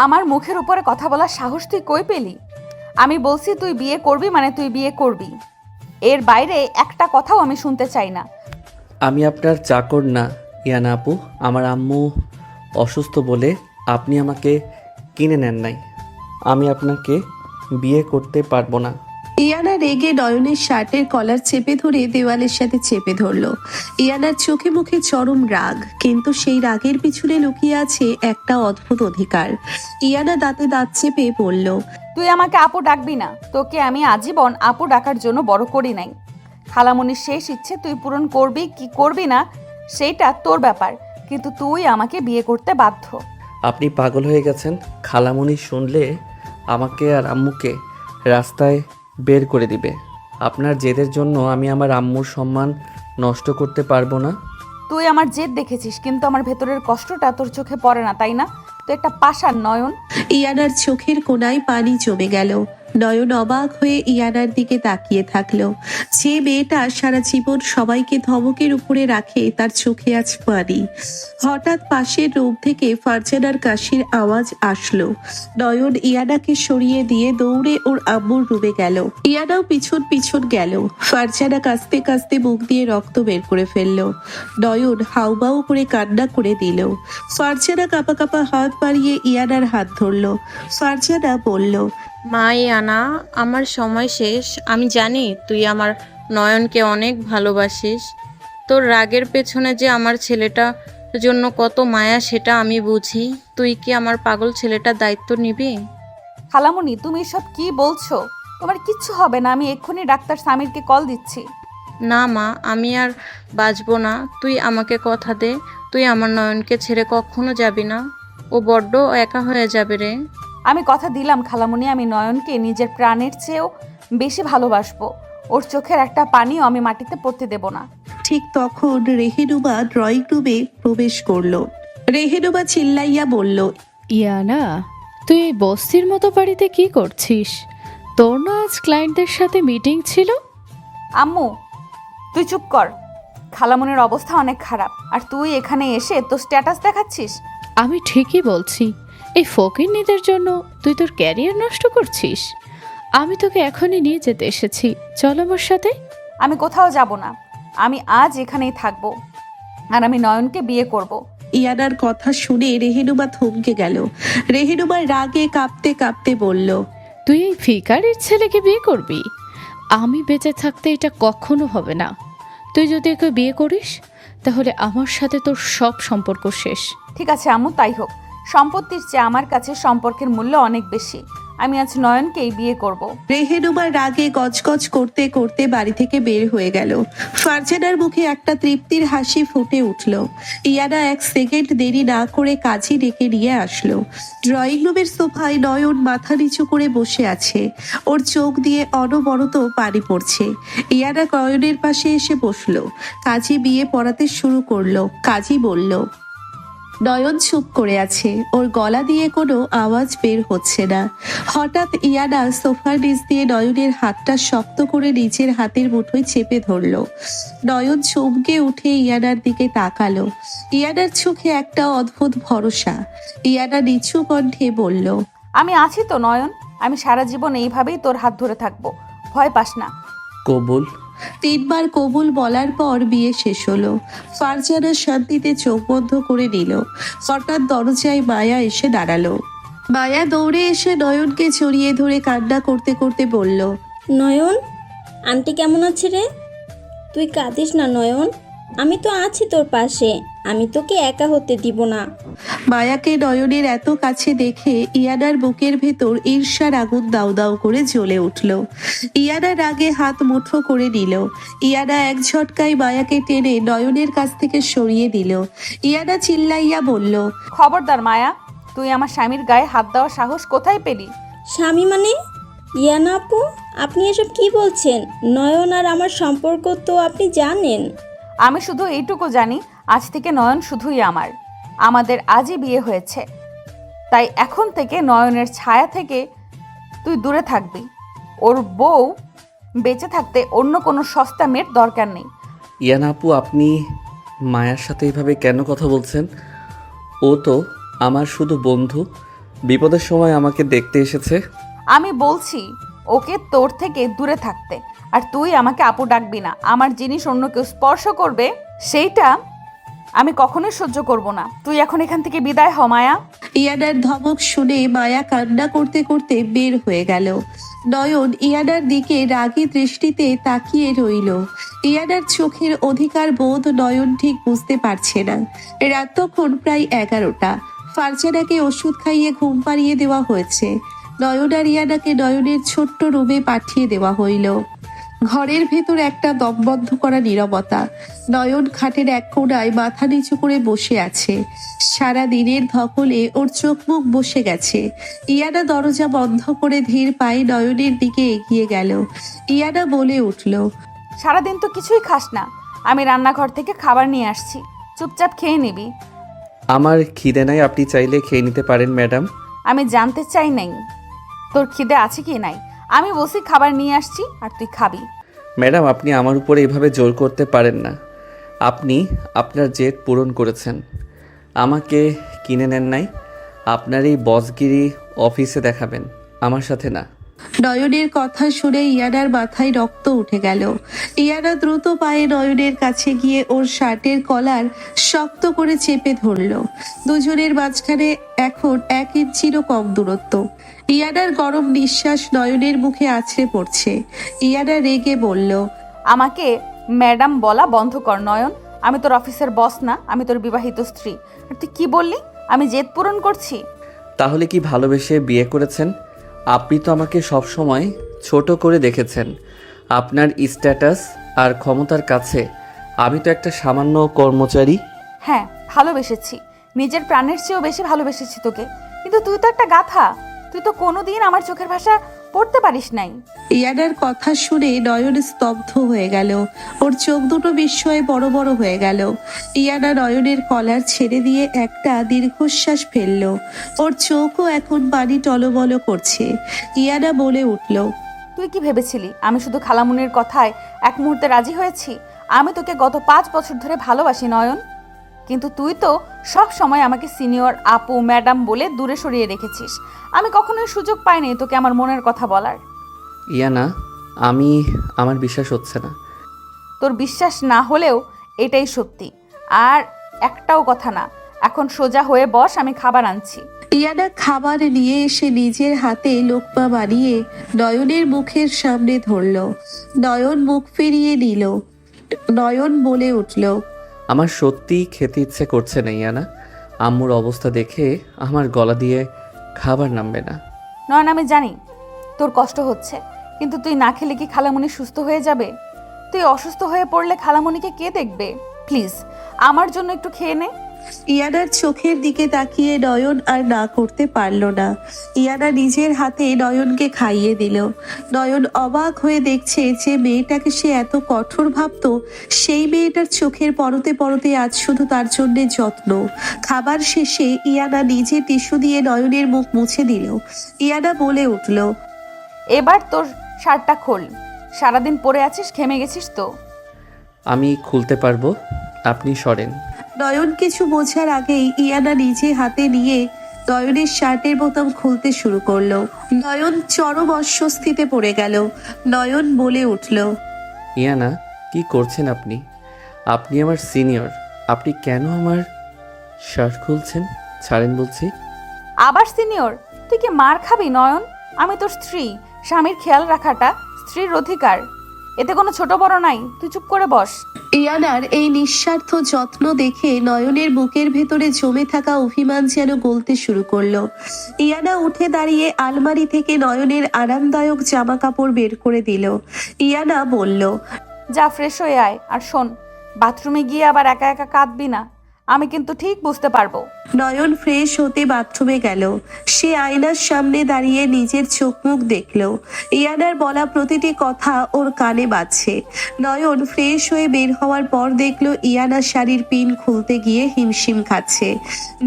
আমার মুখের উপরে কথা বলার সাহস তুই কই পেলি? আমি বলছি তুই বিয়ে করবি মানে তুই বিয়ে করবি, এর বাইরে একটা কথাও আমি শুনতে চাই না। আমি আপনার চাকর না ইয়ানা আপু। আমার আম্মু অসুস্থ বলে আপনি আমাকে কিনে নেন নাই। আমি আপনাকে বিয়ে করতে পারবো না। ইয়ানা রেগে নয়নের শার্টের কলার চেপে ধরে দেওয়ালের সাথে চেপে ধরল। ইয়ানার চোখে মুখে চরম রাগ, কিন্তু সেই রাগের পিছনে লুকিয়ে আছে একটা অদ্ভুত অধিকার। ইয়ানা দাঁতে দাঁত চেপে বলল, তুই আমাকে আপু ডাকবি না, তোকে আমি আজীবন আপু ডাকার জন্য বড় করি নাই। খালামণির শেষ ইচ্ছে তুই পূরণ করবি কি করবি না সেইটা তোর ব্যাপার, কিন্তু তুই আমাকে বিয়ে করতে বাধ্য। আপনি পাগল হয়ে গেছেন। খালামণি শুনলে আমাকে আর আম্মুকে রাস্তায় বের করে দিবে। আপনার জেদের জন্য আমি আমার আম্মুর সম্মান নষ্ট করতে পারবো না। তুই আমার জেদ দেখেছিস, কিন্তু আমার ভেতরের কষ্টটা তোর চোখে পড়ে না, তাই না? তুই একটা পাষাণ নয়ন। ইয়ানার চোখের কোণায় পানি জমে গেল। নয়ন অবাক হয়ে ইয়ানার দিকে তাকিয়ে থাকলো। যে মেয়েটা সারা জীবন সবাইকে ধমকের উপরে রাখে, তার চোখে আজ পানি। হঠাৎ পাশের রুম থেকে ফারজানার কাশির আওয়াজ আসলো। নয়ন ইয়ানাকে সরিয়ে দিয়ে দৌড়ে ওর আম্মুর রুমে গেল। ইয়ানাও পিছন পিছন গেল। ফারজানা কাঁচতে কাঁচতে মুখ দিয়ে রক্ত বের করে ফেললো। নয়ন হাউমাউ করে কান্না করে দিল। ফারজানা কাঁপা কাঁপা হাত বাড়িয়ে ইয়ানার হাত ধরলো। ফারজানা বলল, মা ইয়ানা, আমার সময় শেষ। আমি জানি তুই আমার নয়নকে অনেক ভালোবাসিস। তোর রাগের পেছনে যে আমার ছেলেটার জন্য কত মায়া সেটা আমি বুঝি। তুই কি আমার পাগল ছেলেটার দায়িত্ব নিবি? খালামণি, তুমি এসব কি বলছো? তোমার কিচ্ছু হবে না, আমি এক্ষুনি ডাক্তার সামিরকে কল দিচ্ছি। না মা, আমি আর বাঁচবো না। তুই আমাকে কথা দে, তুই আমার নয়নকে ছেড়ে কখনো যাবি না। ও বড্ড একা হয়ে যাবে রে। আমি কথা দিলাম খালামণি, আমি নয়নকে নিজের প্রাণের চেয়েও বেশি ভালোবাসবো। ওর চোখের একটা পানিও আমি মাটিতে পড়তে দেব না। ঠিক তখন রেহেনুমা ড্রয়িং রুমে প্রবেশ করলো। রেহেনুমা চিল্লাইয়া বলল, ইয়ানা, তুই এই বস্তির মতো বাড়িতে কি করছিস? তোর না আজ ক্লায়েন্টদের সাথে মিটিং ছিল? আম্মু, তুই চুপ কর। খালামণির অবস্থা অনেক খারাপ, আর তুই এখানে এসে তোর স্ট্যাটাস দেখাচ্ছিস। আমি ঠিকই বলছি, এই ফকিন্নিদের জন্য তুই তোর ক্যারিয়ার নষ্ট করছিস। আমি তোকে এখনই নিয়ে যেতে এসেছি, চল আমার সাথে। আমি কোথাও যাব না, আমি আজ এখানেই থাকবো, আর আমি নয়নকে বিয়ে করব। ইয়ানার কথা শুনে রেহেনুমা থমকে গেল। রেহেনুমা রাগে কাঁপতে কাঁপতে বলল, তুই এই ভিখারির ছেলেকে বিয়ে করবি? আমি বেঁচে থাকতে এটা কখনো হবে না। তুই যদি একে বিয়ে করিস তাহলে আমার সাথে তোর সব সম্পর্ক শেষ। ঠিক আছে আম্মু, তাই হোক। সম্পত্তির চেয়ে আমার কাছে সম্পর্কের মূল্য অনেক বেশি। আমি আজ নয়নকেই বিয়ে করব। রেহেনুমা রাগে গজগজ করতে করতে বাড়ি থেকে বের হয়ে গেল। ফারজানার মুখে একটা তৃপ্তির হাসি ফুটে উঠল। ইয়ানা এক সেকেন্ড দেরি না করে কাজী ডেকে নিয়ে আসলো। ড্রয়িং রুমের সোফায় নয়ন মাথা নিচু করে বসে আছে। ওর চোখ দিয়ে অনবরত পানি পড়ছে। ইয়ানা নয়নের পাশে এসে বসলো। কাজী বিয়ে পড়াতে শুরু করলো। কাজী বলল, নয়ন চুপ করে আছে, ওর গলা দিয়ে কোনো আওয়াজ বের হচ্ছে না। হঠাৎ ইয়ানা সোফার নিচ দিয়ে নয়নের হাতটা শক্ত করে নিজের হাতের মুঠোয় চেপে ধরলো। নয়ন চমকে উঠে ইয়ানার দিকে তাকালো। ইয়ানার চোখে একটা অদ্ভুত ভরসা। ইয়ানা নিচু কণ্ঠে বলল, আমি আছি তো নয়ন, আমি সারা জীবন এইভাবেই তোর হাত ধরে থাকবো, ভয় পাস না। কবুল। 3 বার কবুল বলার পর বিয়ে শেষ হলো। ফারজানা শান্তিতে চোখ বন্ধ করে নিল। হঠাৎ দরজায় মায়া এসে দাঁড়ালো। মায়া দৌড়ে এসে নয়নকে জড়িয়ে ধরে কান্না করতে করতে বলল, নয়ন, আন্টি কেমন আছে রে? তুই কাঁদিস না নয়ন, আমি তো আছি তোর পাশে। আমি তোকে একা হতে দিব না। মায়াকে নয়নের এত কাছে দেখে ইয়ানার বুকের ভেতর ঈর্ষার আগুন দাউ দাউ করে জ্বলে উঠল। ইয়ানা রাগে হাত মুঠো করে নিল। ইয়ানা এক ঝটকায় মায়াকে টেনে নয়নের কাছ থেকে সরিয়ে দিল। ইয়ানা চিল্লাইয়া বলল, খবরদার মায়া, তুই আমার স্বামীর গায়ে হাত দেওয়ার সাহস কোথায় পেলি? স্বামী মানে? ইয়ানা আপু, আপনি এসব কি বলছেন? নয়ন আর আমার সম্পর্ক তো আপনি জানেন। আমি শুধু এইটুকু জানি, আজ থেকে নয়ন শুধুই আমার। আমাদের আজই বিয়ে হয়েছে, তাই এখন থেকে নয়নের ছায়া থেকে তুই দূরে থাকবি। ওর বউ বেঁচে থাকতে অন্য কোনো সস্তা মেয়ের দরকার নেই। ইয়ানা আপু, আপনি মায়ার সাথে এইভাবে কেন কথা বলছেন? ও তো আমার শুধু বন্ধু। বিপদের সময় আমাকে দেখতে এসেছে। আমি বলছি ওকে তোর থেকে দূরে থাকতে, আর তুই আমাকে আপু ডাকবি না। আমার জিনিস অন্য কেউ স্পর্শ করবে সেইটা আমি কখনোই সহ্য করব না। তুই এখন এখান থেকে বিদায় হ মায়া। ইয়ানার ধমক শুনে মায়া কান্না করতে করতে বের হয়ে গেল। নয়ন ইয়ানার দিকে রাগী দৃষ্টিতে তাকিয়ে রইল। ইয়ানার চোখের অধিকার বোধ নয়ন ঠিক বুঝতে পারছে না। রাত তখন প্রায় 11টা। ফারজানাকে ওষুধ খাইয়ে ঘুম পাড়িয়ে দেওয়া হয়েছে। নয়ন আর ইয়ানাকে নয়নের ছোট্ট রুমে পাঠিয়ে দেওয়া হইল। ঘরের ভেতর একটা দমবন্ধ করা নীরবতা। নয়ন খাটের এক কোণায় মাথা নিচু করে বসে আছে। সারা দিনের ধকলে ওর চোখ মুখ বসে গেছে। ইয়ানা দরজা বন্ধ করে ধীর পায়ে নয়নের দিকে এগিয়ে গেল। ইয়ানা বলে উঠল, সারাদিন তো কিছুই খাস না। আমি রান্নাঘর থেকে খাবার নিয়ে আসছি, চুপচাপ খেয়ে নিবি। আমার খিদে নাই, আপনি চাইলে খেয়ে নিতে পারেন ম্যাডাম। আমি জানতে চাই নাই তোর খিদে আছে কি নাই। আমি বলছি খাবার নিয়ে আসছি আর তুই খাবি। ম্যাডাম, আপনি আমার উপরে এভাবে জোর করতে পারেন না। আপনি আপনার জেদ পূরণ করেছেন, আমাকে কিনে নেন নাই। আপনার এই বসগিরি অফিসে দেখাবেন, আমার সাথে না। নয়নের কথা শুনে ইয়ানার মাথায় রক্ত উঠে গেল। ইয়ানা দ্রুত পায়ে নয়নের কাছে গিয়ে ওর শার্টের কলার শক্ত করে চেপে ধরল। দুজনের মাঝখানে এখন 1 ইঞ্চিরও কম দূরত্ব। ইয়ানার গরম নিঃশ্বাস নয়নের মুখে আছড়ে পড়ছে। ইয়ানা রেগে বলল, আমাকে ম্যাডাম বলা বন্ধ কর নয়ন। আমি তোর অফিসের বস না, আমি তোর বিবাহিত স্ত্রী। আর তুই কি বললি? আমি জেদ পূরণ করছি? তাহলে কি ভালোবেসে বিয়ে করেছেন? আপনি তো আমাকে সবসময় ছোট করে দেখেছেন। আপনার স্ট্যাটাস আর ক্ষমতার কাছে আমি তো একটা সামান্য কর্মচারী। হ্যাঁ, ভালোবেসেছি, নিজের প্রাণের চেয়েও বেশি ভালোবেসেছি তোকে। কিন্তু তুই তো একটা গাধা। তুই তো কোনোদিন আমার চোখের ভাষা পড়তে পারিস নাই। ইয়ানার কথা শুনে নয়ন স্তব্ধ হয়ে গেল। ওর চোখ দুটো বিস্ময়ে বড় বড় হয়ে গেল। ইয়ানা নয়নের কলার ছেড়ে দিয়ে একটা দীর্ঘশ্বাস ফেলল। ওর চোখও এখন পানি টলবল করছে। ইয়ানা বলে উঠল, তুই কি ভেবেছিলি আমি শুধু খালামুনির কথায় এক মুহূর্তে রাজি হয়েছি? আমি তোকে গত 5 বছর ধরে ভালোবাসি নয়ন। কিন্তু তুই তো সব সময় আমাকে সিনিয়র, আপু, ম্যাডাম বলে দূরে সরিয়ে রেখেছিস। আমি কখনোই সুযোগ পাইনি তোকে আমার মনের কথা বলার। ইয়ানা, আমার বিশ্বাস হচ্ছে না। তোর বিশ্বাস না হলেও এটাই সত্যি। আর একটাও কথা না, এখন সোজা হয়ে বস, আমি খাবার আনছি। ইয়ানা খাবার নিয়ে এসে নিজের হাতে লোকমা বানিয়ে নয়নের মুখের সামনে ধরল। নয়ন মুখ ফিরিয়ে নিল। নয়ন বলে উঠল, আমার সত্যিই খেতে ইচ্ছে করছে না ইয়ানা। আম্মুর অবস্থা দেখে আমার গলা দিয়ে খাবার নামবে না। নয়ন, আমি জানি তোর কষ্ট হচ্ছে, কিন্তু তুই না খেলে কি খালামণি সুস্থ হয়ে যাবে? তুই অসুস্থ হয়ে পড়লে খালামণিকে কে দেখবে? প্লিজ আমার জন্য একটু খেয়ে নে। ইয়ানার চোখের দিকে তাকিয়ে নয়ন আর না করতে পারল না। ইয়ানা নিজের হাতে নয়নকে খাইয়ে দিল। নয়ন অবাক হয়ে দেখছে যে মেয়েটাকে সে এত কঠোর ভাবতো, সেই মেয়েটার চোখের পরতে পরতে আজ শুধু তার জন্য যত্ন। খাবার শেষে ইয়ানা নিজে টিস্যু দিয়ে নয়নের মুখ মুছে দিল। ইয়ানা বলে উঠল, এবার তোর শার্টটা খোল। সারাদিন পরে আছিস, ঘেমে গেছিস তো। আমি খুলতে পারবো, আপনি সরেন। নয়ন কিছু বোঝার আগেই ইয়ানা নিজে হাতে নিয়ে নয়নের শার্টের বোতাম খুলতে শুরু করলো। নয়ন চরম অস্বস্তিতে পড়ে গেল। নয়ন বলে উঠল, ইয়ানা, কি করছেন আপনি? আপনি আমার সিনিয়র, আপনি কেন আমার শার্ট খুলছেন? ছাড়েন বলছি। আবার সিনিয়র? তুই কি মার খাবি নয়ন? আমি তোর স্ত্রী। স্বামীর খেয়াল রাখাটা স্ত্রীর অধিকার, এতে কোনো ছোট বড় নাই। তুই চুপ করে বস। ইয়ানার এই নিঃস্বার্থ যত্ন দেখে নয়নের বুকের ভেতরে জমে থাকা অভিমান যেন গলতে শুরু করলো। ইয়ানা উঠে দাঁড়িয়ে আলমারি থেকে নয়নের আরামদায়ক জামা কাপড় বের করে দিল। ইয়ানা বলল, যা ফ্রেশ হয়ে আয়। আর শোন, বাথরুমে গিয়ে আবার একা একা কাঁদবি না, আমি কিন্তু ঠিক বুঝতে পারবো। নয়ন ফ্রেশ হতে বাথরুমে গেল। সে আয়নার সামনে দাঁড়িয়ে নিজের চোখ মুখ দেখল। ইয়ানার বলা প্রতিটি কথা ওর কানে বাজছে। নয়ন ফ্রেশ হয়ে বের হওয়ার পর দেখলো ইয়ানা শাড়ির পিন খুলতে গিয়ে হিমশিম খাচ্ছে।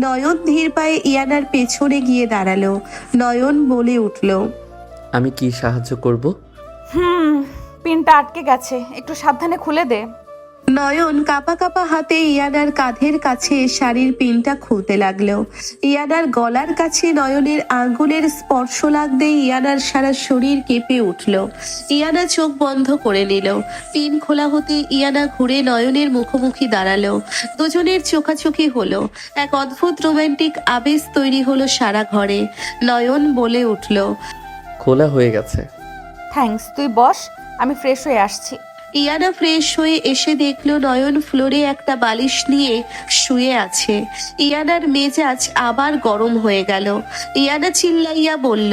নয়ন ধীর পায়ে ইয়ানার পেছনে গিয়ে দাঁড়ালো। নয়ন বলে উঠল, আমি কি সাহায্য করব? পিনটা আটকে গেছে, একটু সাবধানে খুলে দে। নয়ন কাপা কাপা হাতে ইয়ানার কাঁধের কাছে শাড়ির পিনটা খুলতে লাগলো। ইয়ানার গলার কাছে নয়নের আঙ্গুলের স্পর্শ লাগতেই ইয়ানার সারা শরীর কেঁপে উঠল। ইয়ানা চোখ বন্ধ করে নিল। পিন খোলা হতে ইয়ানা ঘুরে নয়নের মুখোমুখি দাঁড়ালো। দুজনের চোখাচোখি হলো। এক অদ্ভুত রোমান্টিক আবেশ তৈরি হলো সারা ঘরে। নয়ন বলে উঠল, খোলা হয়ে গেছে। থ্যাঙ্কস, তুই বস, আমি ফ্রেশ হয়ে আসছি। ইয়ানা ফ্রেশ হয়ে এসে দেখলো নয়ন ফ্লোরে একটা বালিশ নিয়ে শুয়ে আছে। ইয়ানার মেজাজ আবার গরম হয়ে গেল। ইয়ানা চিল্লাইয়া বলল,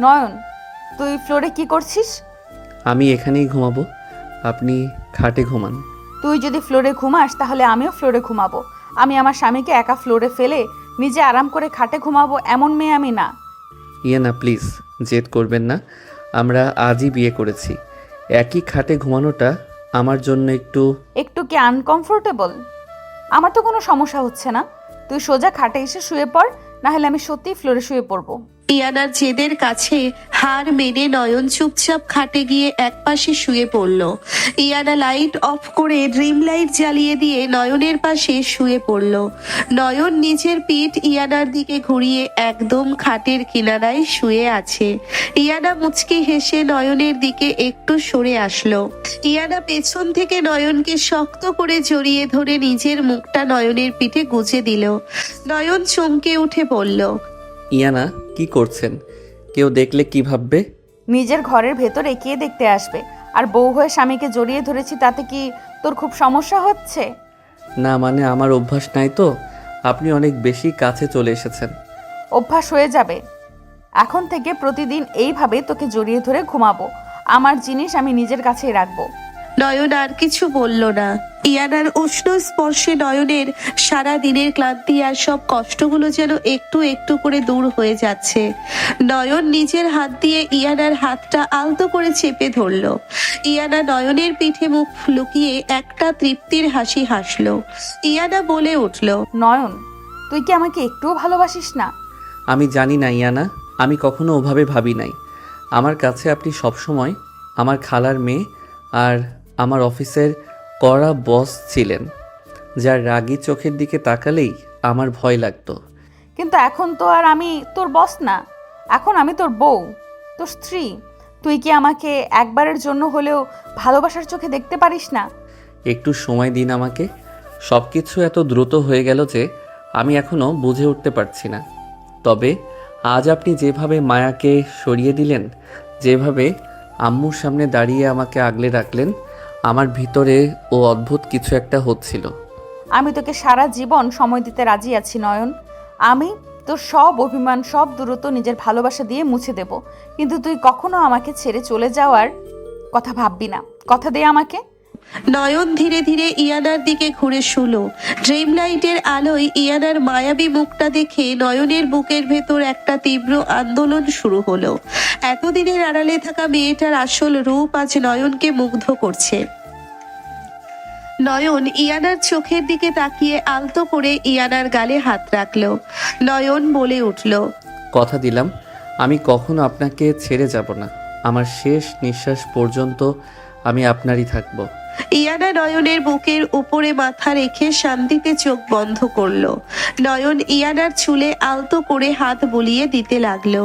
নয়ন, তুই ফ্লোরে কি করছিস? আমি এখানেই ঘুমাবো, আপনি খাটে ঘুমান। তুই যদি ফ্লোরে ঘুমাস তাহলে আমিও ফ্লোরে ঘুমাবো। আমি আমার স্বামীকে একা ফ্লোরে ফেলে নিজে আরাম করে খাটে ঘুমাবো এমন মেয়ে আমি না। ইয়ানা প্লিজ জেদ করবেন না, আমরা আজই বিয়ে করেছি। একই খাটে ঘুমানোটা আমার জন্য একটু কি আনকমফোর্টেবল? আমার তো কোনো সমস্যা হচ্ছে না, তুই সোজা খাটে এসে শুয়ে পড়, না হলে আমি সত্যিই ফ্লোরে শুয়ে পড়বো। ইয়ানার জেদের কাছে হার মেনে নয়ন চুপচাপ খাটে গিয়ে একপাশে শুয়ে পড়ল। ইয়ানা লাইট অফ করে ড্রিম লাইট জ্বালিয়ে দিয়ে নয়নের পাশে শুয়ে পড়ল। নয়ন নিজের পিঠ ইয়ানার দিকে ঘুরিয়ে একদম খাটের কিনারায় শুয়ে আছে। ইয়ানা মুচকি হেসে নয়নের দিকে একটু সরে আসলো। ইয়ানা পেছন থেকে নয়নকে শক্ত করে জড়িয়ে ধরে নিজের মুখটা নয়নের পিঠে গুজে দিল। নয়ন চমকে উঠে পড়ল, ইয়ানা কি করছেন? কেউ দেখলে কি ভাববে? নিজের ঘরের ভেতরে কে দেখতে আসবে? আর বউ হয়ে স্বামীকে জড়িয়ে ধরেছি, তাতে কি তোর খুব সমস্যা হচ্ছে? না মানে আমার অভ্যাস নাই তো, আপনি অনেক বেশি কাছে চলে এসেছেন। অভ্যাস হয়ে যাবে। এখন থেকে প্রতিদিন এইভাবে তোকে জড়িয়ে ধরে ঘুমাবো। আমার জিনিস আমি নিজের কাছেই রাখবো। নয়ন আর কিছু বলল না। ইয়ানার উষ্ণ স্পর্শে নয়নের সারা দিনের ক্লান্তি আর সব কষ্টগুলো যেন একটু একটু করে দূর হয়ে যাচ্ছে। নয়ন নিজের হাত দিয়ে ইয়ানার হাতটা আলতো করে চেপে ধরল। ইয়ানা নয়নের পিঠে মুখ লুকিয়ে একটা তৃপ্তির হাসি হাসলো। ইয়ানা বলে উঠল, নয়ন, তুই কি আমাকে একটুও ভালোবাসিস না? আমি জানি না ইয়ানা, আমি কখনো ওভাবে ভাবি নাই। আমার কাছে আপনি সবসময় আমার খালার মেয়ে আর আমার অফিসের কড়া বস ছিলেন, যার রাগী চোখের দিকে তাকালেই আমার ভয় লাগতো। কিন্তু এখন তো আর আমি তোর বস না, এখন আমি তোর বউ, তোর স্ত্রী। তুই কি আমাকে একবারের জন্য হলেও ভালোবাসার চোখে দেখতে পারিস না? একটু সময় দিন আমাকে। সব কিছু এত দ্রুত হয়ে গেল যে আমি এখনও বুঝে উঠতে পারছি না। তবে আজ আপনি যেভাবে মায়াকে সরিয়ে দিলেন, যেভাবে আম্মুর সামনে দাঁড়িয়ে আমাকে আগলে রাখলেন, আমার ভিতরে ও অদ্ভুত কিছু একটা হচ্ছিল। আমি তোকে সারা জীবন সময় দিতে রাজি আছি নয়ন। আমি তোর সব অভিমান, সব দূরত্ব নিজের ভালোবাসা দিয়ে মুছে দেব। কিন্তু তুই কখনো আমাকে ছেড়ে চলে যাওয়ার কথা ভাববি না। কথা দে আমাকে। নয়ন ধীরে ধীরে ইয়ানার দিকে ঘুরে শুলো। ড্রিম লাইটের আলোয় ইয়ানার মায়াবী মুখটা দেখে নয়নের বুকের ভেতর একটা তীব্র আন্দোলন শুরু হলো। এতদিনের আড়ালে থাকা মেয়েটার আসল রূপ আজ নয়নকে মুগ্ধ করছে। নয়ন ইয়ানার চোখের দিকে তাকিয়ে আলতো করে ইয়ানার গালে হাত রাখলো। নয়ন বলে উঠল, কথা দিলাম আমি কখনো আপনাকে ছেড়ে যাব না। আমার শেষ নিঃশ্বাস পর্যন্ত আমি আপনারই থাকবো। ইয়ানা নয়নের বুকের উপরে মাথা রেখে শান্তিতে চোখ বন্ধ করলো। নয়ন ইয়ানার চুলে আলতো করে হাত বুলিয়ে দিতে লাগলো।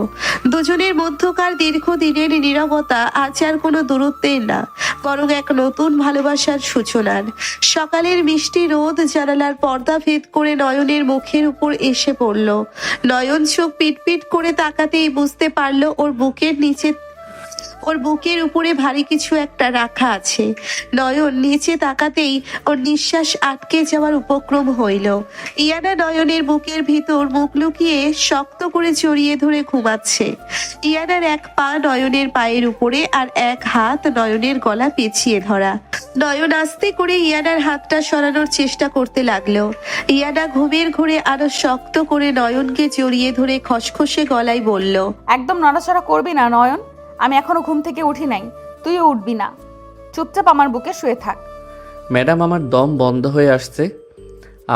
দুজনের মধ্যকার দীর্ঘদিনের নীরবতা আজ আর কোনো দূরত্বের না, বরং এক নতুন ভালোবাসার সূচনার। সকালের মিষ্টি রোদ জানালার পর্দা ভেদ করে নয়নের মুখের উপর এসে পড়ল। নয়ন চোখ পিটপিট করে তাকাতেই বুঝতে পারলো ওর বুকের উপরে ভারী কিছু একটা রাখা আছে। নয়ন নিচে তাকাতেই ওর নিঃশ্বাস আটকে যাওয়ার উপক্রম হইল। ইয়ানা নয়নের বুকের ভিতর মুখ লুকিয়ে শক্ত করে জড়িয়ে ধরে ঘুমাচ্ছে। ইয়ানার এক পা নয়নের পায়ের উপরে আর এক হাত নয়নের গলা পেঁচিয়ে ধরা। নয়ন আস্তে করে ইয়ানার হাতটা সরানোর চেষ্টা করতে লাগলো। ইয়ানা ঘুমের ঘোরে আরো শক্ত করে নয়নকে জড়িয়ে ধরে খসখসে গলায় বলল, একদম নড়াচড়া করবি না নয়ন। আমি এখনো ঘুম থেকে উঠি নাই, তুইও উঠবি না। চুপচাপ আমার বুকে শুয়ে থাক। ম্যাডাম, আমার দম বন্ধ হয়ে আসছে।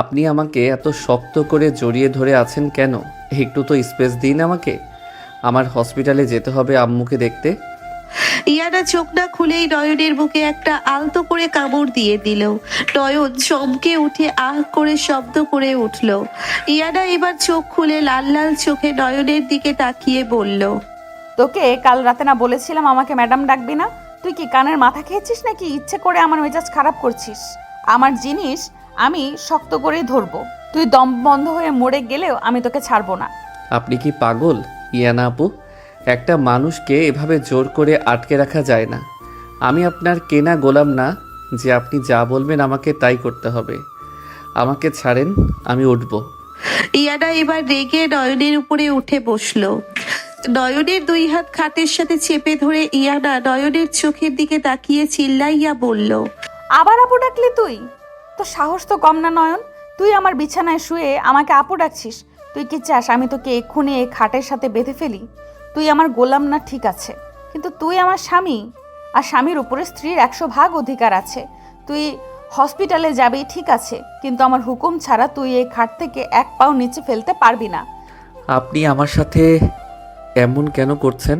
আপনি আমাকে এত শক্ত করে জড়িয়ে ধরে আছেন কেন? একটু তো স্পেস দিন আমাকে। আমার হসপিটালে যেতে হবে আম্মুকে দেখতে। ইয়ানা চোখ না খুলেই নয়নের বুকে একটা আলতো করে কামড় দিয়ে দিল। নয়ন চমকে উঠে আহ করে শব্দ করে উঠল। ইয়ানা এবার চোখ খুলে লাল লাল চোখে নয়নের দিকে তাকিয়ে বলল, তোকে কাল রাতে না বলেছিলাম আমাকে ম্যাডাম ডাকবি না? তুই কি কানের মাথা খেয়েছিস নাকি ইচ্ছে করে আমার মেজাজ খারাপ করছিস? আমার জিনিস আমি শক্ত করেই ধরবো। তুই দম বন্ধ হয়ে মরে গেলেও আমি তোকে ছাড়বো না। আপনি কি পাগল ইয়ানা আপু? একটা মানুষকে এভাবে জোর করে আটকে রাখা যায় না। আমি আপনার কেনা গোলাম না যে আপনি যা বলবেন আমাকে তাই করতে হবে। আমাকে ছাড়েন, আমি উঠব। ইয়ানা এবার রেগে নয়নের উপরে উঠে বসলো। নয়নের দুই হাত খাটের সাথে চেপে ধরে ইয়ানা নয়নের চোখের দিকে তাকিয়ে চিল্লাইয়া বলল, আবার আপু ডাকলি তুই? তো সাহস তো কম না নয়ন। তুই আমার বিছানায় শুয়ে আমাকে আপু ডাকছিস? তুই কি চাস আমি তোকে এক্ষুনি এই খাটের সাথে বেঁধে ফেলি? তুই আমার গোলাম না ঠিক আছে, কিন্তু তুই আমার স্বামী, আর স্বামীর উপরে স্ত্রীর 100 ভাগ অধিকার আছে। তুই হসপিটালে যাবি ঠিক আছে, কিন্তু আমার হুকুম ছাড়া তুই এই খাট থেকে এক পাও নিচে ফেলতে পারবি না। আপনি আমার সাথে এমন কেন করছেন?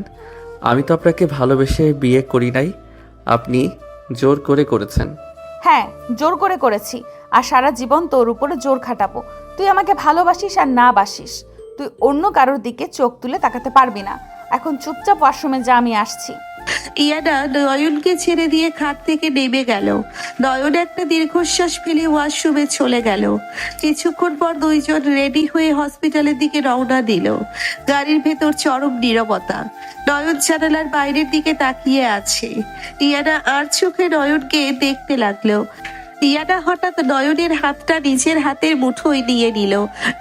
আমি তো আপনাকে ভালোবেসে বিয়ে করি নাই, আপনি জোর করে করেছেন। হ্যাঁ, জোর করে করেছি, আর সারা জীবন তোর উপরে জোর খাটাবো। তুই আমাকে ভালোবাসিস আর না বাসিস, তুই অন্য কারোর দিকে চোখ তুলে তাকাতে পারবি না। এখন চুপচাপ ওয়াশরুমে যা, আমি আসছি। ইয়ানা নয়নকে ছেড়ে দিয়ে খাট থেকে নেমে গেল। নয়ন একটা দীর্ঘশ্বাস ফেলে ওয়াশরুমে চলে গেল। কিছুক্ষণ পর দুইজন রেডি হয়ে হসপিটালের দিকে রওনা দিল। গাড়ির ভেতর চরম নীরবতা। নয়ন জানালার বাইরের দিকে তাকিয়ে আছে। ইয়ানা আর চোখে নয়নকে দেখতে লাগলো। ইয়ানা হঠাৎ নয়নের হাতটা নিজের হাতের মুঠোয় নিয়ে নিল।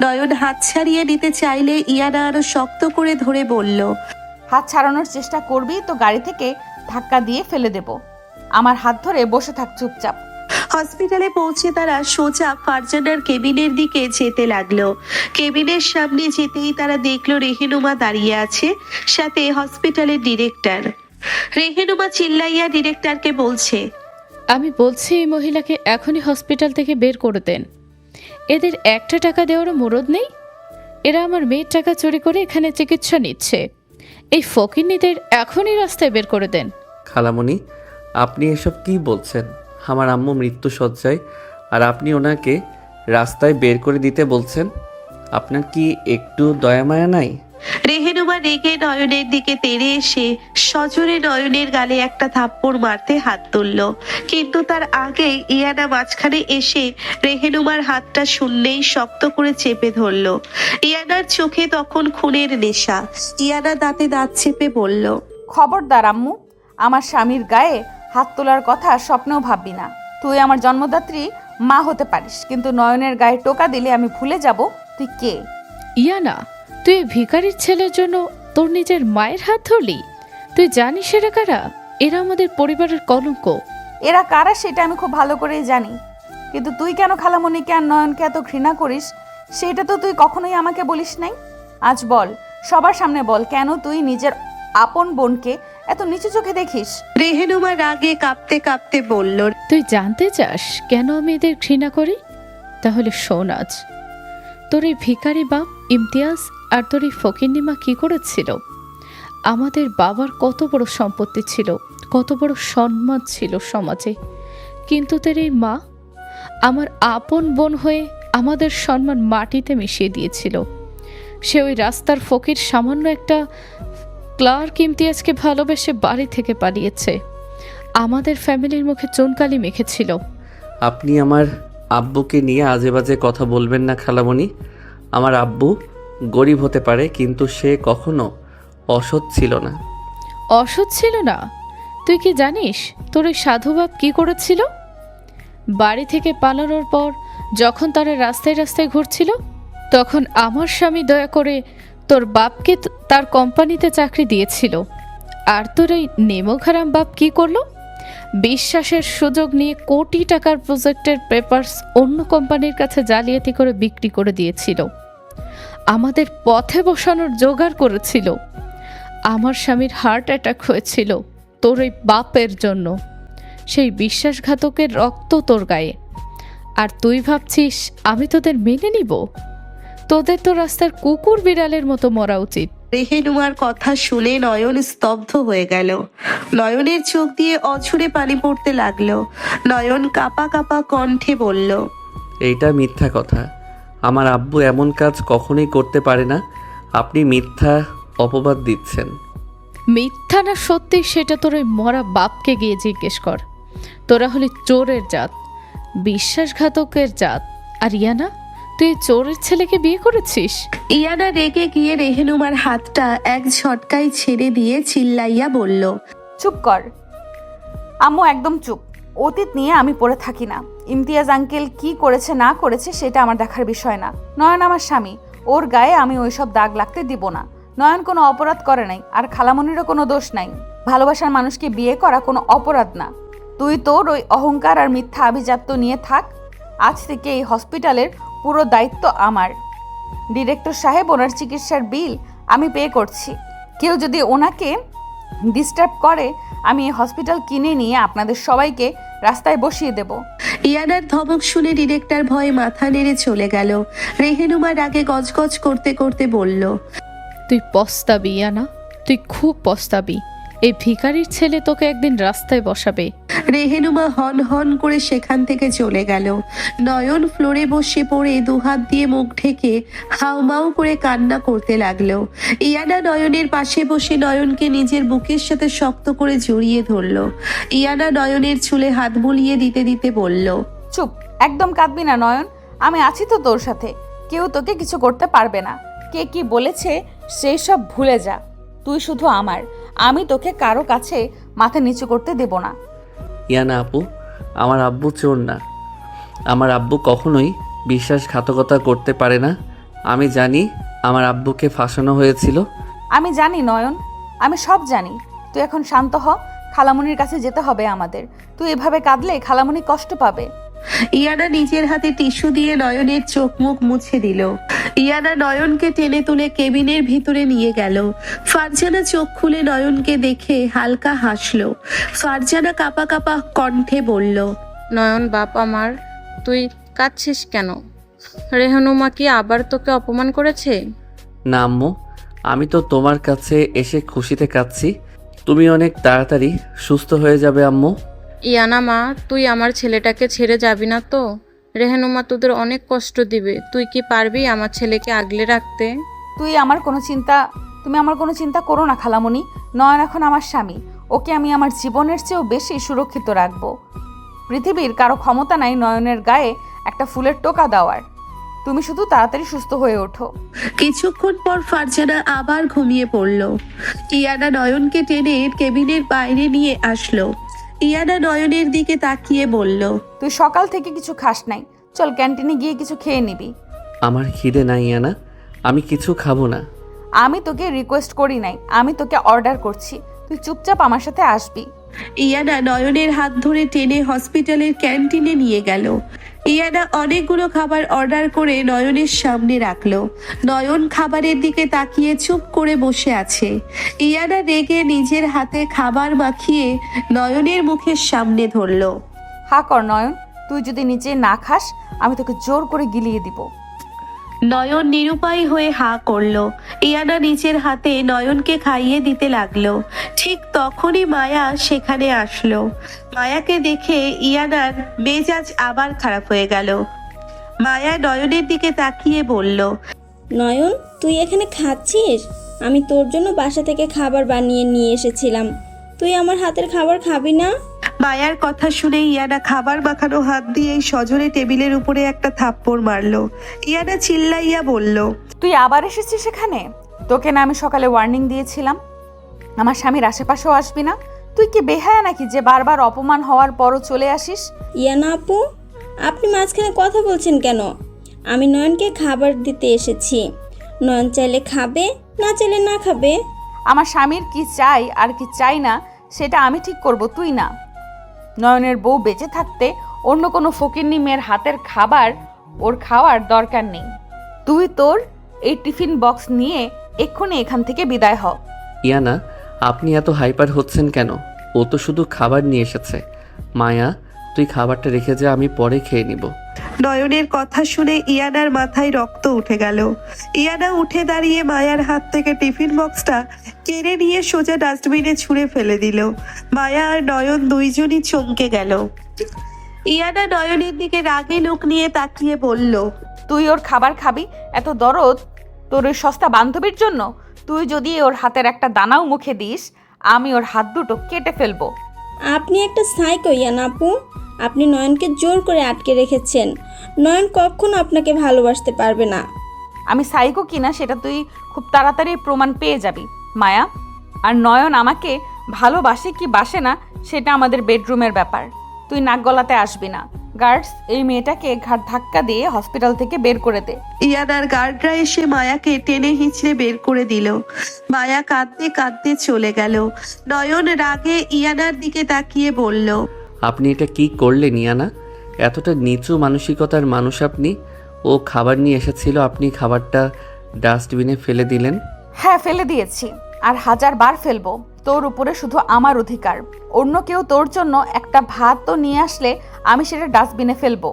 নয়ন হাত ছাড়িয়ে নিতে চাইলে ইয়ানা আরো শক্ত করে ধরে বলল, হাত ছাড়ানোর চেষ্টা করবি তো গাড়ি থেকে ধাক্কা দিয়ে ফেলে দেব। আমার হাত ধরে বসে থাক চুপচাপ। হসপিটালে পৌঁছে তারা সোজা ফারজানার কেবিনের দিকে যেতে লাগলো। কেবিনের সামনে যেতেই তারা দেখলো রেহেনুমা দাঁড়িয়ে আছে, সাথে হসপিটালের ডিরেক্টর। রেহেনুমা চিল্লাইয়া ডিরেক্টরকে বলছে, আমি বলছি এই মহিলাকে এখনই হসপিটাল থেকে বের করে দেন। এদের একটা টাকা দেওয়ারও মুরদ নেই। এরা আমার মেয়ের টাকা চুরি করে এখানে চিকিৎসা নিচ্ছে। এই ফকিন্নিদের এখনই রাস্তায় বের করে দেন। খালামণি, আপনি এসব কি বলছেন? আমার আম্মু মৃত্যুশয্যায়, আর আপনি ওনাকে রাস্তায় বের করে দিতে বলছেন? আপনার কি একটু দয়া মায়া নাই? রেহেনুমা রেগে নয়নের দিকে তেড়ে এসে সজোরে নয়নের গালে একটা থাপ্পড় মারতে হাত তুলল, কিন্তু তার আগে ইয়ানা মাঝখানে এসে রেহেনুমার হাতটা শুনলেই শক্ত করে চেপে ধরল। ইয়ানার চোখে তখন খুনের নেশা। ইয়ানা দাঁতে দাঁত চেপে বলল, খবরদার আম্মু, আমার স্বামীর গায়ে হাত তোলার কথা স্বপ্নেও ভাববি না। তুই আমার জন্মদাত্রী মা হতে পারিস, কিন্তু নয়নের গায়ে টোকা দিলে আমি ভুলে যাব তুই কে। ইয়ানা, তুই এই ভিখারির ছেলের জন্য তোর নিজের মায়ের হাত ধরলি? তুই জানিস এরা কারা? এরা আমাদের পরিবারের কলঙ্ক। এরা কারা সেটা আমি খুব ভালো করেই জানি, কিন্তু তুই কেন খালামণিকে আর নয়নকে এত ঘৃণা করিস সেটা তো তুই কখনোই আমাকে বলিস নাই। আজ বল, সবার সামনে বল, কেন তুই নিজের আপন বোনকে এত নিচু চোখে দেখিস? রেহেনুমা রাগে কাঁপতে কাঁপতে বলল, তুই জানতে চাস কেন আমি এদের ঘৃণা করি? তাহলে শোন আজ। তোর এই ভিখারি বাপ ইমতিয়াজ আর তোর এই ফকিন্নিমা কি করেছিল? আমাদের বাবার কত বড় সম্পত্তি ছিল, কত বড় সম্মান ছিল সমাজে, কিন্তু তোর এই মা আমার আপন বোন হয়ে আমাদের সম্মান মাটিতে মিশিয়ে দিয়েছিল। সে ওই রাস্তার ফকির সামান্য একটা ক্লার্ক ইমতিয়াজকে ভালোবেসে বাড়ি থেকে পালিয়েছে। আমাদের ফ্যামিলির মুখে চুনকালি মেখেছিল। আপনি আমার আব্বুকে নিয়ে আজে বাজে কথা বলবেন না খালামণি। আমার আব্বু গরিব হতে পারে, কিন্তু সে কখনো অসৎ ছিল না। অসৎ ছিল না? তুই কি জানিস তোর ওই সাধুবাব কি করেছিল? বাড়ি থেকে পালানোর পর যখন তারা রাস্তায় রাস্তায় ঘুরছিল, তখন আমার স্বামী দয়া করে তোর বাপকে তার কোম্পানিতে চাকরি দিয়েছিল। আর তোর ওই নেমোখারাম বাপ কি করলো? বিশ্বাসের সুযোগ নিয়ে কোটি টাকার প্রজেক্টের পেপারস অন্য কোম্পানির কাছে জালিয়াতি করে বিক্রি করে দিয়েছিল। আমাদের পথে বসানোর জোগাড় করেছিল। আমার স্বামীর হার্ট অ্যাটাক হয়েছিল তোর ওই বাপের জন্য। সেই বিশ্বাসঘাতকের রক্ত তোর গায়ে, আর তুই ভাবছিস আমি তোদের মেনে নিব? তোদের তো রাস্তার কুকুর বিড়ালের মতো মরা উচিত। রেহেনুমার কথা শুনে নয়ন স্তব্ধ হয়ে গেল। নয়নের চোখ দিয়ে অঝরে পানি পড়তে লাগলো। নয়ন কাঁপা কাঁপা কণ্ঠে বলল, এইটা মিথ্যা কথা। আমার আব্বু এমন কাজ কখনোই করতে পারে না। আপনি মিথ্যা অপবাদ দিচ্ছেন। মিথ্যা না সত্যি সেটা তোর ওই মরা বাপকে গিয়ে জিজ্ঞেস কর। তোরা হলি চোরের জাত, বিশ্বাসঘাতকের জাত। আর ইয়ানা, তুই এই চোরের ছেলেকে বিয়ে করেছিস? ইয়ানা রেগে গিয়ে রেহেনুমার হাতটা এক ঝটকায় ছেড়ে দিয়ে চিল্লাইয়া বলল, চুপ কর আম্মু, একদম চুপ। অতীত নিয়ে আমি পড়ে থাকি না। ইমতিয়াজ আঙ্কেল কি করেছে না করেছে সেটা আমার দেখার বিষয় না। নয়ন আমার স্বামী, ওর গায়ে আমি ওইসব দাগ লাগতে দিব না। নয়ন কোনো অপরাধ করে নাই, আর খালামণিরও কোনো দোষ নাই। ভালোবাসার মানুষকে বিয়ে করা কোনো অপরাধ না। তুই তোর ওই অহংকার আর মিথ্যা আভিজাত্য নিয়ে থাক। আজ থেকে এই হসপিটালের পুরো দায়িত্ব আমার। ডিরেক্টর সাহেব, ওনার চিকিৎসার বিল আমি পে করছি। কেউ যদি ওনাকে ডিস্টার্ব করে, আমি এই হসপিটাল কিনে নিয়ে আপনাদের সবাইকে রাস্তায় বসিয়ে দেব। ইয়ানার ধমক শুনে ডিরেক্টর ভয়ে মাথা নেড়ে চলে গেল। রেহেনুমার আগে গজগজ করতে করতে বলল, তুই পস্তাবি ইয়ানা, তুই খুব পস্তাবি। এই ভিখারির ছেলে তোকে একদিন রাস্তায় বসাবে। রেহেনুমা হন হন করে সেখান থেকে চলে গেল। নয়ন ফ্লোরে বসে পড়ে দুহাত দিয়ে মুখ ঢেকে হাউমাউ করে কান্না করতে লাগলো। ইয়ানা নয়নের পাশে বসে নয়নকে নিজের বুকের সাথে শক্ত করে জড়িয়ে ধরলো। ইয়ানা নয়নের চুলে হাত বুলিয়ে দিতে দিতে বলল, চুপ, একদম কাঁদবি না নয়ন। আমি আছি তো তোর সাথে। কেউ তোকে কিছু করতে পারবে না। কে কি বলেছে সেই সব ভুলে যা। তুই শুধু আমার। আমি তোকে কারো কাছে মাথা নিচু করতে দেব না। ইয়ানা আপু, আমার আব্বু চোর না। আমার আব্বু কখনোই বিশ্বাসঘাতকতা করতে পারে না। আমি জানি আমার আব্বুকে ফাঁসানো হয়েছিল। আমি জানি নয়ন, আমি সব জানি। তুই এখন শান্ত হ। খালামণির কাছে যেতে হবে আমাদের। তুই এভাবে কাঁদলে খালামণি কষ্ট পাবে। ইয়ানা নিজের হাতে টিস্যু দিয়ে নয়নের চোখ মুখ মুছে দিল। ইয়ানা নয়নকে টেনে তুলে কেবিনের ভিতরে নিয়ে গেল। ফারজানা চোখ খুলে নয়নকে দেখে হালকা হাসলো। ফারজানা কাঁপা কাঁপা কণ্ঠে বলল, নয়ন বাপ আমার, তুই কাঁদছিস কেন? রেহানুমা কি আবার তোকে অপমান করেছে? না আম্মু, আমি তো তোমার কাছে এসে খুশিতে কাঁদছি। তুমি অনেক তাড়াতাড়ি সুস্থ হয়ে যাবে আম্মু। ইয়ানা মা, তুই আমার ছেলেটাকে ছেড়ে যাবি না তো? রেহানুমা তোদের অনেক কষ্ট দিবে। তুই কি পারবি আমার ছেলেকে আগলে রাখতে? তুমি আমার কোনো চিন্তা করো না খালামণি। নয়ন এখন আমার স্বামী। ওকে আমি আমার জীবনের চেয়েও বেশি সুরক্ষিত রাখবো। পৃথিবীর কারো ক্ষমতা নাই নয়নের গায়ে একটা ফুলের টোকা দেওয়ার। তুমি শুধু তাড়াতাড়ি সুস্থ হয়ে ওঠো। কিছুক্ষণ পর ফারজানা আবার ঘুমিয়ে পড়ল। ইয়ানা নয়নকে টেনে কেবিনের বাইরে নিয়ে আসলো। ইয়ানা নয়নের দিকে তাকিয়ে বলল, তুই সকাল থেকে কিছু খাস নাই। চল ক্যান্টিনে গিয়ে কিছু খেয়ে নিবি। আমার খিদে নাই ইয়ানা, আমি কিছু খাবো না। আমি তোকে রিকোয়েস্ট করি নাই, আমি তোকে অর্ডার করছি। তুই চুপচাপ আমার সাথে আসবি। ইয়ানা নয়নের হাত ধরে টেনে হসপিটালের ক্যান্টিনে নিয়ে গেল। ইয়ানা অনেকগুলো খাবার অর্ডার করে নয়নের সামনে রাখলো। নয়ন খাবারের দিকে তাকিয়ে চুপ করে বসে আছে। ইয়ানা রেগে নিজের হাতে খাবার মাখিয়ে নয়নের মুখের সামনে ধরলো। হা কর নয়ন, তুই যদি নিচে না খাস আমি তোকে জোর করে গিলিয়ে দিব। নয়ন নিরুপায় হয়ে হা করলো। ইয়ানা নিজের হাতে নয়নকে খাইয়ে দিতে লাগলো। ঠিক তখনই মায়া সেখানে আসলো। মায়াকে দেখে ইয়ানার মেজাজ আবার খারাপ হয়ে গেল। মায়া নয়নের দিকে তাকিয়ে বলল, নয়ন, তুই এখানে খাচ্ছিস? আমি তোর জন্য বাসা থেকে খাবার বানিয়ে নিয়ে এসেছিলাম। তুই আমার হাতের খাবার খাবি না? মায়ার কথা শুনে ইয়ানা খাবার মাখানো হাত দিয়ে সজোরে টেবিলের উপরে একটা থাপ্পড় মারলো। ইয়ানা চিল্লাইয়া বলল, তুই আবার এসেছিস এখানে? তোকে না আমি সকালে ওয়ার্নিং দিয়েছিলাম আমার স্বামীর আশেপাশেও আসবি না? তুই কি বেহায়া নাকি যে বারবার অপমান হওয়ার পরও চলে আসিস? ইয়ানা আপু, আপনি মাঝখানে কথা বলছেন কেন? আমি নয়নকে খাবার দিতে এসেছি। নয়ন চাইলে খাবে, না চাইলে না খাবে। আমার স্বামীর কি চাই আর কি চাই না সেটা আমি ঠিক করব, তুই না। নয়নের বউ বেঁচে থাকতে অন্য কোনো ফকিন্নি মেয়ের হাতের খাবার ওর খাওয়ার দরকার নেই। তুই তোর এই টিফিন বক্স নিয়ে এক্ষুনি এখান থেকে বিদায় হ। ইয়ানা, আপনি এত হাইপার হচ্ছেন কেন? ও তো শুধু খাবার নিয়ে এসেছে। মায়া, তুই খাবারটা রেখে যা, আমি পরে খেয়ে নিব। নয়নের কথা শুনে ইয়ানার মাথায় রক্ত উঠে গেল। ইয়ানা উঠে দাঁড়িয়ে মায়ার হাত থেকে টিফিন বক্সটা কেড়ে নিয়ে সোজা ডাস্টবিনে ছুঁড়ে ফেলে দিল। মায়া আর নয়ন দুইজনই চমকে গেল। ইয়ানা নয়নের দিকে রাগে লোক নিয়ে তাকিয়ে বলল, তুই ওর খাবার খাবি এত দরদ তোর ওই সস্তা বান্ধবীর জন্য? তুই যদি ওর হাতের একটা দানাও মুখে দিস, আমি ওর হাত দুটো কেটে ফেলবো। আপনি একটা সাইকো ইয়ানা আপু। আপনি নয়নকে জোর করে আটকে রেখেছেন। নয়ন কখনো আপনাকে ভালোবাসতে পারবে না। আমি সাইকো কিনা সেটা তুই খুব তাড়াতাড়ি প্রমাণ পেয়ে যাবি মায়া। আর নয়ন আমাকে ভালোবাসে কি বাসে না সেটা আমাদের বেডরুমের ব্যাপার। তুই নাক গলাতে আসবি না। গার্ডস, এই মেয়েটাকে ঘাট ধাক্কা দিয়ে হসপিটাল থেকে বের করে দে। ইয়ানার গার্ডরা এসে মায়াকে টেনে হিঁচড়ে বের করে দিল। মায়া কাঁদতে কাঁদতে চলে গেল। নয়ন রাগে ইয়ানার দিকে তাকিয়ে বলল, আপনি এটা কি করলেন ইয়ানা? এতটা নিচু মানসিকতার মানুষ আপনি? ও খাবার নিয়ে এসেছিল, আপনি খাবারটা ডাস্টবিনে ফেলে দিলেন। হ্যাঁ, ফেলে দিয়েছি, আর 1000 বার ফেলবো। তোর উপরে শুধু আমার অধিকার। অন্য কেউ তোর জন্য একটা ভাত তো নিয়ে আসলে আমি সেটা ডাস্টবিনে ফেলবো।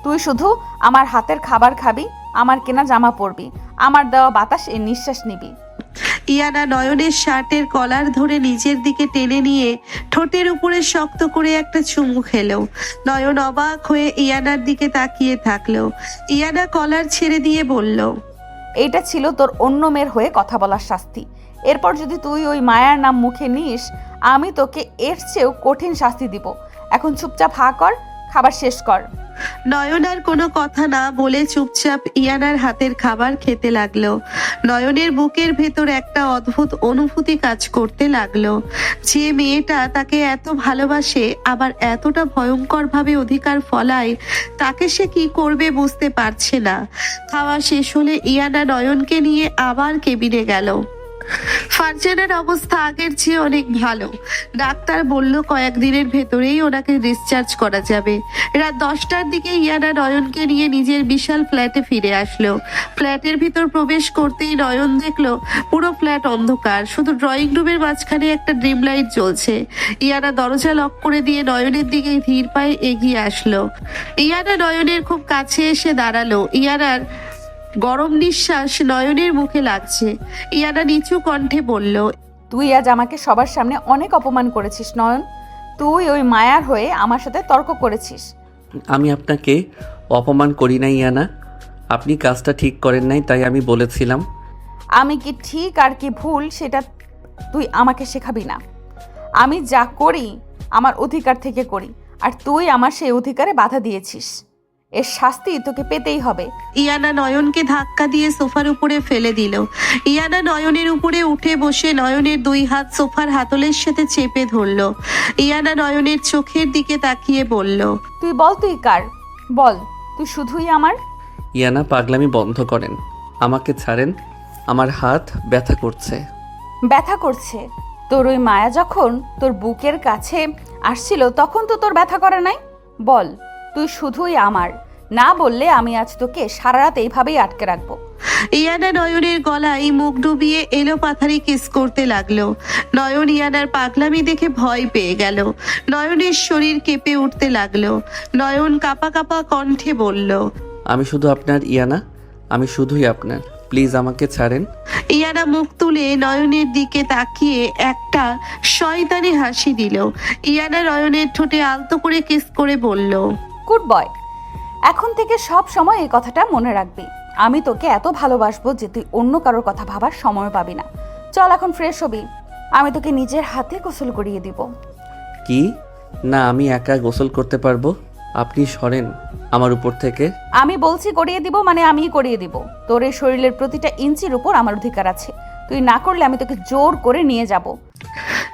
তুই শুধু আমার হাতের খাবার খাবি, আমার কেনা জামা পরবি, আমার দেওয়া বাতাসে নিঃশ্বাস নিবি। ইয়ানা নয়নের শার্টের কলার ধরে নিজের দিকে টেনে নিয়ে ঠোঁটের উপরে শক্ত করে একটা চুমু খেলো। নয়ন অবাক হয়ে ইয়ানার দিকে তাকিয়ে থাকলো। ইয়ানা কলার ছেড়ে দিয়ে বলল, এইটা ছিল তোর অন্য মেয়ের হয়ে কথা বলার শাস্তি। এরপর যদি তুই ওই মায়ার নাম মুখে নিস, আমি তোকে এর চেয়েও কঠিন শাস্তি দিব। এখন চুপচাপ হা কর, খাবার শেষ কর। নয়ন আর কোনো কথা না বলে চুপচাপ ইয়ানার হাতের খাবার খেতে লাগলো। নয়নের বুকের ভেতর একটা অদ্ভুত অনুভূতি কাজ করতে লাগলো। যে মেয়েটা তাকে এত ভালোবাসে আবার এতটা ভয়ঙ্কর ভাবে অধিকার ফলায়, তাকে সে কি করবে বুঝতে পারছে না। খাওয়া শেষ হলে ইয়ানা নয়নকে নিয়ে আবার কেবিনে গেল। ফারজানার অবস্থা আগের চেয়ে অনেক ভালো। ডাক্তার বলল কয়েকদিনের ভেতরেই ওনাকে ডিসচার্জ করা যাবে। রাত 10টার দিকে ইয়ানা নয়নকে নিয়ে নিজের বিশাল ফ্ল্যাটে ফিরে আসলো। ফ্ল্যাটের ভিতর প্রবেশ করতেই নয়ন দেখলো পুরো ফ্ল্যাট অন্ধকার, শুধু ড্রয়িং রুমের মাঝখানে একটা ড্রিম লাইট জ্বলছে। ইয়ানা দরজা লক করে দিয়ে নয়নের দিকে ধীর পায়ে এগিয়ে আসলো। ইয়ানা নয়নের খুব কাছে এসে দাঁড়ালো। ইয়ানার গরম নিঃশ্বাস নয়নের মুখে লাগছে। ইয়ানা নিচু কণ্ঠে বলল, তুই আজ আমাকে সবার সামনে অনেক অপমান করেছিস নয়ন। তুই ওই মায়ার হয়ে আমার সাথে তর্ক করেছিস। আমি আপনাকে অপমান করি নাই ইয়ানা, আপনি কাজটা ঠিক করেন নাই, তাই আমি বলেছিলাম। আমি কি ঠিক আর কি ভুল সেটা তুই আমাকে শেখাবি না। আমি যা করি আমার অধিকার থেকে করি, আর তুই আমার সেই অধিকারে বাধা দিয়েছিস। এর শাস্তি তোকে পেতেই হবে। ইয়ানা নয়নকে ধাক্কা দিয়ে সোফার উপরে ফেলে দিল। ইয়ানা নয়নের উপরে উঠে বসে নয়নের 2 হাত সোফার হাতলের সাথে চেপে ধরলো। ইয়ানা নয়নের চোখের দিকে তাকিয়ে বলল, তুই বল, তুই কার? বল, তুই শুধুই আমার। ইয়ানা পাগলামি বন্ধ করেন, আমাকে ছাড়েন, আমার হাত ব্যথা করছে। ব্যথা করছে? তোর ওই মায়া যখন তোর বুকের কাছে আসছিল তখন তো তোর ব্যথা করে নাই? বল, তুই শুধুই আমার। না বললে আমি আজ তোকে সারা রাত এইভাবেই আটকে রাখবো। ইয়ানা নয়নের গলায় মুখ ডুবিয়ে এলো পাথারি কিস করতে লাগলো। নয়ন ইয়ানার পাগলামি দেখে ভয় পেয়ে গেল। নয়নের শরীর কেঁপে উঠতে লাগলো। নয়ন কাঁপা কাঁপা কণ্ঠে বলল, আমি শুধু আপনার ইয়ানা, আমি শুধুই আপনার, প্লিজ আমাকে ছাড়েন। ইয়ানা মুখ তুলে নয়নের দিকে তাকিয়ে একটা শয়তানি হাসি দিল। ইয়ানা নয়নের ঠোঁটে আলতো করে কিস করে বলল, গুড বয়। এখন থেকে সব সময় এই কথাটা মনে রাখবি। আমি তোকে এত ভালোবাসবো যে তুই অন্য কারোর কথা ভাবার সময় পাবি না। চল এখন ফ্রেশ হবি, আমি তোকে নিজের হাতে গোসল করিয়ে দিব। কি? না, আমি একা গোসল করতে পারবো, আপনি সরেন আমার উপর থেকে। আমি বলছি করিয়ে দিব মানে আমিই করিয়ে দিব। তোর এই শরীরের প্রতিটা ইঞ্চির উপর আমার অধিকার আছে। তুই না করলে আমি তোকে জোর করে নিয়ে যাব।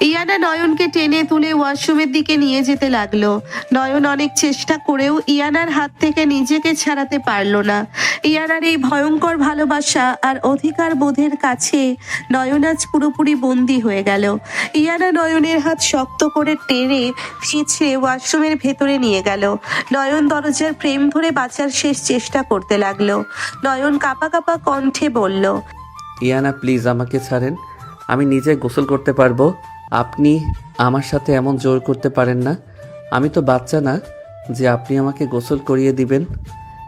ইয়ানা নয়নকে টেনে তুলে ওয়াশরুমের দিকে নিয়ে যেতে লাগলো। নয়ন অনেক চেষ্টা করেও ইয়ানার হাত থেকে নিজেকে ছাড়াতে পারলো না। ইয়ানার এই ভয়ঙ্কর ভালোবাসা আর অধিকার বোধের কাছে নয়ন আজ পুরোপুরি বন্দী হয়ে গেল। ইয়ানা নয়নের হাত শক্ত করে টেনে ছিঁচড়ে ওয়াশরুমের ভেতরে নিয়ে গেল। নয়ন দরজার ফ্রেম ধরে বাঁচার শেষ চেষ্টা করতে লাগলো। নয়ন কাঁপা কাঁপা কণ্ঠে বলল, ইয়ানা প্লিজ আমাকে ছাড়েন, আমি নিজে গোসল করতে পারবো। আপনি আমার সাথে এমন জোর করতে পারেন না, আমি তো বাচ্চা না, যে আপনি আমাকে গোসল করিয়ে দিবেন?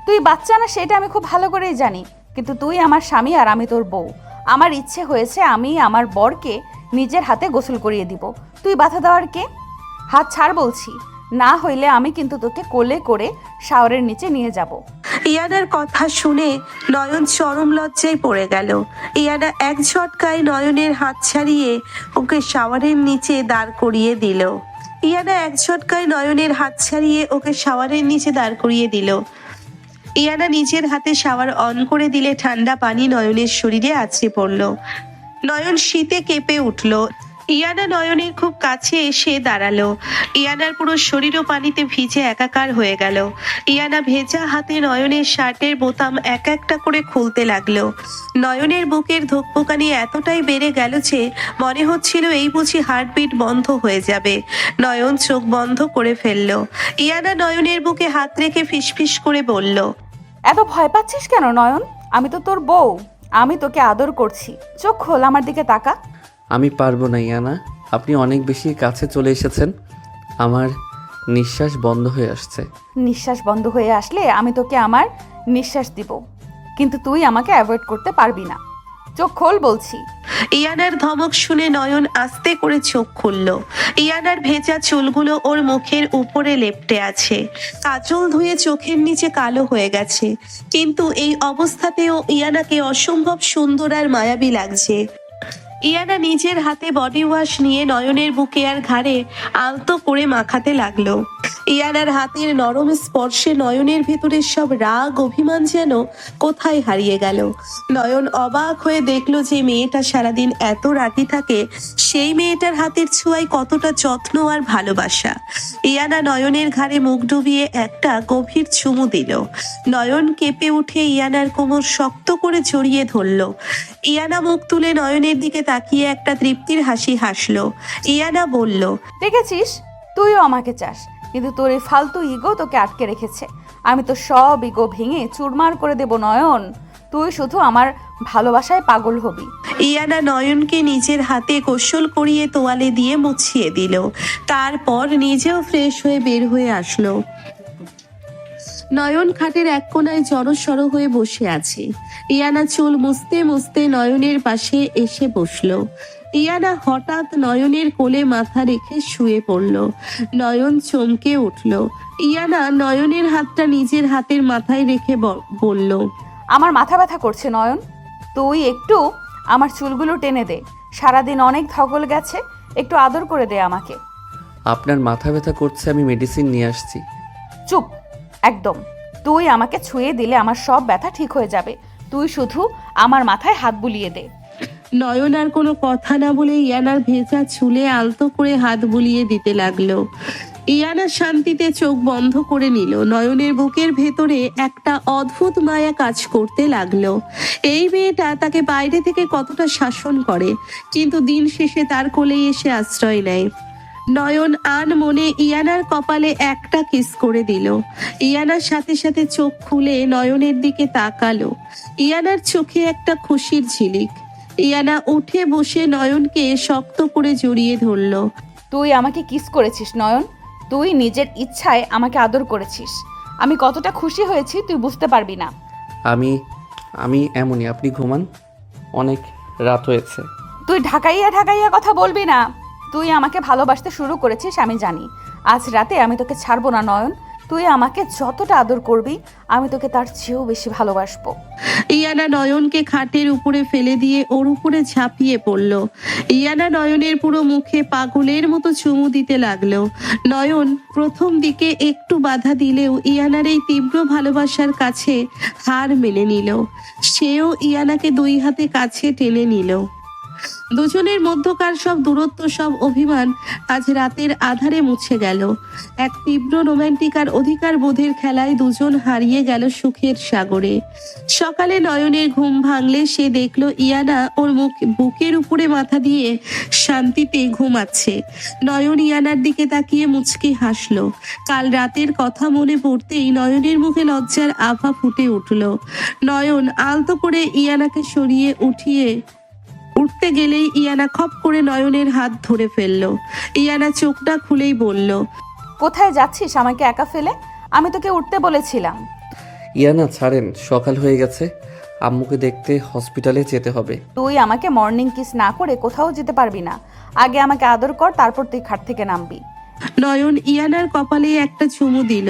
তুই বাচ্চা না সেটা আমি খুব ভালো করেই জানি, কিন্তু তুই আমার স্বামী আর আমি তোর বউ। আমার ইচ্ছে হয়েছে আমি আমার বরকে নিজের হাতে গোসল করিয়ে দিব। তুই বাধা দেওয়ার কে? হাত ছাড় বলছি, না হইলে আমি কিন্তু তোকে কোলে করে শাওয়ারের নিচে নিয়ে যাব। ইয়ানার কথা শুনে নয়ন চরম লজ্জায় পড়ে গেল। ইয়ানা এক ঝটকায় নয়নের হাত ছাড়িয়ে ওকে শাওয়ারের নিচে দাঁড় করিয়ে দিল। ইয়ানা এক ঝটকায় নয়নের হাত ছাড়িয়ে ওকে শাওয়ারের নিচে দাঁড় করিয়ে দিল। ইয়ানা নিজের হাতে শাওয়ার অন করে দিলে ঠান্ডা পানি নয়নের শরীরে আছড়ে পড়ল। নয়ন শীতে কেঁপে উঠল। ইয়ানা নয়নের খুব কাছে এসে দাঁড়ালো। ইয়ানার পুরো শরীরও পানিতে ভিজে একাকার হয়ে গেল। ইয়ানা ভেজা হাতে নয়নের শার্টের বোতাম এক একটা করে খুলতে লাগলো। নয়নের বুকের ধকপকানি এতটাই বেড়ে গেল যে মনে হচ্ছিল এই বুঝি হার্টবিট বন্ধ হয়ে যাবে। নয়ন চোখ বন্ধ করে ফেললো। ইয়ানা নয়নের বুকে হাত রেখে ফিসফিস করে বলল, এত ভয় পাচ্ছিস কেন নয়ন? আমি তো তোর বউ, আমি তোকে আদর করছি। চোখ খোল, আমার দিকে তাকা। আমি পারবো না ইয়ানা, আপনি অনেক বেশি কাছে চলে এসেছেন। আমার নিঃশ্বাস বন্ধ হয়ে আসছে। নিঃশ্বাস বন্ধ হয়ে আসলে আমি তোকে আমার নিঃশ্বাস দিব, কিন্তু তুই আমাকে অ্যাভয়েড করতে পারবি না। চোখ খোল বলছি। ইয়ানার ধমক শুনে নয়ন আস্তে করে চোখ খুলল। ইয়ানার ভেজা চুলগুলো ওর মুখের উপরে লেপ্টে আছে। কাজল ধুয়ে চোখের নিচে কালো হয়ে গেছে, কিন্তু এই অবস্থাতেও ইয়ানাকে অসম্ভব সুন্দর আর মায়াবী লাগছে। ইয়ানা নিজের হাতে বডি ওয়াশ নিয়ে নয়নের বুকে আর ঘাড়ে আলতো করে মাখাতে লাগলো। ইয়ানার হাতের নরম স্পর্শে নয়নের ভেতরের সব রাগ অভিমান যেন কোথায় হারিয়ে গেল। নয়ন অবাক হয়ে দেখলো যে মেয়েটা সারাদিন এত রাগী থাকে, সেই মেয়েটার হাতের ছোঁয়ায় কতটা যত্ন আর ভালোবাসা। ইয়ানা নয়নের ঘাড়ে মুখ ডুবিয়ে একটা গভীর চুমু দিল। নয়ন কেঁপে উঠে ইয়ানার কোমর শক্ত করে জড়িয়ে ধরল। ইয়ানা মুখ তুলে নয়নের দিকে তাকিয়ে একটা তৃপ্তির হাসি হাসলো। ইয়ানা বলল, দেখেছিস, তুইও আমাকে চাস, কিন্তু তোর এই ফালতু ইগো তোকে আটকে রেখেছে। আমি তো সব ইগো ভেঙে চুরমার করে দেব নয়ন। তুই শুধু আমার ভালোবাসায় পাগল হবি। ইয়ানা নয়নকে নিজের হাতে গোসল করিয়ে তোয়ালে দিয়ে মুছিয়ে দিল। তারপর নিজেও ফ্রেশ হয়ে বের হয়ে আসলো। নয়ন খাটের এক কোনায় জড়সড় হয়ে বসে আছে। ইয়ানা চুল মুছতে মুছতে নয়নের পাশে এসে বসলো। ইয়ানা হঠাৎ নয়নের কোলে মাথা রেখে শুয়ে পড়ল। নয়ন চমকে উঠল। ইয়ানা নয়নের হাতটা নিজের হাতের মাথায় রেখে বলল, আমার মাথা ব্যথা করছে নয়ন, তুই একটু আমার চুলগুলো টেনে দে। সারাদিন অনেক ধকল গেছে, একটু আদর করে দে আমাকে। আপনার মাথা ব্যথা করছে, আমি মেডিসিন নিয়ে আসছি। চুপ একদম। তুই আমাকে ছুঁয়ে দিলে আমার সব ব্যথা ঠিক হয়ে যাবে। তুই শুধু আমার মাথায় হাত বুলিয়ে দে। নয়ন আর কোনো কথা না বলে ইয়ানার ভেজা চুলে আলতো করে হাত বুলিয়ে দিতে লাগলো। ইয়ানা শান্তিতে চোখ বন্ধ করে নিল। নয়নের বুকের ভেতরে একটা অদ্ভুত মায়া কাজ করতে লাগলো। এই মেয়েটা তাকে বাইরে থেকে কতটা শাসন করে, কিন্তু দিন শেষে তার কোলেই এসে আশ্রয় নেয়। নয়ন আন মনে ইয়ানার কপালে একটা কিস করে দিল। ইয়ানার সাথে সাথে চোখ খুলে নয়নের দিকে তাকালো। ইয়ানার চোখে একটা খুশির ঝিলিক। ইয়ানা উঠে বসে নয়নকে শক্ত করে জড়িয়ে ধরল। তুই আমাকে কিস করেছিস নয়ন, তুই নিজের ইচ্ছায় আমাকে আদর করেছিস। আমি কতটা খুশি হয়েছি তুই বুঝতে পারবি না। আমি এমনই, আপনি ঘুমান, অনেক রাত হয়েছে। তুই ঢাকাইয়া ঢাকাইয়া কথা বলবি না। তুই আমাকে ভালোবাসতে শুরু করেছিস আমি জানি। আজ রাতে আমি তোকে ছাড়বো না নয়ন। তুই আমাকে যতটা আদর করবি আমি তোকে তার চেয়েও বেশি ভালোবাসবো। ইয়ানা নয়নকে খাটের উপরে ফেলে দিয়ে ওর উপরে ঝাঁপিয়ে পড়ল। ইয়ানা নয়নের পুরো মুখে পাগলের মতো চুমু দিতে লাগলো। নয়ন প্রথম দিকে একটু বাধা দিলেও ইয়ানার এই তীব্র ভালোবাসার কাছে হার মেনে নিল। সেও ইয়ানাকে দুই হাতে কাছে টেনে নিল। দুজনের মধ্যকার সব দূরত্ব, সব অভিমান আজ রাতের আধারে মুছে গেল। এক তীব্র রোমান্টিক আর অধিকার বোধের খেলায় দুজন হারিয়ে গেল সুখের সাগরে। সকালে নয়নের ঘুম ভাঙলে সে দেখলো ইয়ানা ওর বুকের উপরে মাথা দিয়ে শান্তিতে ঘুমাচ্ছে। নয়ন ইয়ানার দিকে তাকিয়ে মুচকি হাসলো। কাল রাতের কথা মনে পড়তেই নয়নের মুখে লজ্জার আভা ফুটে উঠল। নয়ন আলতো করে ইয়ানাকে সরিয়ে উঠতে গেলেই ইয়ানা খপ করে নয়নের হাত ধরে ফেললো। ইয়ানা চোখটা খুলেই বলল, কোথায় যাচ্ছিস আমাকে একা ফেলে? আমি তোকে উঠতে বলেছিলাম। ইয়ানা ছাড়েন, সকাল হয়ে গেছে, আম্মুকে দেখতে হসপিটালে যেতে হবে। তুই আমাকে মর্নিং কিস না করে কোথাও যেতে পারবি না। আগে আমাকে আদর কর, তারপর তুই খাট থেকে নামবি। নয়ন ইয়ানার কপালে একটা চুমু দিল।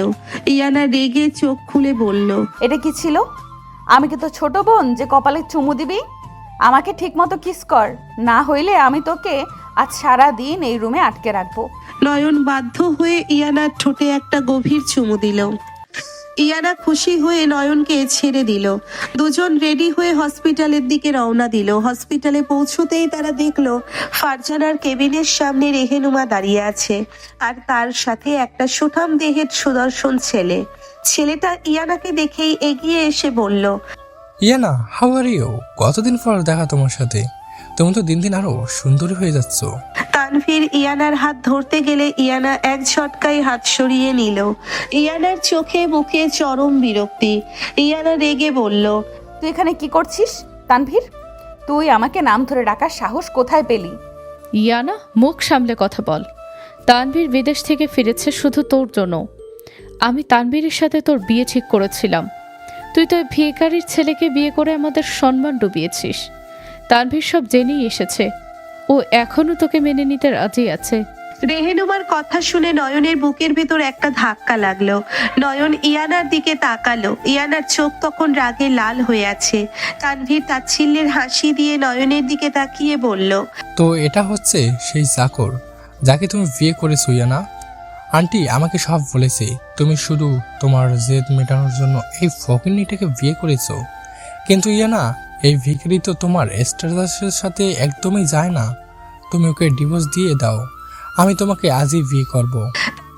ইয়ানা রেগে চোখ খুলে বলল, এটা কি ছিল? আমি কি তো ছোট বোন যে কপালে চুমু দিবি? আমাকে ঠিকমতো কিস কর, না হইলে আমি তোকে আজ সারা দিন এই রুমে আটকে রাখবো। নয়ন বাধ্য হয়ে ইয়ানার ঠোঁটে একটা গভীর চুমু দিল। ইয়ানা খুশি হয়ে নয়নকে ছেড়ে দিল। দুজন রেডি হয়ে হসপিটালের দিকে রওনা দিল। হসপিটালে পৌঁছতেই তারা দেখলো ফারজানার কেবিনের সামনে রেহেনুমা দাঁড়িয়ে আছে, আর তার সাথে একটা সুঠাম দেহের সুদর্শন ছেলে। ছেলেটা ইয়ানাকে দেখেই এগিয়ে এসে বলল, ইয়ানা, হাউ আর ইউ? কতদিন পর দেখা তোমার সাথে। তুমি তো দিন দিন আরো সুন্দরী হয়ে যাচ্ছ। তানভীর ইয়ানার হাত ধরতে গেলে ইয়ানা এক ঝটকায় হাত সরিয়ে নিল। ইয়ানার চোখে মুখে চরম বিরক্তি। ইয়ানা রেগে বলল, তুই এখানে কি করছিস তানভীর? তুই আমাকে নাম ধরে ডাকার সাহস কোথায় পেলি? ইয়ানা, মুখ সামলে কথা বল। তানভীর বিদেশ থেকে ফিরেছে শুধু তোর জন্য। আমি তানভীরের সাথে তোর বিয়ে ঠিক করেছিলাম। তুই তো ভিখারির ছেলেকে বিয়ে করে আমাদের সম্মান ডুবিয়েছিস। তানভীর সব জেনেই এসেছে। ও এখনো তোকে মেনে নিতে রাজি আছে। রেহেনুমার কথা শুনে নয়নের বুকের ভেতর একটা ধাক্কা লাগলো। নয়ন ইয়ানার দিকে তাকালো। ইয়ানার চোখ তখন রাগে লাল হয়ে আছে। তানভীর তাচ্ছিল্যের হাসি দিয়ে নয়নের দিকে তাকিয়ে বলল, তো এটা হচ্ছে সেই চাকর যাকে তুমি বিয়ে করেছো ইয়ানা। আন্টি আমাকে সব বলেছে, তুমি শুধু তোমার জেদ মেটানোর জন্য এই ফকিন্নিটাকে বিয়ে করেছো। কিন্তু ইয়ানা, এই ভিখারি তো তোমার স্ট্যাটাসের সাথে একদমই যায় না। তুমি ওকে ডিভোর্স দিয়ে দাও, আমি তোমাকে আজই বিয়ে করব।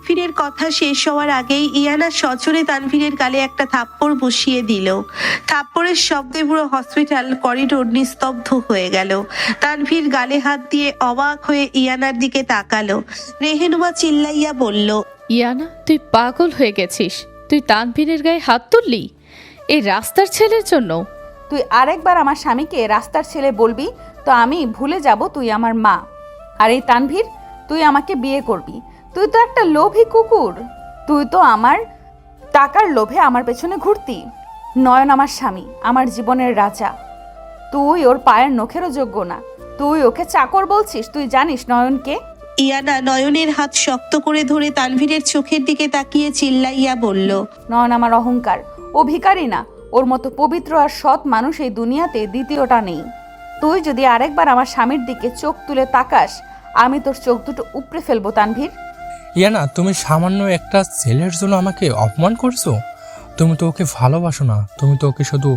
তানভীরের কথা শেষ হওয়ার আগেই ইয়ানা সজোরে তানভীরের গালে একটা থাপ্পড় বসিয়ে দিল। থাপ্পড়ের শব্দে পুরো হসপিটাল করিডোর নিস্তব্ধ হয়ে গেল। তানভীর গালে হাত দিয়ে অবাক হয়ে ইয়ানার দিকে তাকালো। রেহেনুমা চিল্লাইয়া বলল, ইয়ানা, তুই পাগল হয়ে গেছিস। তুই তানভীরের গায়ে হাত তুললি এই রাস্তার ছেলের জন্য? তুই আরেকবার আমার স্বামীকে রাস্তার ছেলে বলবি তো আমি ভুলে যাব তুই আমার মা। আর এই তানভীর, তুই আমাকে বিয়ে করবি? তুই তো একটা লোভী কুকুর। তুই তো আমার টাকার লোভে আমার পেছনে ঘুরতি। নয়ন আমার স্বামী, আমার জীবনের রাজা। তুই ওর পায়ের নখেরও যোগ্য না। তুই ওকে চাকর বলছিস? তুই জানিস নয়নকে? ইয়ানা নয়নের হাত শক্ত করে ধরে তানভীরের চোখের দিকে তাকিয়ে চিল্লাইয়া বলল, নয়ন আমার অহংকার। ও ভিখারি না। ওর মতো পবিত্র আর সৎ মানুষ এই দুনিয়াতে দ্বিতীয়টা নেই। তুই যদি আরেকবার আমার স্বামীর দিকে চোখ তুলে তাকাস, আমি তোর চোখ দুটো উপড়ে ফেলবো তানভীর। ইয়ানা, তুমি সামান্য একটা ছেলের জন্য আমাকে অপমান করছো। তুমি তো ওকে ভালোবাসো না, তুমি তো ওকে শুধু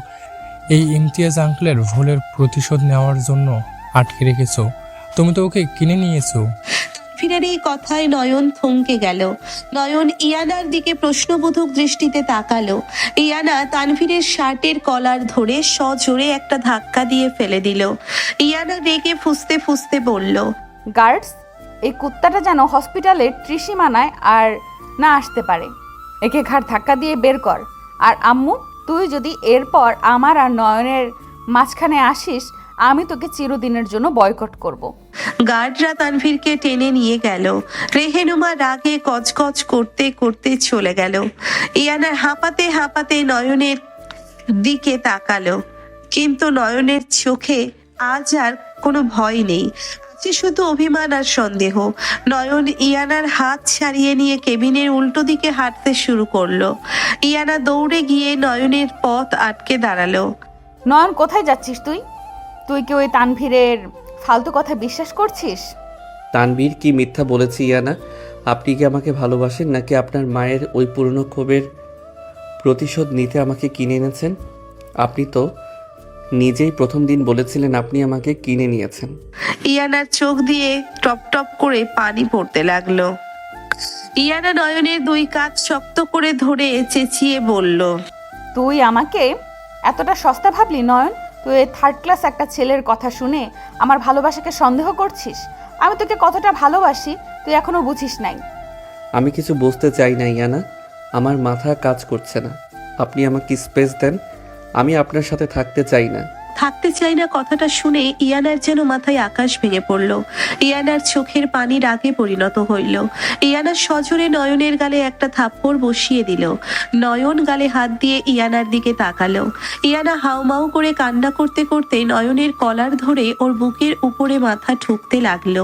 এই ইমতিয়াজ আঙ্কেলের ভুলের প্রতিশোধ নেওয়ার জন্য আটকে রেখেছো। তুমি তো ওকে কিনে নিয়েছো। তানভীরের এই কথায় নয়ন থমকে গেল। নয়ন ইয়ানার দিকে প্রশ্নবোধক দৃষ্টিতে তাকালো। ইয়ানা তানভীরের শার্টের কলার ধরে সজোরে একটা ধাক্কা দিয়ে ফেলে দিল। ইয়ানা রেগে ফুঁসতে ফুঁসতে বলল, গার্ডস, এই কুত্তাটা যেন হসপিটালের ত্রিসীমানায় আর না আসতে পারে। একে ঘাড় ধাক্কা দিয়ে বের কর। আর আম্মু, তুই যদি এরপর আমার আর নয়নের মাঝখানে আসিস, আমি তোকে চিরদিনের জন্য বয়কট করব। গার্ডরা তানভীরকে টেনে নিয়ে গেল। রেহেনুমা রাগে কচকচ করতে করতে চলে গেল। ইয়ানা হাঁপাতে হাঁপাতে নয়নের দিকে তাকালো, কিন্তু নয়নের চোখে আজ আর কোনো ভয় নেই, আছে শুধু অভিমান আর সন্দেহ। নয়ন ইয়ানার হাত ছাড়িয়ে নিয়ে কেবিনের উল্টো দিকে হাঁটতে শুরু করলো। ইয়ানা দৌড়ে গিয়ে নয়নের পথ আটকে দাঁড়ালো। নয়ন, কোথায় যাচ্ছিস তুই? তুই কি ওই তানভীরের ফালতু কথা বিশ্বাস করছিস? তানবীর কি মিথ্যা বলেছি ইয়ানা? আপনি কি আমাকে ভালোবাসেন, নাকি আপনার মায়ের ওই পুরনো ক্ষোভের প্রতিশোধ নিতে আমাকে কিনে এনেছেন? আপনি তো নিজেই প্রথম দিন বলেছিলেন আপনি আমাকে কিনে নিয়েছেন। ইয়ানার চোখ দিয়ে টপ টপ করে পানি পড়তে লাগলো। ইয়ানা নয়নের দুই কাঁধ শক্ত করে ধরে চেঁচিয়ে বলল, তুই আমাকে এতটা সস্তা ভাবলি নয়ন? তুই এই থার্ড ক্লাস একটা ছেলের কথা শুনে আমার ভালোবাসাকে সন্দেহ করছিস? আমি তোকে কতটা ভালোবাসি তুই এখনো বুঝিস নাই। আমি কিছু বুঝতে চাই না ইয়ানা, আমার মাথা কাজ করছে না। আপনি আমাকে স্পেস দেন, আমি আপনার সাথে থাকতে চাই না। থাকতে চাই না কথাটা শুনে ইয়ানার যেন মাথায় আকাশ ভেঙে পড়ল। ইয়ানার চোখের পানি রাগে পরিণত হইল। ইয়ানা সজোরে নয়নের গালে একটা থাপ্পড় বসিয়ে দিল। নয়ন গালে হাত দিয়ে ইয়ানার দিকে তাকালো। ইয়ানা হাউমাউ করে কান্না করতে করতে নয়নের কলার ধরে ওর বুকের উপরে মাথা ঠুকতে লাগলো।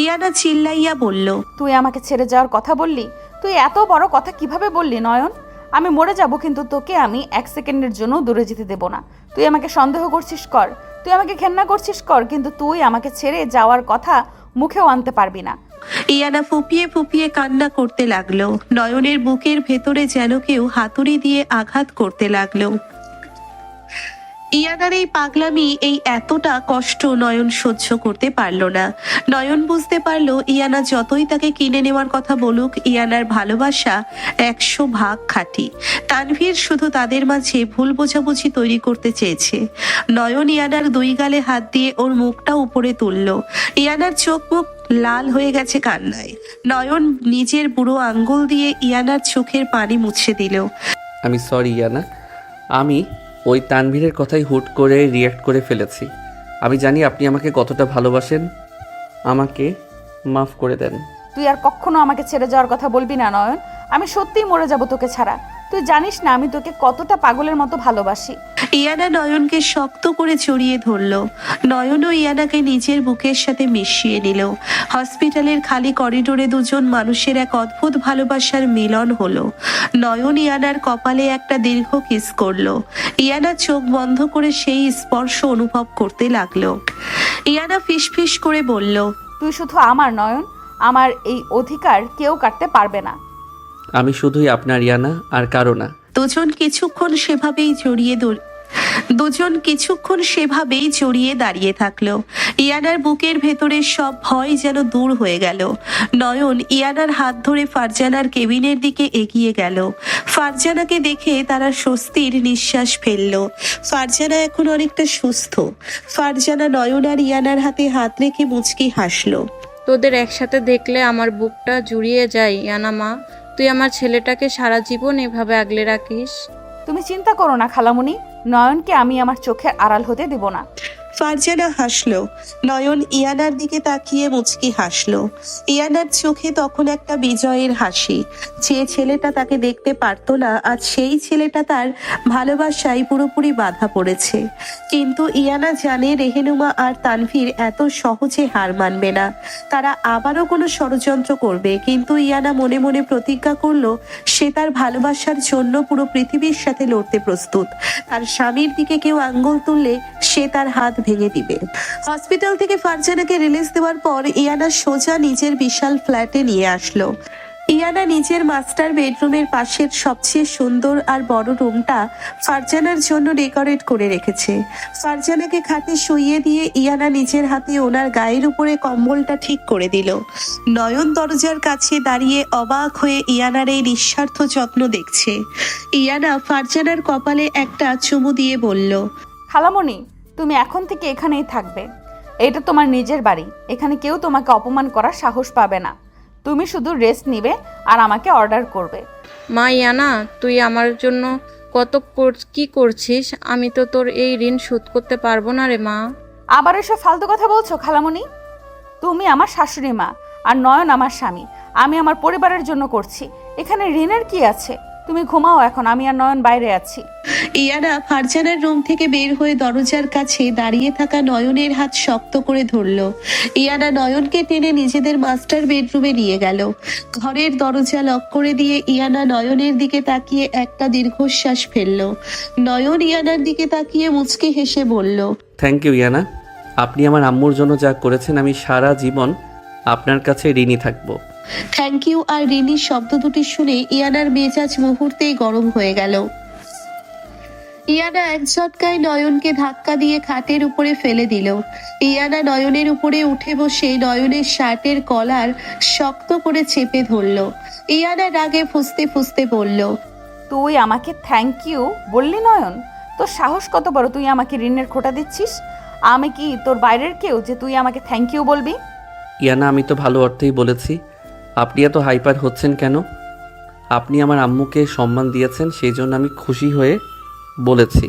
ইয়ানা চিল্লাইয়া বলল, তুই আমাকে ছেড়ে যাওয়ার কথা বললি? তুই এত বড় কথা কিভাবে বললি নয়ন? আমি মরে যাব, কিন্তু তোকে আমি 1 সেকেন্ডের জন্য দূরে যেতে দেব না। তুই আমাকে সন্দেহ করছিস কর, তুই আমাকে ঘেন্না করছিস কর, কিন্তু তুই আমাকে ছেড়ে যাওয়ার কথা মুখেও আনতে পারবি না। ইয়ানা ফুপিয়ে ফুপিয়ে কান্না করতে লাগলো। নয়নের বুকের ভেতরে যেন কেউ হাতুড়ি দিয়ে আঘাত করতে লাগলো। ইয়ানার এই পাগলামি, এই এতটা কষ্ট নয়ন সহ্য করতে পারলো না। নয়ন বুঝতে পারলো ইয়ানা যতই তাকে কিনে নেওয়ার কথা বলুক, ইয়ানার ভালোবাসা 100 ভাগ খাঁটি। তানভীর শুধু তাদের মাঝে ভুল বোঝাবুঝি তৈরি করতে চেয়েছে। নয়ন ইয়ানার 2 গালে হাত দিয়ে ওর মুখটা উপরে তুললো। ইয়ানার চোখ মুখ লাল হয়ে গেছে কান্নায়। নয়ন নিজের বুড়ো আঙ্গুল দিয়ে ইয়ানার চোখের পানি মুছে দিল। আমি সরি ইয়ানা, আমি ওই তানভীরের কথাই হুট করে রিয়্যাক্ট করে ফেলেছি। আমি জানি আপনি আমাকে কতটা ভালোবাসেন, আমাকে মাফ করে দেন। তুই আর কখনো আমাকে ছেড়ে যাওয়ার কথা বলবি না নয়ন। আমি সত্যিই মরে যাব তোকে ছাড়া। তুই জানিস না আমি তোকে কতটা পাগলের মতো ভালোবাসি। ইয়ানা নয়নকে শক্ত করে জড়িয়ে ধরলো। নয়নও ইয়ানাকে নিজের বুকের সাথে মিশিয়ে নিল। হসপিটালের খালি করিডোরে দুজন মানুষের এক অদ্ভুত ভালোবাসার মিলন হলো। নয়ন ইয়ানার কপালে একটা দীর্ঘ কিস করলো। ইয়ানা চোখ বন্ধ করে সেই স্পর্শ অনুভব করতে লাগলো। ইয়ানা ফিসফিস করে বলল, তুই শুধু আমার নয়ন, আমার এই অধিকার কেউ কাটতে পারবে না। আমি শুধুই আপনার ইয়ানা, আর কারো না। দুজন কিছুক্ষণ সেভাবেই জড়িয়ে দাঁড়িয়ে থাকলো। ইয়ানার বুকের ভেতরে সব ভয় যেন দূর হয়ে গেল। নয়ন ইয়ানার হাত ধরে ফারজানার কেবিনের দিকে এগিয়ে গেল। ফারজানাকে দেখে তারা স্বস্তির নিঃশ্বাস ফেলল। ফারজানা এখন অনেকটা সুস্থ। ফারজানা নয়ন আর ইয়ানার হাতে হাত রেখে মুচকি হাসলো। তোদের একসাথে দেখলে আমার বুকটা জুড়িয়ে যায় ইয়ানা মা। তুই আমার ছেলেটাকে সারা জীবন এভাবে আগলে রাখিস। তুমি চিন্তা করো না খালামুনি, নয়নকে আমি আমার চোখের আড়াল হতে দেব না। ফারজানা হাসলো। নয়ন ইয়ানার দিকে তাকিয়ে মুচকি হাসলো। ইয়ানার চোখে তখন একটা বিজয়ের হাসি। যে ছেলেটা তাকে দেখতে পারতো না, আজ সেই ছেলেটা তার ভালোবাসায় পুরোপুরি বাধা পড়েছে। কিন্তু ইয়ানা জানে রেহেনুমা আর তানভীর এত সহজে হার মানবে না। তারা আবারও কোনো ষড়যন্ত্র করবে, কিন্তু ইয়ানা মনে মনে প্রতিজ্ঞা করলো সে তার ভালোবাসার জন্য পুরো পৃথিবীর সাথে লড়তে প্রস্তুত। তার স্বামীর দিকে কেউ আঙ্গুল তুললে সে তার হাত ভেঙে দিবে। হসপিটাল থেকে ফারজানাকে রিলিজ দেওয়ার পর ইয়ানা সোজা নিজের বিশাল ফ্ল্যাটে নিয়ে আসলো। ইয়ানা নিজের মাস্টার বেডরুমের পাশের সবচেয়ে সুন্দর আর বড় রুমটা ফারজানার জন্য ডেকোরেট করে রেখেছে। ফারজানাকে খাটে শুইয়ে দিয়ে ইয়ানা নিজের হাতে ওনার গায়ের উপরে কম্বলটা ঠিক করে দিল। নয়ন দরজার কাছে দাঁড়িয়ে অবাক হয়ে ইয়ানার এই নিঃস্বার্থ যত্ন দেখছে। ইয়ানা ফারজানার কপালে একটা চুমু দিয়ে বলল, খালামণি, তুমি এখন থেকে এখানেই থাকবে। এটা তোমার নিজের বাড়ি, এখানে কেউ তোমাকে অপমান করার সাহস পাবে না। তুমি শুধু রেস্ট নিবে আর আমাকে অর্ডার করবে। মা ইয়ানা, তুই আমার জন্য কি করছিস? আমি তো তোর এই ঋণ শোধ করতে পারবো না রে মা। আবার এসব ফালতু কথা বলছো খালামণি? তুমি আমার শাশুড়ি মা আর নয়ন আমার স্বামী। আমি আমার পরিবারের জন্য করছি, এখানে ঋণের কি আছে? তুমি ঘুমাও এখন, আমি আর নয়ন বাইরে আছি। ইয়ানা ফারজানার রুম থেকে বের হয়ে দরজার কাছে দাঁড়িয়ে থাকা নয়নের হাত শক্ত করে ধরলো। ইয়ানা নয়নকে টেনে নিজেদের মাস্টার বেডরুমে নিয়ে গেল। ঘরের দরজা লক করে দিয়ে ইয়ানা নয়নের দিকে তাকিয়ে একটা দীর্ঘশ্বাস ফেললো। নয়ন ইয়ানার দিকে তাকিয়ে মুচকি হেসে বলল, থ্যাংক ইউ ইয়ানা, আপনি আমার আম্মুর জন্য যা করেছেন আমি সারা জীবন আপনার কাছে ঋণী থাকবো। থ্যাংক ইউ আর ঋণী শব্দ দুটি শুনে ইয়ানার মেজাজ মুহূর্তেই গরম হয়ে গেল। ইয়ানা এক ঝটকায় নয়নকে ধাক্কা দিয়ে খাটের উপরে ফেলে দিল। ইয়ানা নয়নের উপরে উঠে বসে নয়নের শার্টের কলার শক্ত করে চেপে ধরল। ইয়ানা রাগে ফুঁসতে ফুঁসতে বলল, তুই আমাকে থ্যাংক ইউ বললি নয়ন? তোর সাহস কত বড়, তুই আমাকে ঋণের খোঁটা দিচ্ছিস? আমি কি তোর বাইরের কেউ যে তুই আমাকে থ্যাংক ইউ বলবি? ইয়ানা, আমি তো ভালো অর্থেই বলেছি। আপনি এত হাইপার হচ্ছেন কেন? আপনি আমার আম্মুকে সম্মান দিয়েছেন, সেই জন্য আমি খুশি হয়ে বলেছি।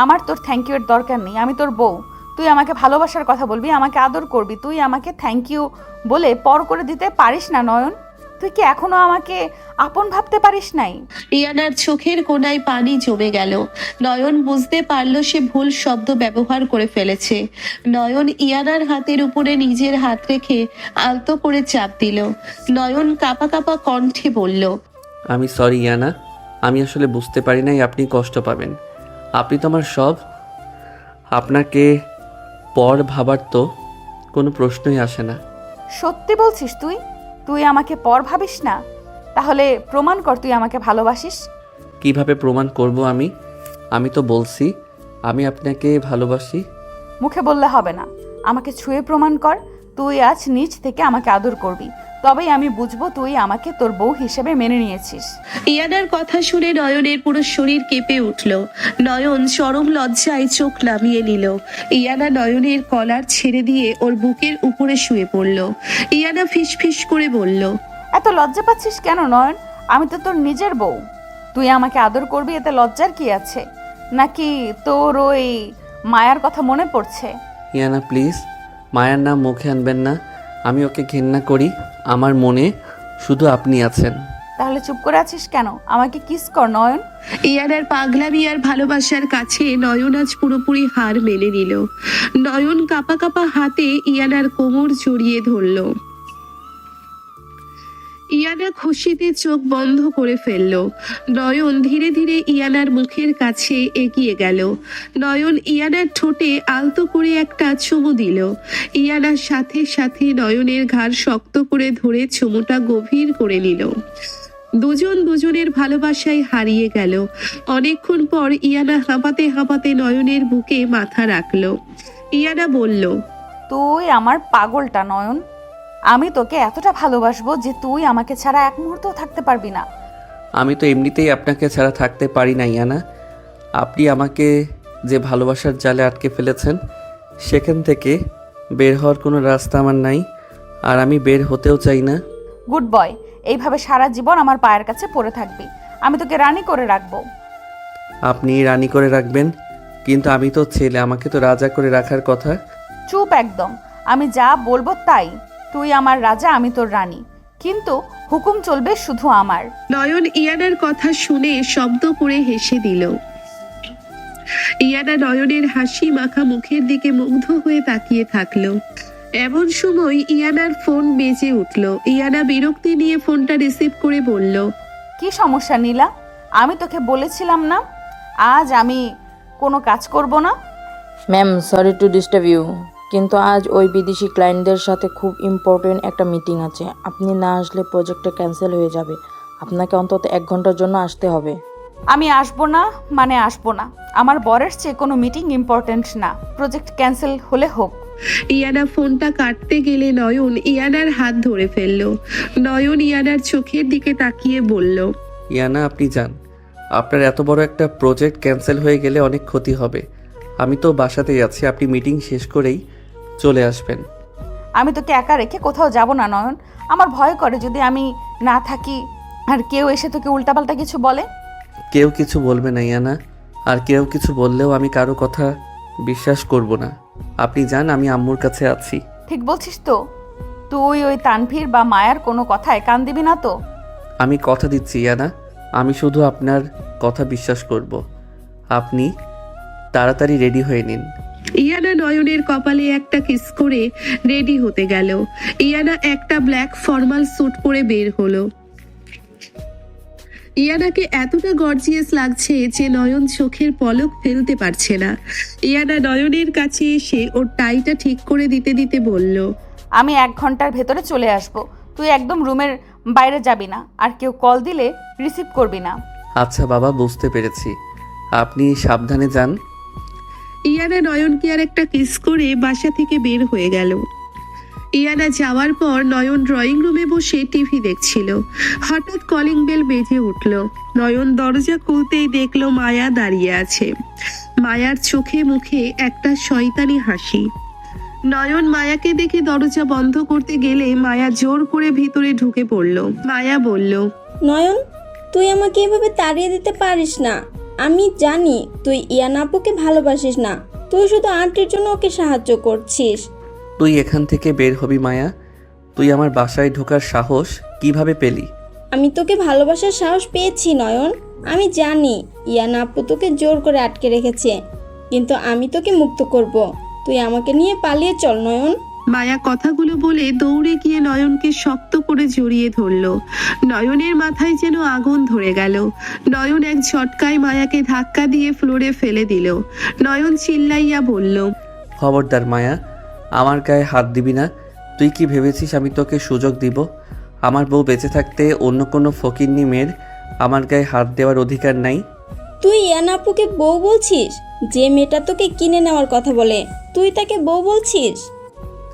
আমার তোর থ্যাংক ইউ এর দরকার নেই, আমি তোর বউ। তুই আমাকে ভালোবাসার কথা বলবি, আমাকে আদর করবি, তুই আমাকে থ্যাংক ইউ বলে পর করে দিতে পারিস না নয়ন? তুই কি এখনো আমাকে আপন ভাবতে পারিস নাই? ইয়ানার চোখের কোণায় পানি জমে গেল। নয়ন বুঝতে পারল সে ভুল শব্দ ব্যবহার করে ফেলেছে। নয়ন ইয়ানার হাতের উপরে নিজের হাত রেখে আলতো করে চাপ দিল। নয়ন কাঁপা কাঁপা কণ্ঠে বলল, আমি সরি ইয়ানা, আমি আসলে বুঝতে পারি নাই আপনি কষ্ট পাবেন। আপনি তো আমার সব। আপনাকে পর ভাবার তো কোনো প্রশ্নই আসে না। সত্যি বলছিস তুই? তুই আমাকে পর ভাবিস না? তাহলে প্রমাণ কর তুই আমাকে ভালোবাসিস। কিভাবে প্রমাণ করব আমি? আমি তো বলছি আমি আপনাকে ভালোবাসি। মুখে বললে হবে না, আমাকে ছুঁয়ে প্রমাণ কর। তুই আজ নিজ থেকে আমাকে আদর করবি, তবেই আমি বুঝবো তুই আমাকে তোর বউ হিসেবে মেনে নিয়েছিস। ইয়ানার কথা শুনে নয়নের পুরো শরীর কেঁপে উঠল। নয়ন চরম লজ্জায় চোখ নামিয়ে নিল। ইয়ানা নয়নের কলার ছেড়ে দিয়ে ওর বুকের উপরে শুয়ে পড়ল। ইয়ানা ফিসফিস করে বলল, এত লজ্জা পাচ্ছিস কেন নয়ন? আমি তো তোর নিজের বউ। তুই আমাকে আদর করবি, এতে লজ্জার কি আছে? নাকি তোর ওই মায়ার কথা মনে পড়ছে? ইয়ানা প্লিজ, মায়ার নাম মুখে আনবেন না। আমি ওকে ঘেন্না করি, আমার মনে শুধু আপনি আছেন। তাহলে চুপ করে আছিস কেন? আমাকে কিস কর নয়ন। ইয়ানার পাগলামি আর ভালোবাসার কাছে নয়ন আজ পুরোপুরি হার মেনে নিল। নয়ন কাঁপা কাঁপা হাতে ইয়ানার কোমর জড়িয়ে ধরল। ইয়ানা খুশিতে চোখ বন্ধ করে ফেলল। নয়ন ধীরে ধীরে ইয়ানার মুখের কাছে এগিয়ে গেল। নয়ন ইয়ানার ঠোঁটে আলতো করে একটা চুমু দিল। ইয়ানার সাথে সাথে নয়নের ঘাড় শক্ত করে ধরে চুমুটা গভীর করে নিল। দুজন দুজনের ভালোবাসায় হারিয়ে গেল। অনেকক্ষণ পর ইয়ানা হাঁপাতে হাঁপাতে নয়নের বুকে মাথা রাখলো। ইয়ানা বলল, তুই আমার পাগলটা নয়ন। আমি তোকে এতটা ভালোবাসবো যে তুই আমাকে ছাড়া এক মুহূর্তও থাকতে পারবি না। আমি তো এমনিতেই আপনাকে ছাড়া থাকতে পারি না ইয়ানা। আপনি আমাকে যে ভালোবাসার জালে আটকে ফেলেছেন, সেখান থেকে বের হওয়ার কোনো রাস্তা আমার নাই, আর আমি বের হতেও চাই না। গুড বয়, এইভাবে সারা জীবন আমার পায়ের কাছে পড়ে থাকবি। আমি তোকে রানী করে রাখবো। আপনি রানী করে রাখবেন, কিন্তু আমি তো ছেলে, আমাকে তো রাজা করে রাখার কথা। চুপ একদম। আমি যা বলবো তাই। তুই আমার রাজা, আমি তোর রানী, কিন্তু হুকুম চলবে শুধু আমার। নয়ন ইয়ানার কথা শুনে শব্দ করে হেসে দিল। ইয়ানা নয়নের হাসি মাখা মুখের দিকে মুগ্ধ হয়ে তাকিয়ে থাকলো। এমন সময় ইয়ানার ফোন বেজে উঠল। ইয়ানা বিরক্তি নিয়ে ফোনটা রিসিভ করে বলল, কি সমস্যা নীলা? আমি তোকে বলেছিলাম না আজ আমি কোনো কাজ করব না? Ma'am, sorry to disturb you, কিন্তু আজ ওই বিদেশি ক্লায়েন্টদের সাথে খুব ইম্পর্টেন্ট একটা মিটিং আছে। আপনি না আসলে প্রজেক্টটা ক্যান্সেল হয়ে যাবে। আপনাকে অন্তত 1 ঘন্টার জন্য আসতে হবে। আমি আসবো না মানে আসবো না। আমার বরের চেয়ে কোনো মিটিং ইম্পর্টেন্ট না। প্রজেক্ট ক্যান্সেল হলে হোক। ইয়ানা ফোনটা কাটতে গেলে নয়ন ইয়ানার হাত ধরে ফেলল। নয়ন ইয়ানার চোখের দিকে তাকিয়ে বলল, ইয়ানা আপনি যান, আপনার এত বড় একটা প্রজেক্ট ক্যান্সেল হয়ে গেলে অনেক ক্ষতি হবে। আমি তো বাসাতেই আছি, আপনি মিটিং শেষ করেই চলে আসবেন। আমি তোকে একা রেখে কোথাও যাব না নয়ন। আমার ভয় করে যদি আমি না থাকি আর কেউ এসে তোকে উল্টাপাল্টা কিছু বলে। কেউ কিছু বলবে না ইয়ানা, আর কেউ কিছু বললেও আমি কারো কথা বিশ্বাস করব না। আপনি যান, আমি আম্মুর কাছে আছি। ঠিক বলছিস তো? তুই ওই তানভীর বা মায়ার কোনো কথায় কান দিবি না তো? আমি কথা দিচ্ছি ইয়ানা, আমি শুধু আপনার কথা বিশ্বাস করব। আপনি তাড়াতাড়ি রেডি হয়ে নিন। ইয়ানা নয়নের কপালে একটা কিস করে রেডি হতে গেল। ইয়ানা একটা ব্ল্যাক ফর্মাল স্যুট পরে বের হলো। ইয়ানাকে এতটা গর্জিয়াস লাগছে যে নয়ন চোখের পলক ফেলতে পারছে না। ইয়ানা নয়নের কাছে এসে ওর টাইটা ঠিক করে দিতে দিতে বলল, আমি 1 ঘন্টার ভেতরে চলে আসব। তুই একদম রুমের বাইরে যাবি না, আর কেউ কল দিলে রিসিভ করবি না। আচ্ছা বাবা, বুঝতে পেরেছি, আপনি সাবধানে যান। ইয়ানা নয়নকে আর একটা কিস করে বাসা থেকে বের হয়ে গেল। ইয়ানা যাওয়ার পর নয়ন ড্রয়িং রুমে বসে টিভি দেখছিল। হঠাৎ কলিং বেল বেজে উঠল। নয়ন দরজা খুলতেই দেখলো মায়া দাঁড়িয়ে আছে। মায়ার চোখে মুখে একটা শয়তানি হাসি। নয়ন মায়াকে দেখে দরজা বন্ধ করতে গেলে মায়া জোর করে ভিতরে ঢুকে পড়ল। মায়া বলল, নয়ন, তুই আমাকে এভাবে তাড়িয়ে দিতে পারিস না। আমি জানি তুই ইয়ানা আপুকে ভালোবাসিস না, তুই শুধু আন্টির জন্য ওকে সাহায্য করছিস। তুই এখান থেকে বের হবি মায়া। তুই আমার বাসায় ঢোকার সাহস কিভাবে পেলি? আমি তোকে ভালোবাসার সাহস পেয়েছি নয়ন। আমি জানি ইয়ানা আপু তোকে জোর করে আটকে রেখেছে, কিন্তু আমি তোকে মুক্ত করব। তুই আমাকে নিয়ে পালিয়ে চল নয়ন। মায়া কথাগুলো বলে দৌড়ে গিয়ে নয়নকে শক্ত করে জড়িয়ে ধরল। নয়নের মাথায় যেন আগুন ধরে গেল। নয়ন এক ঝটকায় মায়াকে ধাক্কা দিয়ে ফ্লোরে ফেলে দিল। নয়ন চিল্লাইয়া বলল, খবরদার মায়া, আমার গায়ে হাত দিবি না। তুই কি ভেবেছিস আমি তোকে সুযোগ দিব? আমার বউ বেঁচে থাকতে অন্য কোনো ফকিন্নি মেয়ের আমার গায়ে হাত দেওয়ার অধিকার নাই। তুই ইয়ানা আপুকে বউ বলছিস? যে মেয়েটা তোকে কিনে নেওয়ার কথা বলে তুই তাকে বউ বলছিস?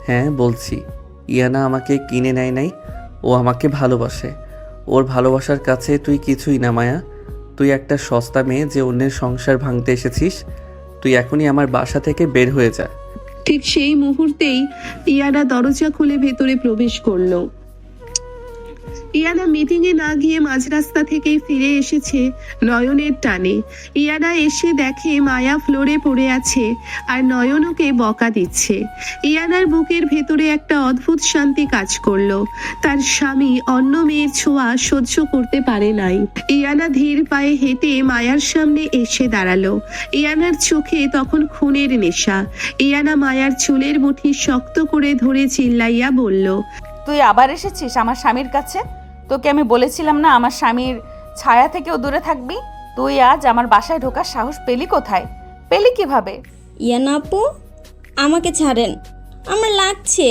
হ্যাঁ বলছি। ইয়ানা আমাকে কিনে নেয় নাই, ও আমাকে ভালোবাসে। ওর ভালোবাসার কাছে তুই কিছুই না মায়া। তুই একটা সস্তা মেয়ে যে অন্যের সংসার ভাঙতে এসেছিস। তুই এখনই আমার বাসা থেকে বের হয়ে যা। ঠিক সেই মুহূর্তেই ইয়ানা দরজা খুলে ভেতরে প্রবেশ করলো। ইয়ানা মিটিংয়ে না গিয়ে মাঝ রাস্তা থেকেই ফিরে এসেছে নয়নের টানে। ইয়ানা এসে দেখে মায়া ফ্লোরে পড়ে আছে আর নয়ন ওকে বকা দিচ্ছে। ইয়ানার বুকের ভেতরে একটা অদ্ভুত শান্তি কাজ করলো। তার স্বামী অন্য মেয়ের ছোঁয়া সহ্য করতে পারে নাই। ইয়ানা ধীর পায়ে হেঁটে মায়ার সামনে এসে দাঁড়ালো। ইয়ানার চোখে তখন খুনের নেশা। ইয়ানা মায়ার চুলের মুঠি শক্ত করে ধরে চিল্লাইয়া বলল, তুই আবার এসেছিস আমার স্বামীর কাছে? তোকে আমি বলেছিলাম না আমার স্বামীর ছায়া থেকেও দূরে থাকবি? তুই আজ আমার বাসায় ঢোকার সাহস পেলি কোথায়? পেলি কিভাবে? ইয়ানা আপু আমাকে ছাড়েন, আমার লাগছে।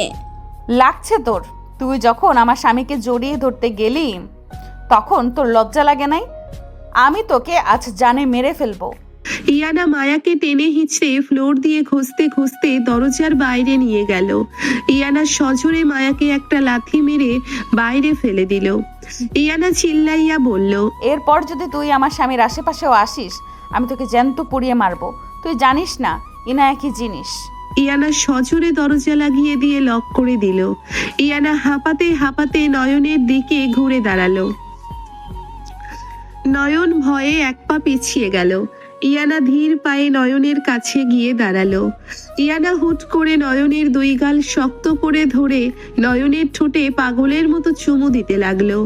লাগছে তোর? তুই যখন আমার স্বামীকে জড়িয়ে ধরতে গেলি তখন তোর লজ্জা লাগে নাই? আমি তোকে আজ জানে মেরে ফেলবো। ইয়ানা মায়াকে টেনে হিঁচড়ে ফ্লোর দিয়ে ঘষতে ঘষতে দরজার বাইরে নিয়ে গেল। ইয়ানা সজোরে মায়াকে একটা লাথি মেরে বাইরে ফেলে দিল। ইয়ানা চিল্লাইয়া বলল, এরপর যদি তুই আমার স্বামীর আশেপাশেও আসিস আমি তোকে জ্যান্ত পুড়িয়ে মারবো। তুই জানিস না ইনা একই জিনিস। ইয়ানা সজোরে দরজা লাগিয়ে দিয়ে লক করে দিল। ইয়ানা হাঁপাতে হাঁপাতে নয়নের দিকে ঘুরে দাঁড়ালো। নয়ন ভয়ে এক পা পিছিয়ে গেল। ইয়ানা ধীর পায়ে নয়নের কাছে গিয়ে দাঁড়ালো। ইয়ানা হুট করে নয়নের দুই গাল শক্ত করে ধরে নয়নের ঠোঁটে পাগলের মতো চুমু দিতে লাগলো।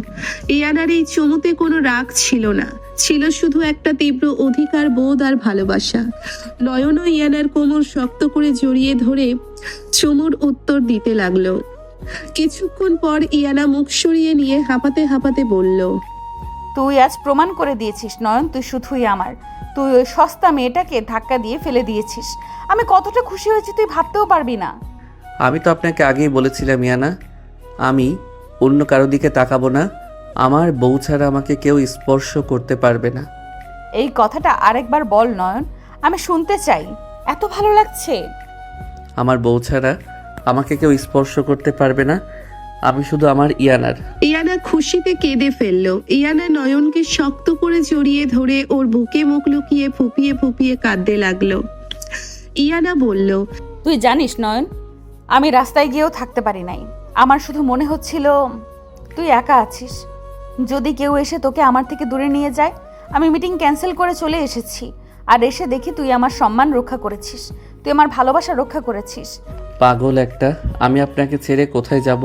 ইয়ানার এই চুমুতে কোনো রাগ ছিল না, ছিল শুধু একটা তীব্র অধিকার বোধ আর ভালোবাসা। নয়নও ইয়ানার কোমর শক্ত করে জড়িয়ে ধরে চুমুর উত্তর দিতে লাগলো। কিছুক্ষণ পর ইয়ানা মুখ সরিয়ে নিয়ে হাঁপাতে হাঁপাতে বলল, তুই আজ প্রমাণ করে দিয়েছিস নয়ন, তুই শুধুই আমার। তুই ওই সস্তা মেয়েটাকে ধাক্কা দিয়ে ফেলে দিয়েছিস। আমি কতটা খুশি হয়েছি তুই ভাবতেও পারবি না। আমি তো আপনাকে আগেই বলেছিলাম ইয়ানা, আমি অন্য কারো দিকে তাকাবো না। আমার বউ ছাড়া আমাকে কেউ স্পর্শ করতে পারবে না। এই কথাটা আরেকবার বল নয়ন, আমি শুনতে চাই। এত ভালো লাগছে। আমার বউ ছাড়া আমাকে কেউ স্পর্শ করতে পারবে না। আমি শুধু আমার ইয়ানার। ইয়ানা খুশিতে কেঁদে ফেললো। ইয়ানা নয়নকে শক্ত করে জড়িয়ে ধরে ওর বুকে মুখ লুকিয়ে ফুপিয়ে ফুপিয়ে কাঁদতে লাগলো। ইয়ানা বলল, তুই জানিস নয়ন, আমি রাস্তায় গিয়েও থাকতে পারি নাই। আমার শুধু মনে হচ্ছিল তুই একা আছিস। যদি কেউ এসে তোকে আমার থেকে দূরে নিয়ে যায়। আমি মিটিং ক্যান্সেল করে চলে এসেছি, আর এসে দেখি তুই আমার সম্মান রক্ষা করেছিস, তুই আমার ভালোবাসা রক্ষা করেছিস। পাগল একটা, আমি আপনাকে ছেড়ে কোথায় যাব?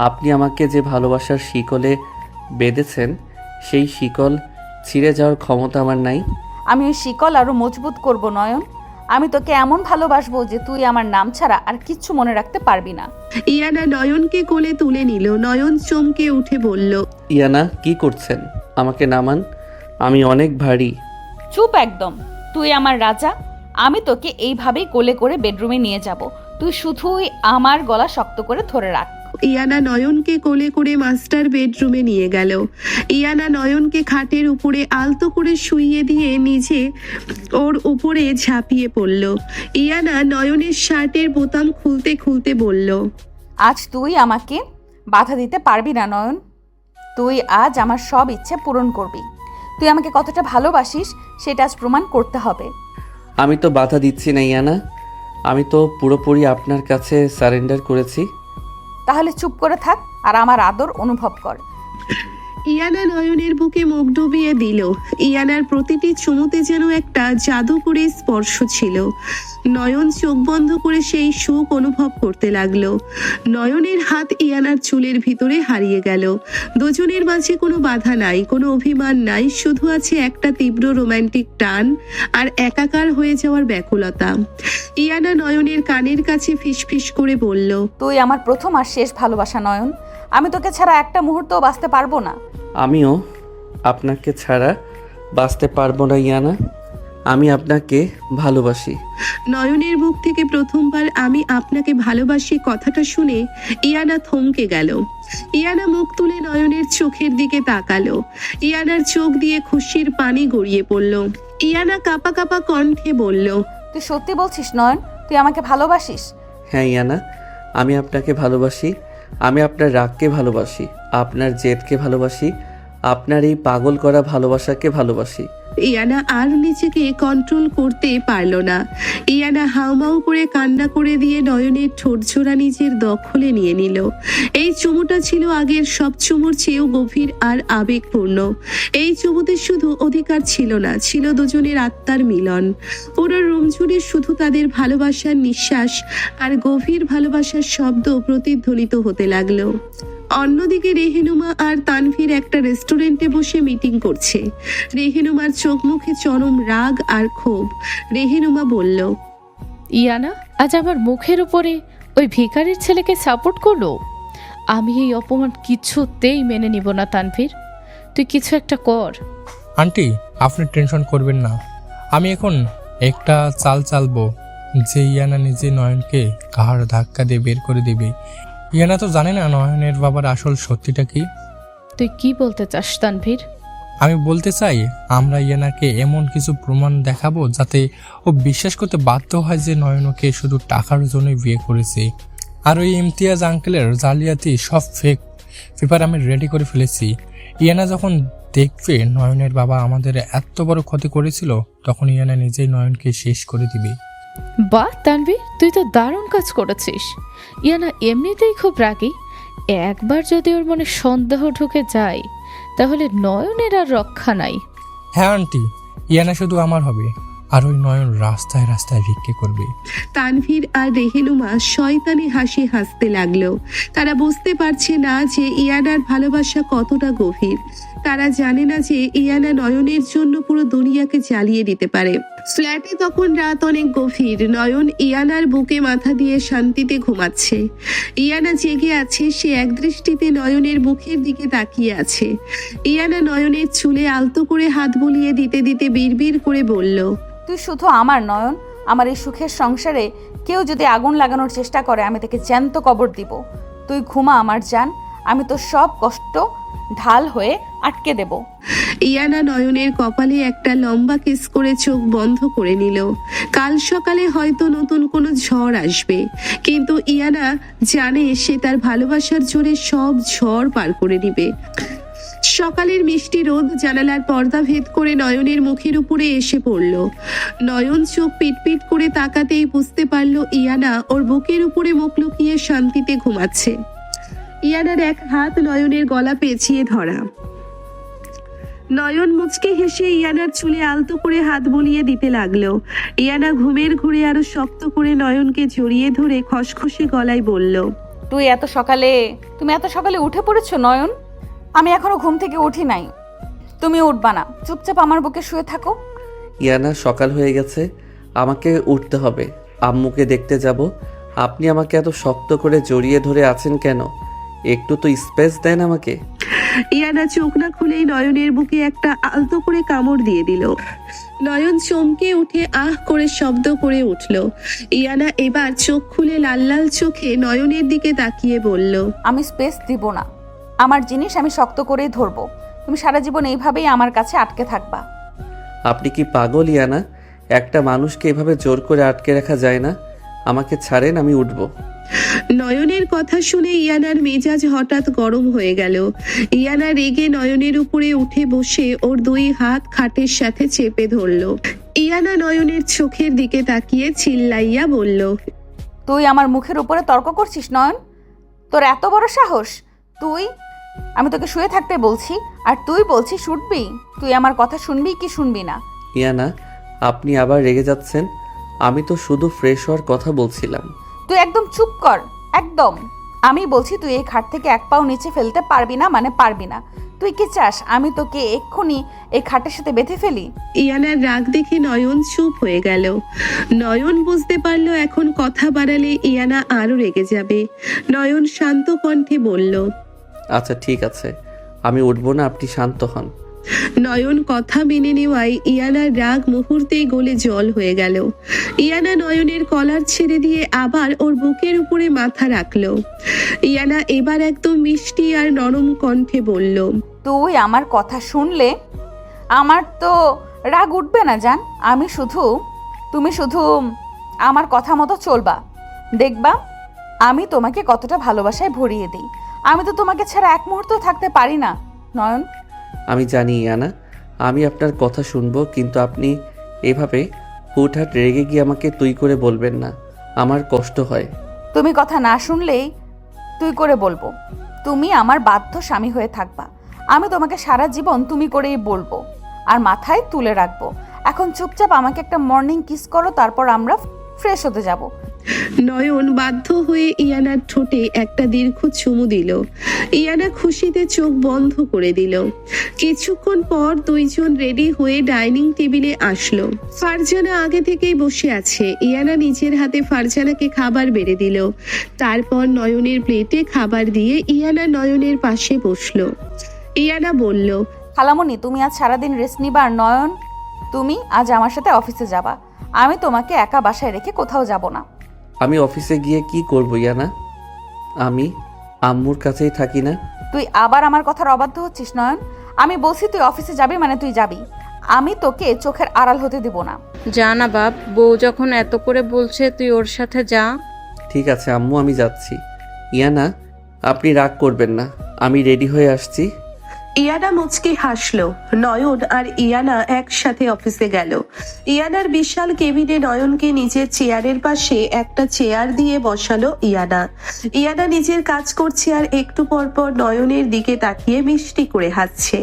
আপনি আমাকে যে ভালোবাসার শিকলে বেঁধেছেন সেই শিকল ছিঁড়ে যাওয়ার ক্ষমতা আমার নাই। আমি ওই শিকল আরো মজবুত করব নয়ন। আমি তোকে এমন ভালোবাসবো যে তুই আমার নাম ছাড়া আর কিচ্ছু মনে রাখতে পারবি না। ইয়ানা নয়নকে কোলে তুলে নিল। নয়ন চমকে উঠে বলল, ইয়ানা কি করছেন? আমাকে নামান, আমি অনেক ভারী। চুপ একদম। তুই আমার রাজা। আমি তোকে এইভাবেই কোলে করে বেডরুমে নিয়ে যাব। তুই শুধুই আমার গলা শক্ত করে ধরে রাখ। ইয়ানা নয়নকে কোলে করে মাস্টার বেডরুমে নিয়ে গেল। ইয়ানা নয়নকে খাটের উপরে আলতো করে শুইয়ে দিয়ে নিজে ওর উপরে ঝাঁপিয়ে পড়ল। ইয়ানা নয়নের শার্টের বোতাম খুলতে খুলতে বলল, আজ তুই আমাকে বাধা দিতে পারবি না নয়ন। তুই আজ আমার সব ইচ্ছে পূরণ করবি। তুই আমাকে কতটা ভালোবাসিস সেটা আজ প্রমাণ করতে হবে। আমি তো বাধা দিচ্ছি না ইয়ানা, আমি তো পুরোপুরি আপনার কাছে সারেন্ডার করেছি। তাহলে চুপ করে থাক আর আমার আদর অনুভব কর। ইয়ানা নয়নের বুকে মুখ ডুবিয়ে দিল। ইয়ানার প্রতিটি চুমুতে যেন একটা জাদুকরী স্পর্শ ছিল। নয়ন চোখ বন্ধ করে সেই সুখ অনুভব করতে লাগলো। নয়নের হাত ইয়ানার চুলের ভিতরে হারিয়ে গেল। দুজনের মাঝে কোনো বাধা নাই, কোনো অভিমান নাই, শুধু আছে একটা তীব্র রোমান্টিক টান আর একাকার হয়ে যাওয়ার ব্যাকুলতা। ইয়ানা নয়নের কানের কাছে ফিসফিস করে বলল, তুই আমার প্রথম আর শেষ ভালোবাসা নয়ন। আমি তোকে ছাড়া একটা মুহূর্তও বাঁচতে পারবো না। আমিও আপনাকে ছাড়া বাঁচতে পারবো না ইয়ানা। আমি আপনাকে ভালোবাসি। নয়নের মুখ থেকে প্রথমবার আমি আপনাকে ভালোবাসি কথাটা শুনে ইয়ানা থমকে গেল। ইয়ানা মুখ তুলে নয়নের চোখের দিকে তাকালো। ইয়ানার চোখ দিয়ে খুশির পানি গড়িয়ে পড়ল। ইয়ানা কাঁপা কাঁপা কণ্ঠে বলল, তুই সত্যি বলছিস নয়ন? তুই আমাকে ভালোবাসিস? হ্যাঁ ইয়ানা, আমি আপনাকে ভালোবাসি। আমি আপনার রাগকে ভালোবাসি, আপনার জেদকে ভালোবাসি, আপনার এই পাগল করা ভালোবাসাকে ভালোবাসি। ইয়ানা আর নিজেকে কন্ট্রোল করতে পারল না। ইয়ানা হাউমাউ করে কান্না করে দিয়ে নয়নের ঠোঁটজোড়া নিজের দখলে নিয়ে নিল। এই চুমুটা ছিল আগের সব চুমুর চেয়েও গভীর আর আবেগপূর্ণ। এই চুমুতে শুধু অধিকার ছিল না, ছিল দুজনের আত্মার মিলন। পুরো রুম জুড়ে শুধু তাদের ভালোবাসার নিঃশ্বাস আর গভীর ভালোবাসার শব্দ প্রতিধ্বনিত হতে লাগলো। অন্যদিকে রেহেনুমা আর তানভীর একটা রেস্টুরেন্টে বসে মিটিং করছে। রেহেনুমার চোখ মুখে চরম রাগ আর ক্ষোভ। রেহেনুমা বলল, ইয়ানা আজ আমার মুখের উপরে ওই ভিখারির ছেলেকে সাপোর্ট করলো। আমি এই অপমান কিছুতেই মেনে নিব না তানভীর, তুই কিছু একটা কর। আন্টি আপনি টেনশন করবেন না, আমি এখন একটা চাল চালবো যে ইয়ানা নিজে নয়নকে কাহার ধাক্কা দিয়ে বের করে দেবে। ইয়ানা তো জানে না নয়নের বাবার আসল সত্যিটা কি। তুই কি বলতে চাস তানভীর? আমি বলতে চাই আমরা ইয়ানাকে এমন কিছু প্রমাণ দেখাবো যাতে ও বিশ্বাস করতে বাধ্য হয় যে নয়ন ওকে শুধু টাকার জন্যই বিয়ে করেছে। আর ওই ইমতিয়াজ আঙ্কেলের জালিয়াতি সব ফেক পেপার আমি রেডি করে ফেলেছি। ইয়ানা যখন দেখবে নয়নের বাবা আমাদের এত বড় ক্ষতি করেছিল, তখন ইয়ানা নিজেই নয়নকে শেষ করে দিবে। বাহ তানভীর, তুই তো দারুণ কাজ করেছিস। ইয়ানা এমনিতেই খুব রাগী, একবার যদি ওর মনে সন্দেহ ঢুকে যায় তাহলে নয়নের আর রক্ষা নাই। হ্যাঁ আন্টি, ইয়ানা শুধু আমার হবে, আর ওই নয়ন রাস্তায় রাস্তায় ভিক্ষে করবে। তানভীর আর রেহেনুমা শয়তানি হাসি হাসতে লাগলো। তারা বুঝতে পারছে না যে ইয়ানার ভালোবাসা কতটা গভীর। তারা জানে না যে ইয়ানা নয়নের জন্য পুরো দুনিয়াকে জ্বালিয়ে দিতে পারে। ফ্ল্যাটে তখন রাত অনেক গভীর। নয়ন ইয়ানার বুকে মাথা দিয়ে শান্তিতে ঘুমাচ্ছে। ইয়ানা জেগে আছে, সে একদৃষ্টিতে নয়নের মুখের দিকে তাকিয়ে আছে। ইয়ানা নয়নের চুলে আলতো করে হাত বুলিয়ে দিতে দিতে বিড়বিড় করে বলল, তুই শুধু আমার নয়ন। আমার এই সুখের সংসারে কেউ যদি আগুন লাগানোর চেষ্টা করে আমি তাকে জ্যান্ত কবর দিব। তুই ঘুমা আমার জান, আমি তো সব কষ্ট ঢাল হয়ে আটকে দেব। ইয়ানা নয়নের কপালে একটা লম্বা কিস করে চোখ বন্ধ করে নিল। কাল সকালে হয়তো নতুন কোনো ঝড় আসবে, কিন্তু ইয়ানা জানে সে তার ভালোবাসার জোরে সব ঝড় পার করে দিবে। সকালের মিষ্টি রোদ জানালার পর্দা ভেদ করে নয়নের মুখের উপরে এসে পড়ল। নয়ন চোখ পিটপিট করে তাকাতেই বুঝতে পারল ইয়ানা ওর বুকের উপরে মুখ লুকিয়ে শান্তিতে ঘুমাচ্ছে। ইয়ানার এক হাত নয়নের গলা পেঁচিয়ে ধরা। নয়ন মুচকে হেসে ইয়ানার চুলে আলতো করে হাত বুলিয়ে দিতে লাগলো। ইয়ানা ঘুমের ঘুরে আরো শক্ত করে নয়নকে জড়িয়ে ধরে খসখসে গলায় বলল, তুমি এত সকালে উঠে পড়েছো নয়ন? আমি এখনো ঘুম থেকে উঠি নাই। তুমি উঠবা না, চুপচাপ আমার বুকে শুয়ে থাকো। ইয়ানা সকাল হয়ে গেছে, আমাকে উঠতে হবে, আম্মুকে দেখতে যাব। আপনি আমাকে এত শক্ত করে জড়িয়ে ধরে আছেন কেন? একটু তো স্পেস দেন আমাকে। ইয়ানা চোখ না খুলেই নয়নের বুকে একটা আলতো করে কামড় দিয়ে দিল। নয়ন চমকে উঠে আহ করে শব্দ করে উঠল। ইয়ানা এবার চোখ খুলে লাল লাল চোখে নয়নের দিকে তাকিয়ে বলল, আমি স্পেস দিব না। আমার জিনিস আমি শক্ত করেই ধরবো। তুমি সারা জীবন এইভাবেই আমার কাছে আটকে থাকবা। আপনি কি পাগল ইয়ানা? একটা মানুষকে এভাবে জোর করে আটকে রাখা যায় না। আমাকে ছাড়েন, আমি উঠব। নয়নের কথা শুনে ইয়ানার মেজাজ হঠাৎ গরম হয়ে গেল। ইয়ানা রেগে নয়নের উপরে উঠে বসে ওর দুই হাত খাটের সাথে চেপে ধরল। ইয়ানা নয়নের চোখের দিকে তাকিয়ে চিল্লাইয়া বলল, তুই আমার মুখের উপরে তর্ক করছিস নয়ন? তোর এত বড় সাহস? তুই আমি তোকে শুয়ে থাকতে বলছি আর তুই বলছিস শুটবি। তুই আমার কথা শুনবি কি শুনবি না? ইয়ানা, আপনি আবার রেগে যাচ্ছেন। আমি তো শুধু ফ্রেশ হওয়ার কথা বলছিলাম। তুই একদম চুপ কর, একদম। আমি বলছি তুই এই খাট থেকে এক পাও নিচে ফেলতে পারবি না, মানে পারবি না। তুই কি চাস আমি তোকে এক্ষুনি এই খাটের সাথে বেঁধে ফেলি? ইয়ানার রাগ দেখে নয়ন চুপ হয়ে গেল। নয়ন বুঝতে পারলো এখন কথা বাড়ালে ইয়ানা আরো রেগে যাবে। নয়ন শান্ত কণ্ঠে বলল, আচ্ছা ঠিক আছে, আমি উঠবো না, আপনি শান্ত হন। নয়ন কথা মেনে নেওয়ায় ইয়ানার রাগ মুহূর্তেই গলে জল হয়ে গেল। ইয়ানা নয়নের কলার ছেড়ে দিয়ে আবার ওর বুকের উপরে মাথা রাখলো। ইয়ানা এবার একদম মিষ্টি আর নরম কণ্ঠে বলল, তুই আমার কথা শুনলে আমার তো রাগ উঠবে না জান। তুমি শুধু আমার কথা মতো চলবা, দেখবা আমি তোমাকে কতটা ভালোবাসায় ভরিয়ে দিই। আমি তো তোমাকে ছাড়া এক মুহূর্ত থাকতে পারি না নয়ন। আমি জানি ইয়ানা, আমি আপনার কথা শুনবো, কিন্তু আপনি এভাবে হুটহাট রেগে গিয়ে আমাকে তুই করে বলবেন না, আমার কষ্ট হয়। তুমি কথা না শুনলেই তুই করে বলবো। তুমি আমার বাধ্য স্বামী হয়ে থাকবা। আমি তোমাকে সারা জীবন তুমি করেই বলবো আর মাথায় তুলে রাখবো। এখন চুপচাপ আমাকে একটা মর্নিং কিস করো, তারপর আমরা ফ্রেশ হতে যাব। নয়ন বাধ্য হয়ে ইয়ানার ঠোঁটে একটা দীর্ঘ চুমু দিল। ইয়ানা খুশিতে চোখ বন্ধ করে দিল। কিছুক্ষণ পর দুইজন রেডি হয়ে ডাইনিং টেবিলে আসলো। ফারজানা আগে থেকেই বসে আছে। ইয়ানা নিজের হাতে ফারজানাকে খাবার বেড়ে দিল। তারপর নয়নের প্লেটে খাবার দিয়ে ইয়ানা নয়নের পাশে বসলো। ইয়ানা বলল, খালামণি, তুমি আজ সারাদিন রেস্ট নিবা আর নয়ন তুমি আজ আমার সাথে অফিসে যাবা। আমি তোমাকে একা বাসায় রেখে কোথাও যাব না। আমি অফিসে গিয়ে কি করবো ইয়ানা? আমি আম্মুর কাছেই থাকি না? তুই আবার আমার কথার অবাধ্য হচ্ছিস নয়ন। আমি বলছি তুই অফিসে যাবি মানে তুই যাবি। আমি তোকে চোখের আড়াল হতে দিব না। যা না বাপ, বউ যখন এত করে বলছে তুই ওর সাথে যা। ঠিক আছে আম্মু, আমি যাচ্ছি। ইয়ানা, আপনি রাগ করবেন না, আমি রেডি হয়ে আসছি। ইয়ানা মুচকি হাসলো। নয়ন আর ইয়ানা একসাথে অফিসে গেল। ইয়ানার বিশাল কেবিনে নয়নকে নিজের চেয়ারের পাশে একটা চেয়ার দিয়ে বসালো ইয়ানা। ইয়ানা নিজের কাজ করছে আর একটু পর পর নয়নের দিকে তাকিয়ে মিষ্টি করে হাসছে।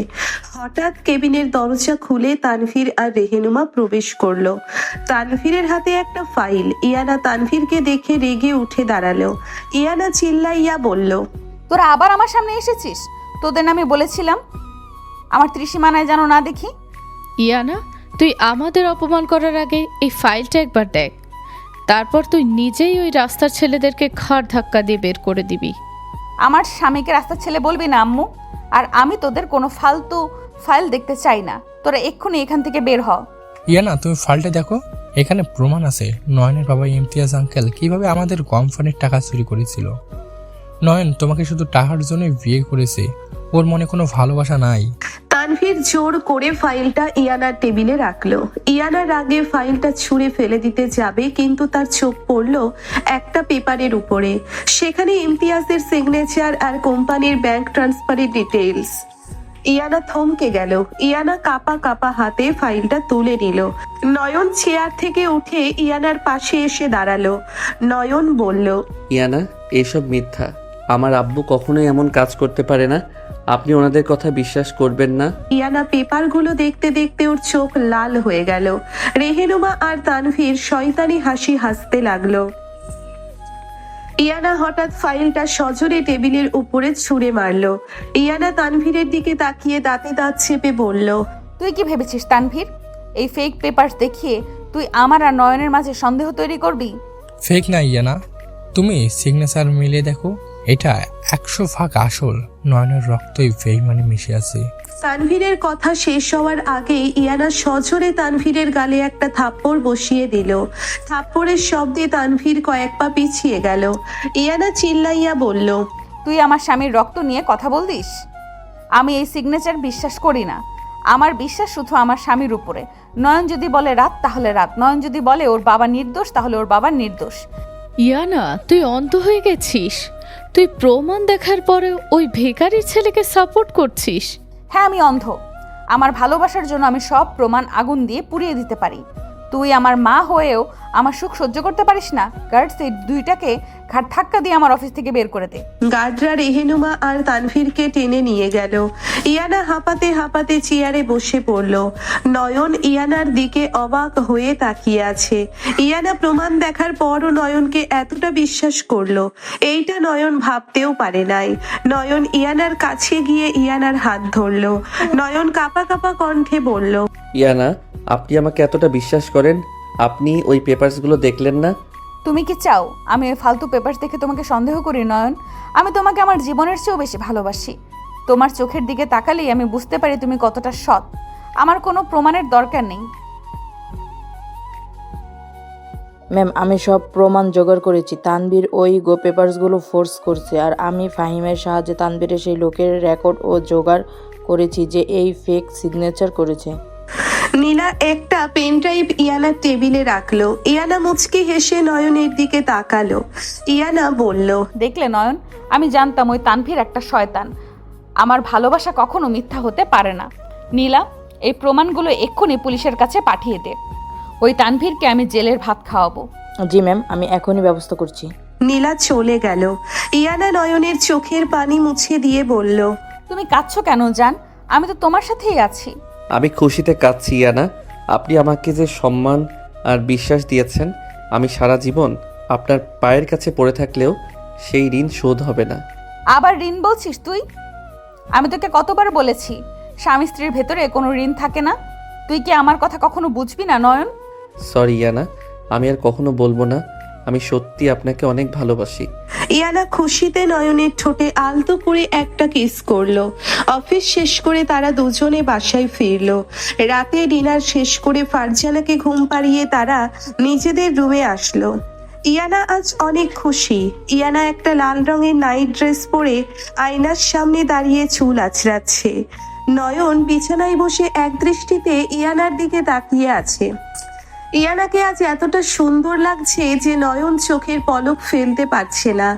হঠাৎ কেবিনের দরজা খুলে তানভীর আর রেহেনুমা প্রবেশ করলো। তানভীরের হাতে একটা ফাইল। ইয়ানা তানভীরকে দেখে রেগে উঠে দাঁড়ালো। ইয়ানা চিল্লাইয়া বলল, তোরা আবার আমার সামনে এসেছিস? তোদের আমি বলেছিলাম আমার ত্রিসীমানায় যেন না দেখি। ইয়ানা, তুই আমাদের অপমান করার আগে এই ফাইলটা একবার দেখ, তারপর তুই নিজেই ওই রাস্তার ছেলেদেরকে ঘাড় ধাক্কা দিয়ে বের করে দিবি। আমার স্বামীকে রাস্তার ছেলে বলবি না আম্মু। আর আমি তোদের কোনো ফালতু ফাইল দেখতে চাই না। তোরা এক্ষুনি এখান থেকে বের হ। ইয়ানা, তুমি ফাইলটা দেখো, এখানে প্রমাণ আছে নয়নের বাবা ইমতিয়াজ আঙ্কেল কিভাবে আমাদের কোম্পানির টাকা চুরি করেছিল। নয়ন তোমাকে শুধু টাকার জন্য বিয়ে করেছে, ওর মনে কোনো ভালোবাসা নাই। তানভীর জোর করে ফাইলটা ইয়ানার টেবিলে রাখলো। ইয়ানার আগে ফাইলটা ছুঁড়ে ফেলে দিতে যাবে, কিন্তু তার চোখ পড়লো একটা পেপারের উপরে। সেখানে ইমতিয়াজের সিগনেচার আর কোম্পানির ব্যাংক ট্রান্সফারের ডিটেইলস। ইয়ানা থমকে গেল। ইয়ানা কাপা কাপা হাতে ফাইলটা তুলে নিল। নয়ন চেয়ার থেকে উঠে ইয়ানার পাশে এসে দাঁড়ালো। নয়ন বলল, ইয়ানা, এসব মিথ্যা। আমার আব্বু কখনোই এমন কাজ করতে পারে না, আপনি ওনাদের কথা বিশ্বাস করবেন না। ইয়ানা পেপারগুলো দেখতে দেখতে ওর চোখ লাল হয়ে গেল। রেহেনুমা আর তানভীর শয়তানি হাসি হাসতে লাগলো। ইয়ানা হঠাৎ ফাইলটা সজোরে টেবিলের উপরে ছুঁড়ে মারলো। ইয়ানা তানভীরের দিকে তাকিয়ে দাঁতে দাঁত চেপে বলল, তুই কি ভেবেছিস তানভীর, এই ফেক পেপারস দেখিয়ে তুই আমার আর নয়নের মাঝে সন্দেহ তৈরি করবি? ফেক না ইয়ানা, তুমি সিগনেচার মিলিয়ে দেখো, এটা 100 ভাগ আসল। নয়নের রক্তই বেইমানি মিশে আছে। তানভীরের কথা শেষ হওয়ার আগেই ইয়ানা সজোরে তানভীরের গালে একটা থাপ্পড় বসিয়ে দিল। থাপ্পড়ের শব্দে তানভীর কয়েক পা পিছিয়ে গেল। ইয়ানা চিল্লাইয়া বলল, তুই আমার স্বামীর রক্ত নিয়ে কথা বলতিস? আমি এই সিগনেচার বিশ্বাস করি না। আমার বিশ্বাস শুধু আমার স্বামীর উপরে। নয়ন যদি বলে রাত তাহলে রাত, নয়ন যদি বলে ওর বাবা নির্দোষ তাহলে ওর বাবা নির্দোষ। ইয়ানা, তুই অন্ধ হয়ে গেছিস? তুই প্রমাণ দেখার পরে ওই ভিখারির ছেলেকে সাপোর্ট করছিস? হ্যাঁ, আমি অন্ধ। আমার ভালোবাসার জন্য আমি সব প্রমাণ আগুন দিয়ে পুড়িয়ে দিতে পারি। তুই আমার মা হয়েও আমার সুখ সহ্য করতে পারিস না। গার্ডস এই দুইটাকে ঘাট ধাক্কা দিয়ে আমার অফিস থেকে বের করে দে। গার্ডরা রেহেনুমা আর তানভীরকে টেনে নিয়ে গেল। ইয়ানা হাঁপাতে হাঁপাতে চেয়ারে বসে পড়ল। নয়ন ইয়ানার দিকে অবাক হয়ে তাকিয়ে আছে। ইয়ানা প্রমাণ দেখার পরও নয়নকে এতটা বিশ্বাস করলো, এইটা নয়ন ভাবতেও পারে নাই। নয়ন ইয়ানার কাছে গিয়ে ইয়ানার হাত ধরলো। নয়ন কাঁপা কাঁপা কণ্ঠে বলল, ইয়ানা, আপনি আমাকে এতটা বিশ্বাস করেন? আপনি ওই পেপারসগুলো দেখলেন না? তুমি কি চাও আমি ওই ফালতু পেপার দেখে তোমাকে সন্দেহ করি? নয়ন, আমি তোমাকে আমার জীবনের চেয়েও বেশি ভালোবাসি। তোমার চোখের দিকে তাকালেই আমি বুঝতে পারি তুমি কতটা সৎ। আমার কোনো প্রমাণের দরকার নেই। ম্যাম, আমি সব প্রমাণ জোগাড় করেছি। তানভীর ওই পেপারসগুলো ফোর্স করছে, আর আমি ফাহিমের সাহায্যে তানভীরের সেই লোকের রেকর্ড ও জোগাড় করেছি যে এই ফেক সিগনেচার করেছে। নীলা একটা পেন ড্রাইভ ইয়ানার টেবিলে রাখলো। ইয়ানা মুচকি হেসে নয়নের দিকে তাকালো। ইয়ানা বলল, দেখলে নয়ন, আমি জানতাম ওই তানভীর একটা শয়তান। আমার ভালোবাসা কখনো মিথ্যা হতে পারে না। নীলা, এই প্রমাণগুলো এক্ষুনি পুলিশের কাছে পাঠিয়ে দে। ওই তানভীরকে আমি জেলের ভাত খাওয়াবো। জি ম্যাম, আমি এখনই ব্যবস্থা করছি। নীলা চলে গেল। ইয়ানা নয়নের চোখের পানি মুছে দিয়ে বলল, তুমি কাঁদছো কেন জান? আমি তো তোমার সাথেই আছি। আমি খুশিতে কাঁদছি ইয়ানা। আপনি আমাকে যে সম্মান আর বিশ্বাস দিয়েছেন, আমি সারা জীবন আপনার পায়ের কাছে পড়ে থাকলেও সেই ঋণ শোধ হবে না। আবার ঋণ বলছিস তুই? আমি তোকে কতবার বলেছি স্বামী স্ত্রীর ভেতরে কোনো ঋণ থাকে না। তুই কি আমার কথা কখনো বুঝবি না নয়ন? সরি ইয়ানা, আমি আর কখনো বলবো না। আমি সত্যি আপনাকে অনেক ভালোবাসি। ইয়ানা খুশিতে নয়নের ঠোঁটে আলতো করে একটা কিস করলো। অফিস শেষ করে তারা দুজনে বাসায় ফিরলো। রাতে ডিনার শেষ করে ফারজানাকে ঘুম পাড়িয়ে তারা নিজেদের রুমে আসলো। ইয়ানা আজ অনেক খুশি। ইয়ানা একটা লাল রঙের নাইট ড্রেস পরে আয়নার সামনে দাঁড়িয়ে চুল আঁচড়াচ্ছে। নয়ন বিছানায় বসে এক দৃষ্টিতে ইয়ানার দিকে তাকিয়ে আছে। ইয়ানাকে আজ এতটা সুন্দর লাগছে যে নয়ন চোখের পলক ফেলতে পারছে না।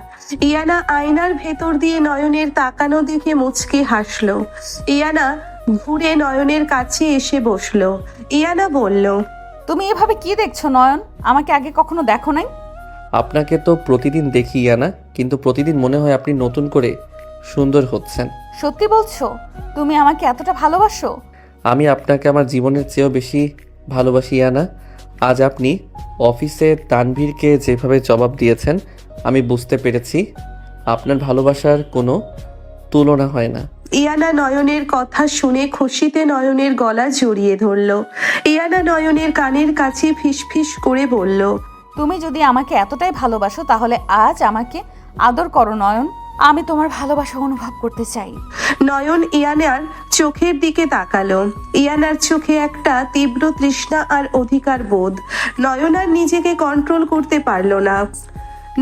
ইয়ানা আয়নার ভেতর দিয়ে নয়নের তাকানো দেখে মুচকে হাসলো। ইয়ানা ঘুরে নয়নের কাছে এসে বসলো। ইয়ানা বলল, তুমি এভাবে কি দেখছো নয়ন? আমাকে আগে কখনো দেখো নাই। আপনাকে তো প্রতিদিন দেখি ইয়ানা, কিন্তু প্রতিদিন মনে হয় আপনি নতুন করে সুন্দর হচ্ছেন। সত্যি বলছো? তুমি আমাকে এতটা ভালোবাসো? আমি আপনাকে আমার জীবনের চেয়েও বেশি ভালোবাসি ইয়ানা। আজ আপনি অফিসে তানভীরকে যেভাবে জবাব দিয়েছেন, আমি বুঝতে পেরেছি আপনার ভালোবাসার কোনো তুলনা হয় না। ইয়ানা নয়নের কথা শুনে খুশিতে নয়নের গলা জড়িয়ে ধরলো। ইয়ানা নয়নের কানের কাছে ফিসফিস করে বলল, তুমি যদি আমাকে এতটাই ভালোবাসো তাহলে আজ আমাকে আদর করো নয়ন। আমি তোমার ভালোবাসা অনুভব করতে চাই। নয়ন ইয়ানার চোখের দিকে তাকালো। ইয়ানার চোখে একটা তীব্র তৃষ্ণা আর অধিকার বোধ। নয়ন আর নিজেকে কন্ট্রোল করতে পারলো না।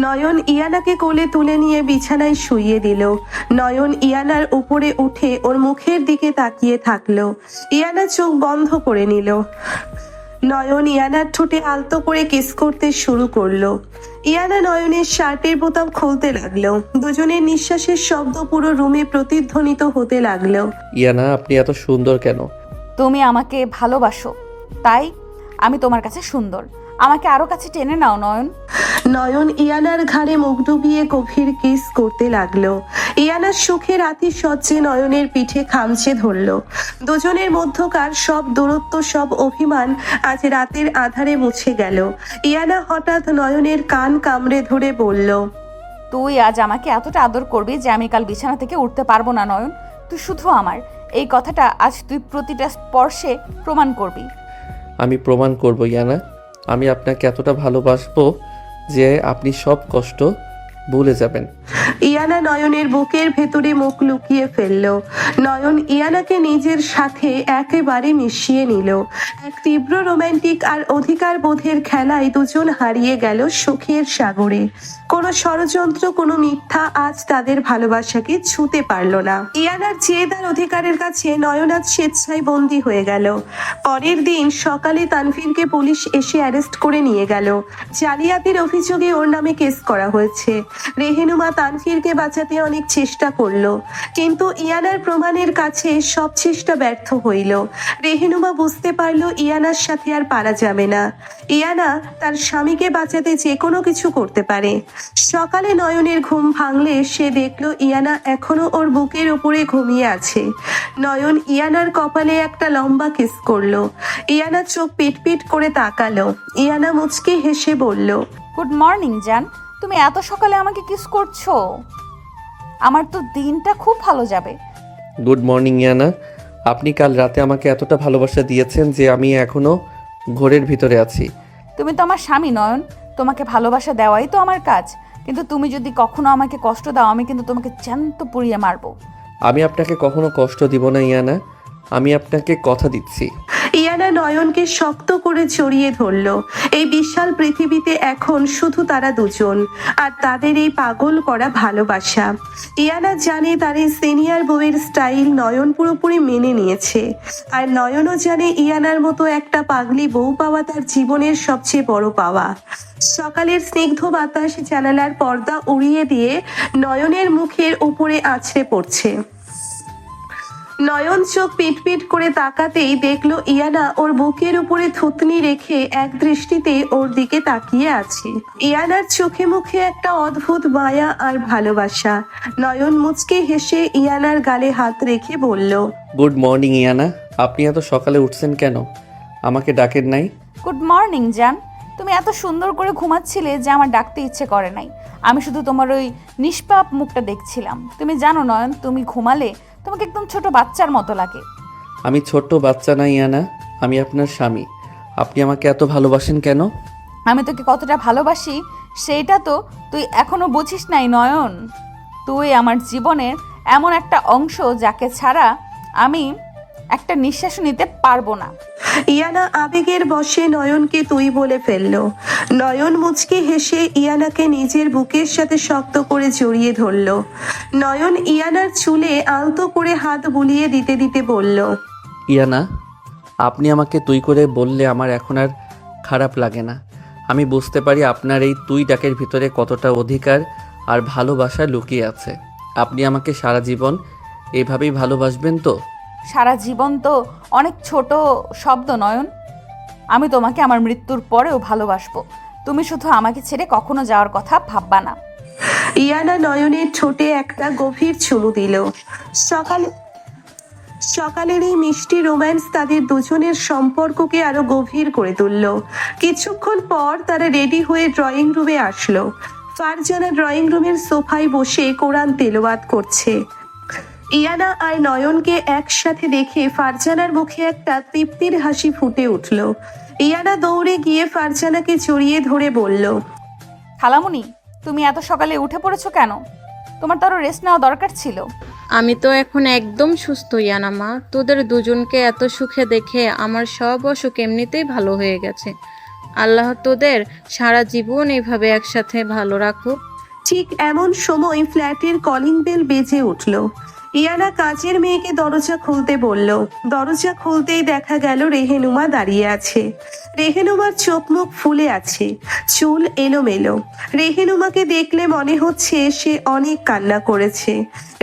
নয়ন ইয়ানাকে কোলে তুলে নিয়ে বিছানায় শুইয়ে দিল। নয়ন ইয়ানার উপরে উঠে ওর মুখের দিকে তাকিয়ে থাকলো। ইয়ানা চোখ বন্ধ করে নিল। নয়ন ইয়ানার ঠোঁটে আলতো করে কিস করতে শুরু করলো। ইয়ানা নয়নের শার্টের বোতাম খুলতে লাগলো। দুজনের নিঃশ্বাসের শব্দ পুরো রুমে প্রতিধ্বনিত হতে লাগলো। ইয়ানা, আপনি এত সুন্দর কেন? তুমি আমাকে ভালোবাসো, তাই আমি তোমার কাছে সুন্দর। আমাকে আরো কাছে টেনে নাও নয়ন। নয়ন ইয়ানার ঘাড়ে মুখ ডুবিয়ে গভীর কিস করতে লাগলো। ইয়ানার সুখের আতিশয্যে নয়নের পিঠে খামচে ধরলো। দুজনের মধ্যকার সব দূরত্ব, সব অভিমান আজ রাতের আধারে মুছে গেল। ইয়ানা হঠাৎ নয়নের কান কামড়ে ধরে বলল, তুই আজ আমাকে এতটা আদর করবি যে আমি কাল বিছানা থেকে উঠতে পারবো না নয়ন। তুই শুধু আমার। এই কথাটা আজ তুই প্রতিটা স্পর্শে প্রমাণ করবি। আমি প্রমাণ করব ইয়ানা। আমি আপনাকে এতটা ভালোবাসবো যে আপনি সব কষ্ট ভুলে যাবেন। ইয়ানা নয়নের বুকের ভেতরে মুখ লুকিয়ে ফেলল। নয়ন ইয়ানাকে নিজের সাথে একেবারে মিশিয়ে নিল। এক তীব্র রোমান্টিক আর অধিকার বোধের খেলায় দুজন হারিয়ে গেল সুখের সাগরে। কোনো ষড়যন্ত্র, কোনো মিথ্যা আজ তাদের ভালোবাসাকে ছুঁতে পারল না। ইয়ানার জেদ আর অধিকারের কাছে নয়ন আজ স্বেচ্ছায় বন্দী হয়ে গেল। পরের দিন সকালে তানভীরকে পুলিশ এসে অ্যারেস্ট করে নিয়ে গেল। জালিয়াতির অভিযোগে ওর নামে কেস করা হয়েছে। রেহেনুমা তানভীরকে বাঁচাতে অনেক চেষ্টা করলো, কিন্তু ইয়ানার প্রমাণের কাছে সব চেষ্টা ব্যর্থ হইল। রেহেনুমা বুঝতে পারলো ইয়ানার সাথে আর পারা যাবে না। ইয়ানা তার স্বামীকে বাঁচাতে যে কোনো কিছু করতে পারে। সকালে নয়নের ঘুম ভাঙলে সে দেখলো ইয়ানা এখনো ওর বুকের উপরে ঘুমিয়ে আছে। নয়ন ইয়ানার কপালে একটা লম্বা কিস করলো। ইয়ানা চোখ পিটপিট করে তাকালো। ইয়ানা মুচকি হেসে বলল, গুড মর্নিং জান, তুমি এত সকালে আমাকে কিস করছো? আমার তো দিনটা খুব ভালো যাবে। Good morning Iyana. আপনি কাল রাতে আমাকে এতটা ভালোবাসা দিয়েছেন যে আমি এখনও ঘোরের ভিতরে আছি। তুমি তো আমার স্বামী নয়ন, তোমাকে ভালোবাসা দেওয়াই তো আমার কাজ। কিন্তু তুমি যদি কখনো আমাকে কষ্ট দাও, আমি কিন্তু তোমাকে জ্যান্ত পুড়িয়ে মারবো। আমি আপনাকে কখনো কষ্ট দিব না ইয়ানা, আমি আপনাকে কথা দিচ্ছি। ইয়ানা নয়নকে শক্ত করে জড়িয়ে ধরল। এই বিশাল পৃথিবীতে এখন শুধু তারা দুজন, আর তাদের এই পাগল করা ভালোবাসা। ইয়ানা জানে তার এই সিনিয়র বউয়ের স্টাইল নয়ন পুরোপুরি মেনে নিয়েছে, আর নয়নও জানে ইয়ানার মতো একটা পাগলি বউ পাওয়া তার জীবনের সবচেয়ে বড় পাওয়া। সকালের স্নিগ্ধ বাতাস জানালার পর্দা উড়িয়ে দিয়ে নয়নের মুখের উপরে আছড়ে পড়ছে। নয়ন চোখ পিটপিট করে তাকাতেই দেখলো ইয়ানা ওর বুকের উপরে থুতনি রেখে এক দৃষ্টিতে ওর দিকে তাকিয়ে আছে। ইয়ানার চোখে মুখে একটা অদ্ভুত মায়া আর ভালোবাসা। নয়ন মুচকে হেসে ইয়ানার গালে হাত রেখে বলল, গুড মর্নিং ইয়ানা। আপনি এত সকালে উঠছেন কেন? আমাকে ডাকেন নাই? গুড মর্নিং জান, তুমি এত সুন্দর করে ঘুমাচ্ছিলে যে আমার ডাকতে ইচ্ছে করে নাই। আমি শুধু তোমার ওই নিষ্পাপ মুখটা দেখছিলাম। তুমি জানো নয়ন, তুমি ঘুমালে তোমাকে একদম ছোট বাচ্চার মতো লাগে। আমি ছোট্ট বাচ্চা না ইয়ানা, আমি আপনার স্বামী। আপনি আমাকে এত ভালোবাসেন কেন? আমি তোকে কতটা ভালোবাসি সেইটা তো তুই এখনো বুঝিস নাই নয়ন। তুই আমার জীবনের এমন একটা অংশ যাকে ছাড়া আমি একটা নিঃশ্বাস নিতে পারবো না। ইয়ানা আবেগের বশে নয়নকে তুই বলে ফেললো। নয়ন মুচকি হেসে ইয়ানাকে নিজের বুকের সাথে শক্ত করে জড়িয়ে ধরলো। নয়ন ইয়ানার চুলে আলতো করে হাত বুলিয়ে দিতে দিতে বলল, ইয়ানা, আপনি আমাকে তুই করে বললে আমার এখন আর খারাপ লাগে না। আমি বুঝতে পারি আপনার এই তুই ডাকের ভিতরে কতটা অধিকার আর ভালোবাসা লুকিয়ে আছে। আপনি আমাকে সারা জীবন এভাবেই ভালোবাসবেন তো? সারা জীবন তো অনেক ছোট শব্দ নয়ন। আমি তোমাকে আমার মৃত্যুর পরেও ভালোবাসবো। তুমি শুধু আমাকে ছেড়ে কখনো যাওয়ার কথা ভাববা না। ইয়ানা নয়নের ঠোঁটে একটা গভীর চুমু দিল। সকালের এই মিষ্টি রোম্যান্স তাদের দুজনের সম্পর্ককে আরো গভীর করে তুলল। কিছুক্ষণ পর তারা রেডি হয়ে ড্রয়িং রুমে আসলো। ফারজানা ড্রয়িং রুমের সোফায় বসে কোরআন তেলাওয়াত করছে। ইয়ানা আর নয়নকে একসাথে দেখে ফারজানার মুখে একটা তৃপ্তির হাসি ফুটে উঠল। ইয়ানা দৌড়ে গিয়ে ফারজানাকে জড়িয়ে ধরে বলল, খালামুনি, তুমি এত সকালে উঠে পড়েছো কেন? তোমার তো আরো রেস্ট নেওয়া দরকার ছিল। আমি তো এখন একদম সুস্থ ইয়ানা মা। তোদের দুজনকে এত সুখে দেখে আমার সব অসুখ এমনিতেই ভালো হয়ে গেছে। আল্লাহ তোদের সারা জীবন এইভাবে একসাথে ভালো রাখুক। ঠিক এমন সময় ফ্ল্যাটের কলিং বেল বেজে উঠল। ইয়ানা কাজের মেয়েকে দরজা খুলতে বলল। দরজা খুলতেই দেখা গেল রেহেনুমা দাঁড়িয়ে আছে। রেহেনুমার চোখ মুখ ফুলে আছে, চুল এলোমেলো। রেহেনুমাকে দেখলে মনে হচ্ছে সে অনেক কান্না করেছে।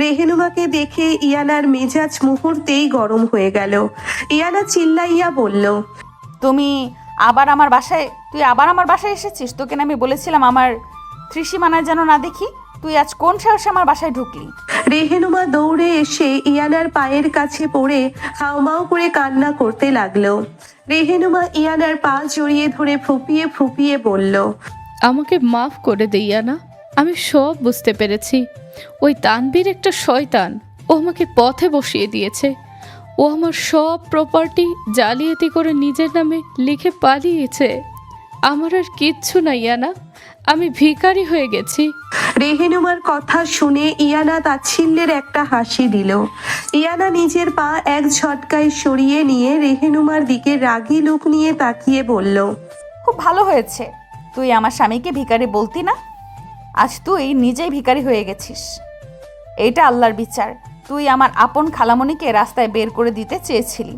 রেহেনুমাকে দেখে ইয়ানার মেজাজ মুহূর্তেই গরম হয়ে গেল। ইয়ানা চিল্লাইয়া বলল, তুই আবার আমার বাসায় এসেছিস? তোকে না আমি বলেছিলাম আমার ত্রিসীমানায় যেন না দেখি। তুই আজ কোন সাহসে আমার বাসায় ঢুকলি? রেহেনুমা দৌড়ে এসে ইয়ানার পায়ের কাছে পড়ে হাউমাউ করে কান্না করতে লাগলো। রেহেনুমা ইয়ানার পা জড়িয়ে ধরে ফুপিয়ে ফুপিয়ে বলল, আমাকে মাফ করে দে ইয়ানা, আমি সব বুঝতে পেরেছি। ওই তানবীর একটা শয়তান, ও আমাকে পথে বসিয়ে দিয়েছে। ও আমার সব প্রপার্টি জালিয়াতি করে নিজের নামে লিখে পালিয়েছে। আমার আর কিচ্ছু না ইয়ানা, আমি ভিখারি হয়ে গেছি। রেহেনুমার কথা শুনে ইয়ানা তাচ্ছিল্যের একটা হাসি দিল। ইয়ানা নিজের পা এক ঝটকায় সরিয়ে নিয়ে রেহেনুমার দিকে রাগী লুক নিয়ে তাকিয়ে বলল, খুব ভালো হয়েছে। তুই আমার স্বামীকে ভিখারি বলতি না, আজ তুই নিজেই ভিখারি হয়ে গেছিস। এইটা আল্লাহর বিচার। তুই আমার আপন খালামণিকে রাস্তায় বের করে দিতে চেয়েছিলি,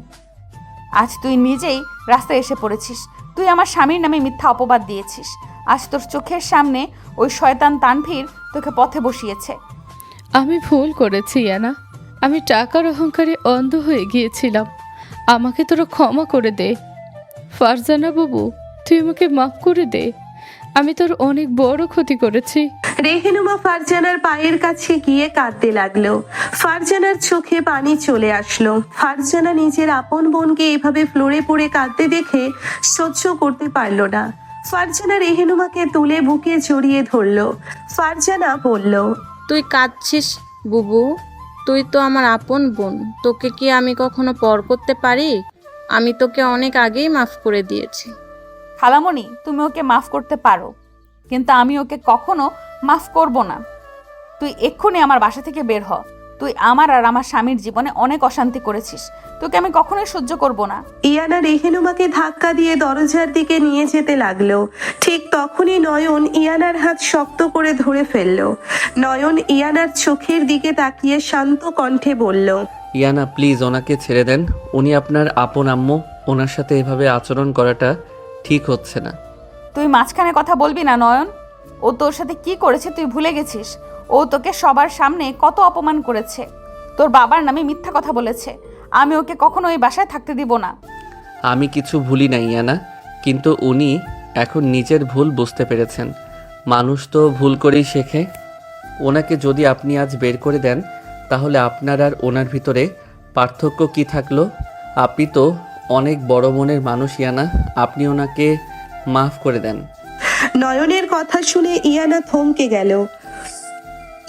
আজ তুই নিজেই রাস্তায় এসে পড়েছিস। তুই আমার স্বামীর নামে মিথ্যা অপবাদ দিয়েছিস, আজ তোর চোখের সামনে ওই শয়তান তানভীর তোকে পথে বসিয়েছে। আমি ভুল করেছি ইয়ানা, আমি টাকার অহংকারে অন্ধ হয়ে গিয়েছিলাম। আমাকে তোরা ক্ষমা করে দে। ফারজানা বাবু, তুই আমাকে মাফ করে দে। আমি তোর অনেক বড় ক্ষতি করেছি। রেহেনুমা ফারজানার পায়ের কাছে গিয়ে কাঁদতে লাগলো। ফারজানার চোখে পানি চলে আসলো। ফারজানা নিজের আপন বোনকে এভাবে ফ্লোরে পড়ে কাঁদতে দেখে সহ্য করতে পারলো না। ফারজানা রেহেনুমাকে তুলে বুকে জড়িয়ে ধরলো। ফারজানা বলল, তুই কাঁদছিস বুবু? তুই তো আমার আপন বোন, তোকে কি আমি কখনো পর করতে পারি? আমি তোকে অনেক আগেই মাফ করে দিয়েছি। খালামণি, তুমি ওকে মাফ করতে পারো, কিন্তু আমি ওকে কখনো মাফ করব না। তুই এক্ষুনি আমার বাসা থেকে বের হ। তুই আমার আর আমার স্বামীর জীবনে অনেক অশান্তি করেছিস, তোকে আমি কখনোই সহ্য করব না। ইয়ানা রেহেনুমাকে ধাক্কা দিয়ে দরজার দিকে নিয়ে যেতে লাগলো। ঠিক তখনই নয়ন ইয়ানার হাত শক্ত করে ধরে ফেললো। নয়ন ইয়ানার চোখের দিকে তাকিয়ে শান্ত কণ্ঠে বলল, ইয়ানা প্লিজ ওনাকে ছেড়ে দেন। উনি আপনার আপন আম্মু, ওনার সাথে এভাবে আচরণ করাটা ঠিক হচ্ছে না। তুই মাঝখানে কথা বলবি না নয়ন। ও তোর সাথে কি করেছে তুই ভুলে গেছিস? ও তোকে সবার সামনে কত অপমান করেছে, তোর বাবার নামে মিথ্যা কথা বলেছে। আমি ওকে কখনো এই বাসায় থাকতে দিব না। আমি কিছু ভুলি নাই ইয়ানা, কিন্তু উনি এখন নিজের ভুল বুঝতে পেরেছেন। মানুষ তো ভুল করেই শেখে। ওনাকে যদি আপনি আজ বের করে দেন, তাহলে আপনার আর ওনার ভিতরে পার্থক্য কি থাকলো? আপনি তো অনেক বড় মনের মানুষ ইয়ানা, আপনি ওনাকে মাফ করে দেন। নয়নের কথা শুনে ইয়ানা থমকে গেল।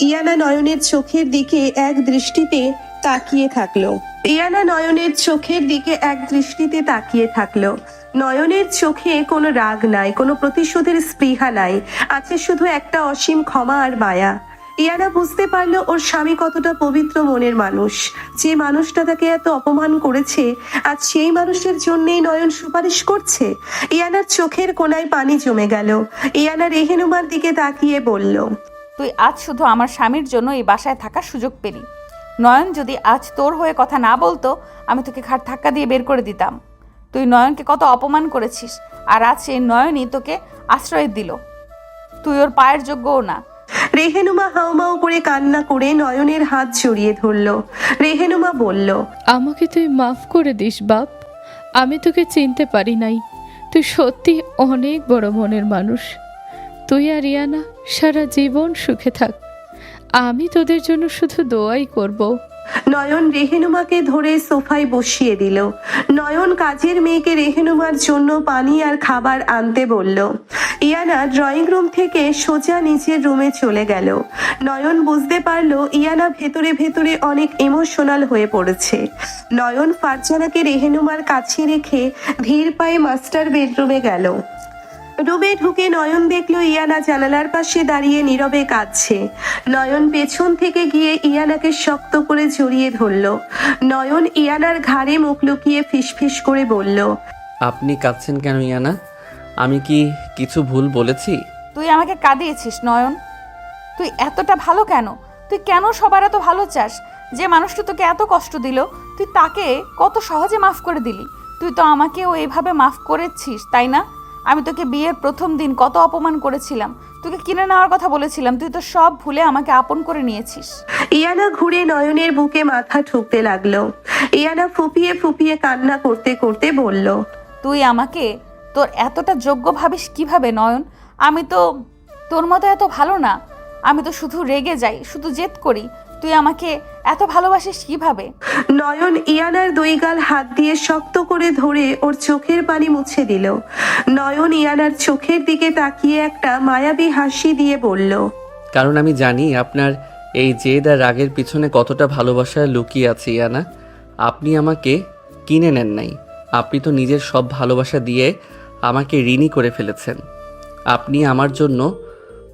ইয়ানা নয়নের চোখের দিকে এক দৃষ্টিতে তাকিয়ে থাকলো। ইয়ানা নয়নের চোখের দিকে এক দৃষ্টিতে তাকিয়ে থাকলো। নয়নের চোখে কোনো রাগ নাই, কোনো প্রতিশোধের স্পৃহা নাই, আছে শুধু একটা অসীম ক্ষমা আর মায়া। ইয়ানা বুঝতে পারলো ওর স্বামী কতটা পবিত্র মনের মানুষ। যে মানুষটা তাকে এত অপমান করেছে, আজ সেই মানুষের জন্যই নয়ন সুপারিশ করছে। ইয়ানার চোখের কোণায় পানি জমে গেল। ইয়ানা রেহেনুমার দিকে তাকিয়ে বলল, তুই আজ শুধু আমার স্বামীর জন্য এই বাসায় থাকার সুযোগ পেলি। নয়ন যদি আজ তোর হয়ে কথা না বলতো, আমি তোকে ঘাট ধাক্কা দিয়ে বের করে দিতাম। তুই নয়নকে কত অপমান করেছিস, আর আজ সেই নয়নই তোকে আশ্রয় দিল। তুই ওর পায়ের যোগ্যও না। রেহেনুমা হাউমাউ করে কান্না করে নয়নের হাত জড়িয়ে ধরলো। রেহেনুমা বলল, আমাকে তুই মাফ করে দিস বাপ। আমি তোকে চিনতে পারি নাই। তুই সত্যি অনেক বড় মনের মানুষ। তুই আর ইয়ানা সারা জীবন সুখে থাক। আমি তোদের জন্য শুধু দোয়াই করব। নয়ন রেহেনুমাকে ধরে সোফায় বসিয়ে দিল। নয়ন কাজের মেয়েকে রেহেনুমার জন্য পানি আর খাবার আনতে বলল। ইয়ানা ড্রয়িং রুম থেকে সোজা নিচের রুমে চলে গেল। নয়ন বুঝতে পারলো ইয়ানা ভেতরে ভেতরে অনেক ইমোশনাল হয়ে পড়েছে। নয়ন ফারজানাকে রেহেনুমার কাছে রেখে ধীর পায়ে মাস্টার বেডরুমে গেল। রুমে ঢুকে নয়ন দেখলো ইয়ানা জানালার পাশে দাঁড়িয়ে নীরবে কাঁদছে। নয়ন পেছন থেকে গিয়ে ইয়ানাকে শক্ত করে জড়িয়ে ধরলো। নয়ন ইয়ানার ঘাড়ে মুখ লুকিয়ে ফিসফিস করে বলল, আপনি কাঁদছেন কেন ইয়ানা? আমি কি কিছু ভুল বলেছি? তুই আমাকে কাঁদিয়েছিস নয়ন। তুই এতটা ভালো কেন? তুই কেন সবার এত ভালো চাস? যে মানুষটা তোকে এত কষ্ট দিল, তুই তাকে কত সহজে মাফ করে দিলি। তুই তো আমাকেও এইভাবে মাফ করেছিস, তাই না? আমি তোকে বিয়ের প্রথম দিন কত অপমান করেছিলাম, তোকে কিনে নেওয়ার কথা বলেছিলাম, তুই তো সব ভুলে আমাকে আপন করে নিয়েছিস। ইয়ানা ঘুরে নয়নের বুকে মাথা ঠুকতে লাগলো। ইয়ানা ফুপিয়ে ফুপিয়ে কান্না করতে করতে বলল, তুই আমাকে তোর এতটা যোগ্য ভাবিস কিভাবে নয়ন? আমি তো তোর মতো এত ভালো না। আমি তো শুধু রেগে যাই, শুধু জেদ করি। তুই আমাকে এত ভালোবাসিস কিভাবে? নয়ন ইয়ানার দুই গাল হাত দিয়ে শক্ত করে ধরে ওর চোখের পানি মুছে দিল। নয়ন ইয়ানার চোখের দিকে তাকিয়ে একটা মায়াবী হাসি দিয়ে বলল, কারণ আমি জানি আপনার এই জেদ আর রাগের পিছনে কতটা ভালোবাসা লুকিয়ে আছে ইয়ানা। আপনি আমাকে কিনে নেন নাই, আপনি তো নিজের সব ভালোবাসা দিয়ে আমাকে ঋণী করে ফেলেছেন। আপনি আমার জন্য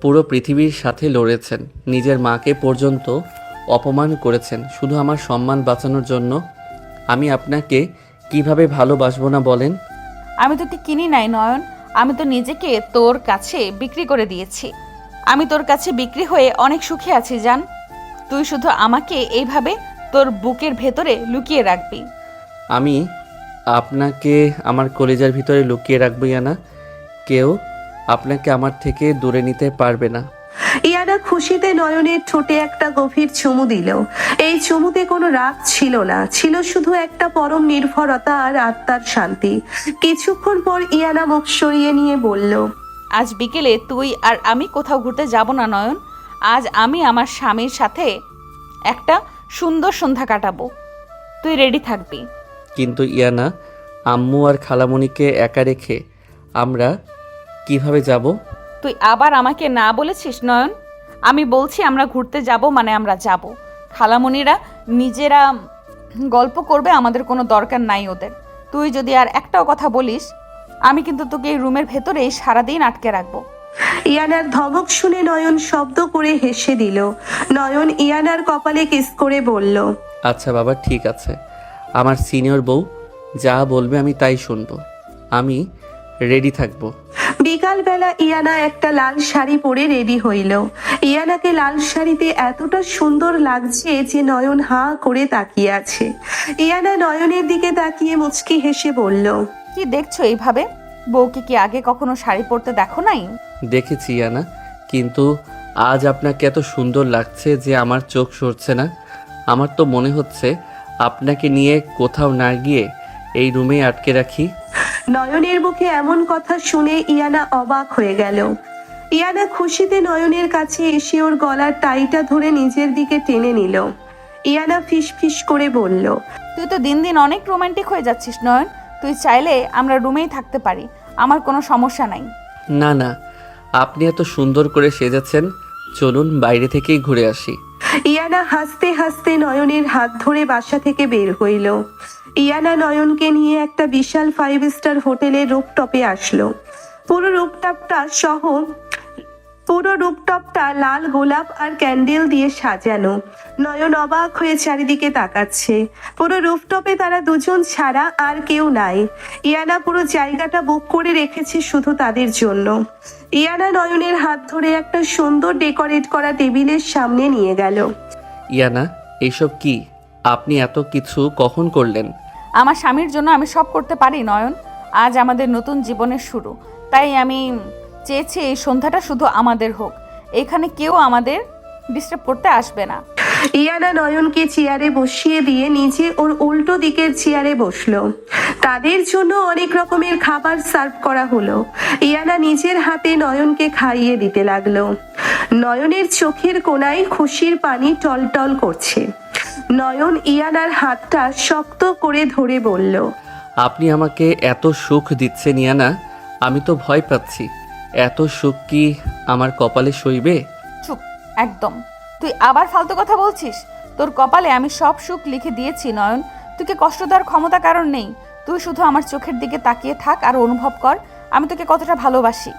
পুরো পৃথিবীর সাথে লড়েছেন, নিজের মাকে পর্যন্ত অপমান করেছেন শুধু আমার সম্মান বাঁচানোর জন্য। আমি আপনাকে কিভাবে ভালোবাসবো না বলেন? আমি তোকে কিনি নাই নয়ন, আমি তো নিজেকে তোর কাছে বিক্রি করে দিয়েছি। আমি তোর কাছে বিক্রি হয়ে অনেক সুখে আছি জান। তুই শুধু আমাকে এইভাবে তোর বুকের ভেতরে লুকিয়ে রাখবি। আমি আপনাকে আমার কলেজার ভিতরে লুকিয়ে রাখবো ইয়ানা। কেউ আপনাকে আমার থেকে দূরে নিতে পারবে না। ইয়ানা খুশিতে নয়নের ঠোঁটে একটা গভীর চুমু দিল। এই চুমুতে কোনো রাগ ছিল না, ছিল শুধু একটা পরম নির্ভরতা আর আত্মার শান্তি। কিছুক্ষণ পর ইয়ানা মুখ সরিয়ে নিয়ে বলল, আজ বিকেলে তুই আর আমি কোথাও ঘুরতে যাব না নয়ন। আজ আমি আমার স্বামীর সাথে একটা সুন্দর সন্ধ্যা কাটাবো। তুই রেডি থাকবি। কিন্তু ইয়ানা, আম্মু আর খালামণিকে একা রেখে আমরা কিভাবে যাব? তুই আবার আমাকে না বলেছিস নয়ন? আমি বলছি আমরা ঘুরতে যাব মানে আমরা যাব। খালামণিরা নিজেরা গল্প করবে, আমাদের কোনো দরকার নাই ওদের। তুই যদি আর একটাও কথা বলিস, আমি কিন্তু তোকে এই রুমের ভেতরেই সারাদিন আটকে রাখবো। ইয়ানার ধমক শুনে নয়ন শব্দ করে হেসে দিল। নয়ন ইয়ানার কপালে কিস করে বলল, আচ্ছা বাবা, ঠিক আছে। আমার সিনিয়র বউ যা বলবে আমি তাই শুনবো। আমি রেডি থাকবো। বিকালবেলা ইয়ানা একটা লাল শাড়ি পরে রেডি হইল। ইয়ানাকে লাল শাড়িতে এতটা সুন্দর লাগছে যে নয়ন হাঁ করে তাকিয়ে আছে। ইয়ানা নয়নের দিকে তাকিয়ে মুচকি হেসে বলল, কি দেখছো এইভাবে? বউকে কি আগে কখনো শাড়ি পরতে দেখো নাই? দেখেছি ইয়ানা, কিন্তু আজ আপনাকে এত সুন্দর লাগছে যে আমার চোখ সরছে না। আমার তো মনে হচ্ছে আপনাকে নিয়ে কোথাও না গিয়ে এই রুমেই আটকে রাখি। নয়নের মুখে এমন কথা শুনে ইয়ানা অবাক হয়ে গেল। ইয়ানা খুশিতে নয়নের কাছে এসে ওর গলার টাইটা ধরে নিজের দিকে টেনে নিল। ইয়ানা ফিস ফিস করে বলল, তুই তো দিন দিন অনেক রোমান্টিক হয়ে যাচ্ছিস নয়ন। তুই চাইলে আমরা রুমেই থাকতে পারি, আমার কোনো সমস্যা নাই। না না, আপনি এত সুন্দর করে সেজেছেন, চলুন বাইরে থেকেই ঘুরে আসি। ইয়ানা হাসতে হাসতে নয়নের হাত ধরে বাসা থেকে বের হইল। ইয়ানা নয়নকে নিয়ে একটা বিশাল 5 স্টার হোটেলের রুফটপে আসলো। পুরো রুফটপটা লাল গোলাপ আর ক্যান্ডেল দিয়ে সাজানো। নয়ন অবাক হয়ে চারিদিকে তাকাচ্ছে। পুরো রুফটপে তারা দুজন ছাড়া আর কেউ নাই। ইয়ানা পুরো জায়গাটা বুক করে রেখেছে শুধু তাদের জন্য। ইয়ানা নয়নের হাত ধরে একটা সুন্দর ডেকোরেট করা টেবিলের সামনে নিয়ে গেল। ইয়ানা, এইসব কি? আপনি এত কিছু কখন করলেন? আমার স্বামীর জন্য আমি সব করতে পারি নয়ন। আজ আমাদের নতুন জীবনের শুরু, তাই আমি চেয়েছি এই সন্ধ্যাটা শুধু আমাদের হোক। এখানে কেউ আমাদের ডিস্টার্ব করতে আসবে না। ইয়ানা নয়নকে চেয়ারে বসিয়ে দিয়ে নিজে ওর উল্টো দিকের চেয়ারে বসলো। তাদের জন্য অনেক রকমের খাবার সার্ভ করা হলো। ইয়ানা নিজের হাতে নয়নকে খাইয়ে দিতে লাগলো। নয়নের চোখের কোণায় খুশির পানি টলটল করছে। নয়ন ইয়ানার হাতটা শক্ত করে ধরে বলল, আপনি আমাকে এত সুখ দিচ্ছেন ইয়ানা, আমি তো ভয় পাচ্ছি। এত সুখ কি আমার কপালে সইবে? চুপ একদম। তুই আবার ফালতু কথা বলছিস? তোর কপালে আমি সব সুখ লিখে দিয়েছি নয়ন। তোকে কষ্ট দেওয়ার ক্ষমতা কারণ নেই। তুই শুধু আমার চোখের দিকে তাকিয়ে থাক আর অনুভব কর আমি তোকে কতটা ভালোবাসি।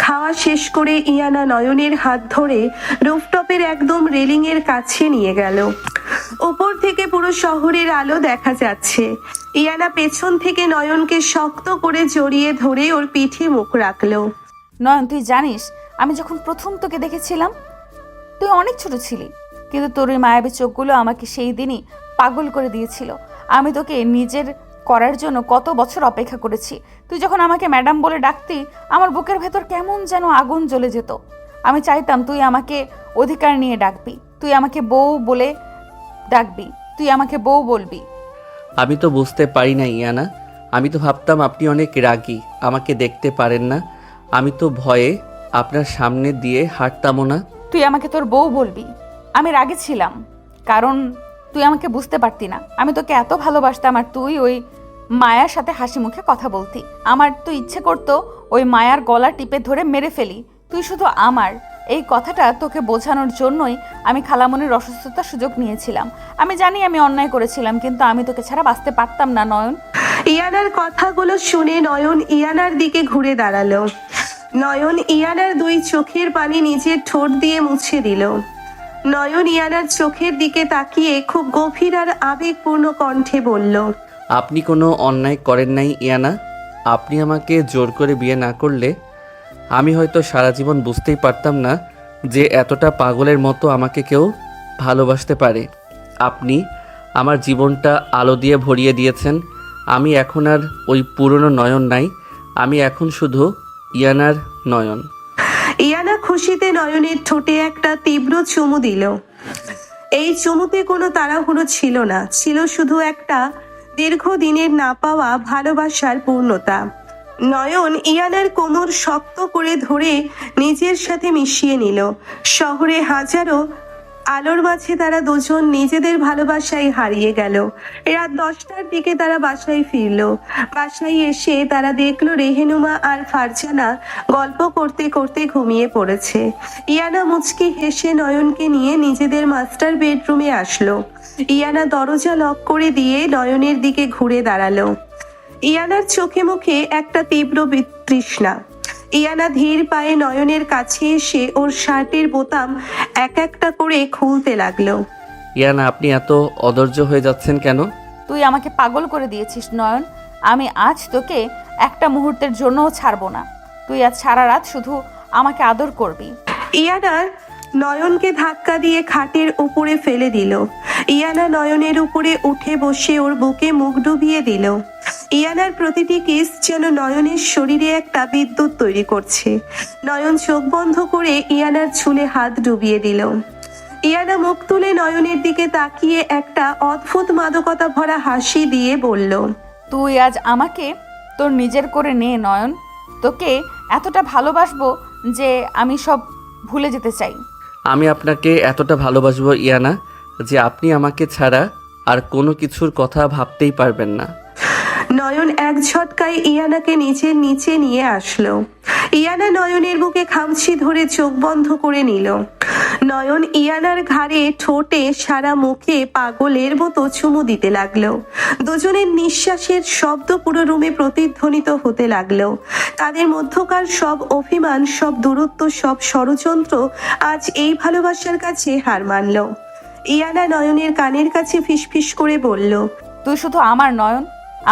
খাওয়া শেষ করে ইয়ানা নয়নের হাত ধরে রুফটপের একদম রেলিং এর কাছে নিয়ে গেল। উপর থেকে পুরো শহরের আলো দেখা যাচ্ছে। ইয়ানা পেছন থেকে নয়নকে শক্ত করে জড়িয়ে ধরে ওর পিঠে মুখ রাখলো। নয়ন, তুই জানিস আমি যখন প্রথম তোকে দেখেছিলাম তুই অনেক ছোট ছিলি, কিন্তু তোর ওই মায়াবী চোখগুলো আমাকে সেই দিনই পাগল করে দিয়েছিল। আমি তোকে নিজের করার জন্য কত বছর অপেক্ষা করেছি। তুই যখন আমাকে ম্যাডাম বলে ডাকতি, আমার বুকের ভেতর কেমন যেন আগুন জ্বলে যেত। আমি চাইতাম তুই আমাকে অধিকার নিয়ে ডাকবি, তুই আমাকে বউ বলে ডাকবি, তুই আমাকে বউ বলবি। আমি তো বুঝতে পারি না ইয়ানা। আমি তো ভাবতাম আপনি অনেক রাগী, আমাকে দেখতে পারেন না। আমি তো ভয়ে আপনার সামনে দিয়ে হাঁটতামও না। তুই আমাকে তোর বউ বলবি। আমি রাগে ছিলাম কারণ তুই আমাকে বুঝতে পারতি না। আমি তোকে এত ভালোবাসতাম আর তুই ওই মায়ার সাথে হাসি মুখে কথা বলতি। আমার তো ইচ্ছে করতো ওই মায়ার গলা টিপে ধরে মেরে ফেলি। তুই শুধু আমার, এই কথাটা তোকে বোঝানোর জন্যই আমি খালামণির অসুস্থতার সুযোগ নিয়েছিলাম। আমি জানি আমি অন্যায় করেছিলাম, কিন্তু আমি তোকে ছাড়া বাঁচতে পারতাম না নয়ন। ইয়ানার কথাগুলো শুনে নয়ন ইয়ানার দিকে ঘুরে দাঁড়ালো। নয়ন ইয়ানার দুই চোখের পানি নিজের ঠোঁট দিয়ে মুছে দিল। নয়ন ইয়ানার চোখের দিকে তাকিয়ে খুব গভীর আর আবেগপূর্ণ কণ্ঠে বলল, আপনি কোনো অন্যায় করেন নাই ইয়ানা। আপনি আমাকে জোর করে বিয়ে না করলে আমি হয়তো সারা জীবন বুঝতেই পারতাম না যে এতটা পাগলের মতো আমাকে কেউ ভালোবাসতে পারে। আপনি আমার জীবনটা আলো দিয়ে ভরিয়ে দিয়েছেন। আমি এখন আর ওই পুরনো নয়ন নাই, আমি এখন শুধু ইয়ানার নয়ন। ইয়ানা খুশিতে নয়নের ঠোঁটে একটা তীব্র চুমু দিল। এই চুমুতে কোনো তাড়াহুড়ো ছিল না, ছিল শুধু একটা দীর্ঘদিনের না পাওয়া ভালোবাসার পূর্ণতা। নয়ন ইয়ানার কোমর শক্ত করে ধরে নিজের সাথে মিশিয়ে নিল। শহরে হাজারো আলোর মাঝে তারা দুজন নিজেদের ভালোবাসায় হারিয়ে গেল। রাত 10টার দিকে তারা বাসায় ফিরল। বাসায় এসে তারা দেখলো রেহেনুমা আর ফারজানা গল্প করতে করতে ঘুমিয়ে পড়েছে। ইয়ানা মুচকি হেসে নয়নকে নিয়ে নিজেদের মাস্টার বেডরুমে আসলো। ইয়ানা দরজা লক করে দিয়ে নয়নের দিকে ঘুরে দাঁড়ালো। ইয়ানার চোখে মুখে একটা তীব্র বিতৃষ্ণা। ইয়ানা ধীর পায়ে নয়নের কাছে এসে ওর শার্টের বোতাম এক একটা করে খুলতে লাগলো। ইয়ানা, আপনি এত অধৈর্য হয়ে যাচ্ছেন কেন? তুই আমাকে পাগল করে দিয়েছিস নয়ন। আমি আজ তোকে একটা মুহূর্তের জন্যও ছাড়বো না। তুই আজ সারা রাত শুধু আমাকে আদর করবি। ইয়ানা নয়নকে ধাক্কা দিয়ে খাটের উপরে ফেলে দিল। ইয়ানা নয়নের উপরে উঠে বসে ওর বুকে মুখ ডুবিয়ে দিল। ইয়ানার প্রতিটি কিস যেন নয়নের শরীরে একটা বিদ্যুৎ তৈরি করছে। নয়ন চোখ বন্ধ করে ইয়ানার চুলে হাত ডুবিয়ে দিল। ইয়ানা মুখ তুলে নয়নের দিকে তাকিয়ে একটা অদ্ভুত মাদকতা ভরা হাসি দিয়ে বলল, তুই আজ আমাকে তোর নিজের করে নে নয়ন। তোকে এতটা ভালোবাসবো যে আমি সব ভুলে যেতে চাই। আমি আপনাকে এতটা ভালোবাসবো ইয়ানা যে আপনি আমাকে ছাড়া আর কোনো কিছুর কথা ভাবতেই পারবেন না। নয়ন এক ঝটকায় ইয়ানাকে নিচের নিচে নিয়ে আসলো। ইয়ানা নয়নের বুকে খামচি ধরে চোখ বন্ধ করে নিল। নয়ন ইয়ানার ঘাড়ে, ঠোঁটে, সারা মুখে পাগলের মতো চুমু দিতে লাগলো। দুজনের নিঃশ্বাসের শব্দ পুরো রুমে প্রতিধ্বনিত হতে লাগলো। তাদের মধ্যকার সব অভিমান, সব দূরত্ব, সব ষড়যন্ত্র আজ এই ভালোবাসার কাছে হার মানল। ইয়ানা নয়নের কানের কাছে ফিসফিস করে বলল, তুই শুধু আমার নয়ন,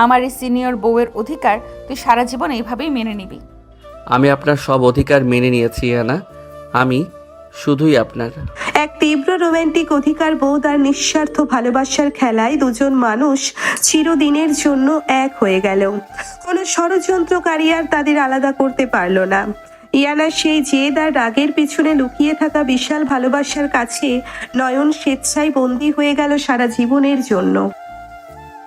আমার এই সিনিয়র বউয়ের অধিকার তুই সারা জীবন এইভাবেই মেনে নিবি। আমি আপনার সব অধিকার মেনে নিয়েছি ইয়ানা, আমি শুধুই আপনার। এক তীব্র রোমান্টিক অধিকার বোধ আর নিঃস্বার্থ ভালোবাসার খেলায় দুজন মানুষ চিরদিনের জন্য এক হয়ে গেল। কোনো ষড়যন্ত্রকারী আর তাদের আলাদা করতে পারল না। ইয়ানা সেই জেদ আর রাগের পিছনে লুকিয়ে থাকা বিশাল ভালোবাসার কাছে নয়ন স্বেচ্ছায় বন্দী হয়ে গেল সারা জীবনের জন্য।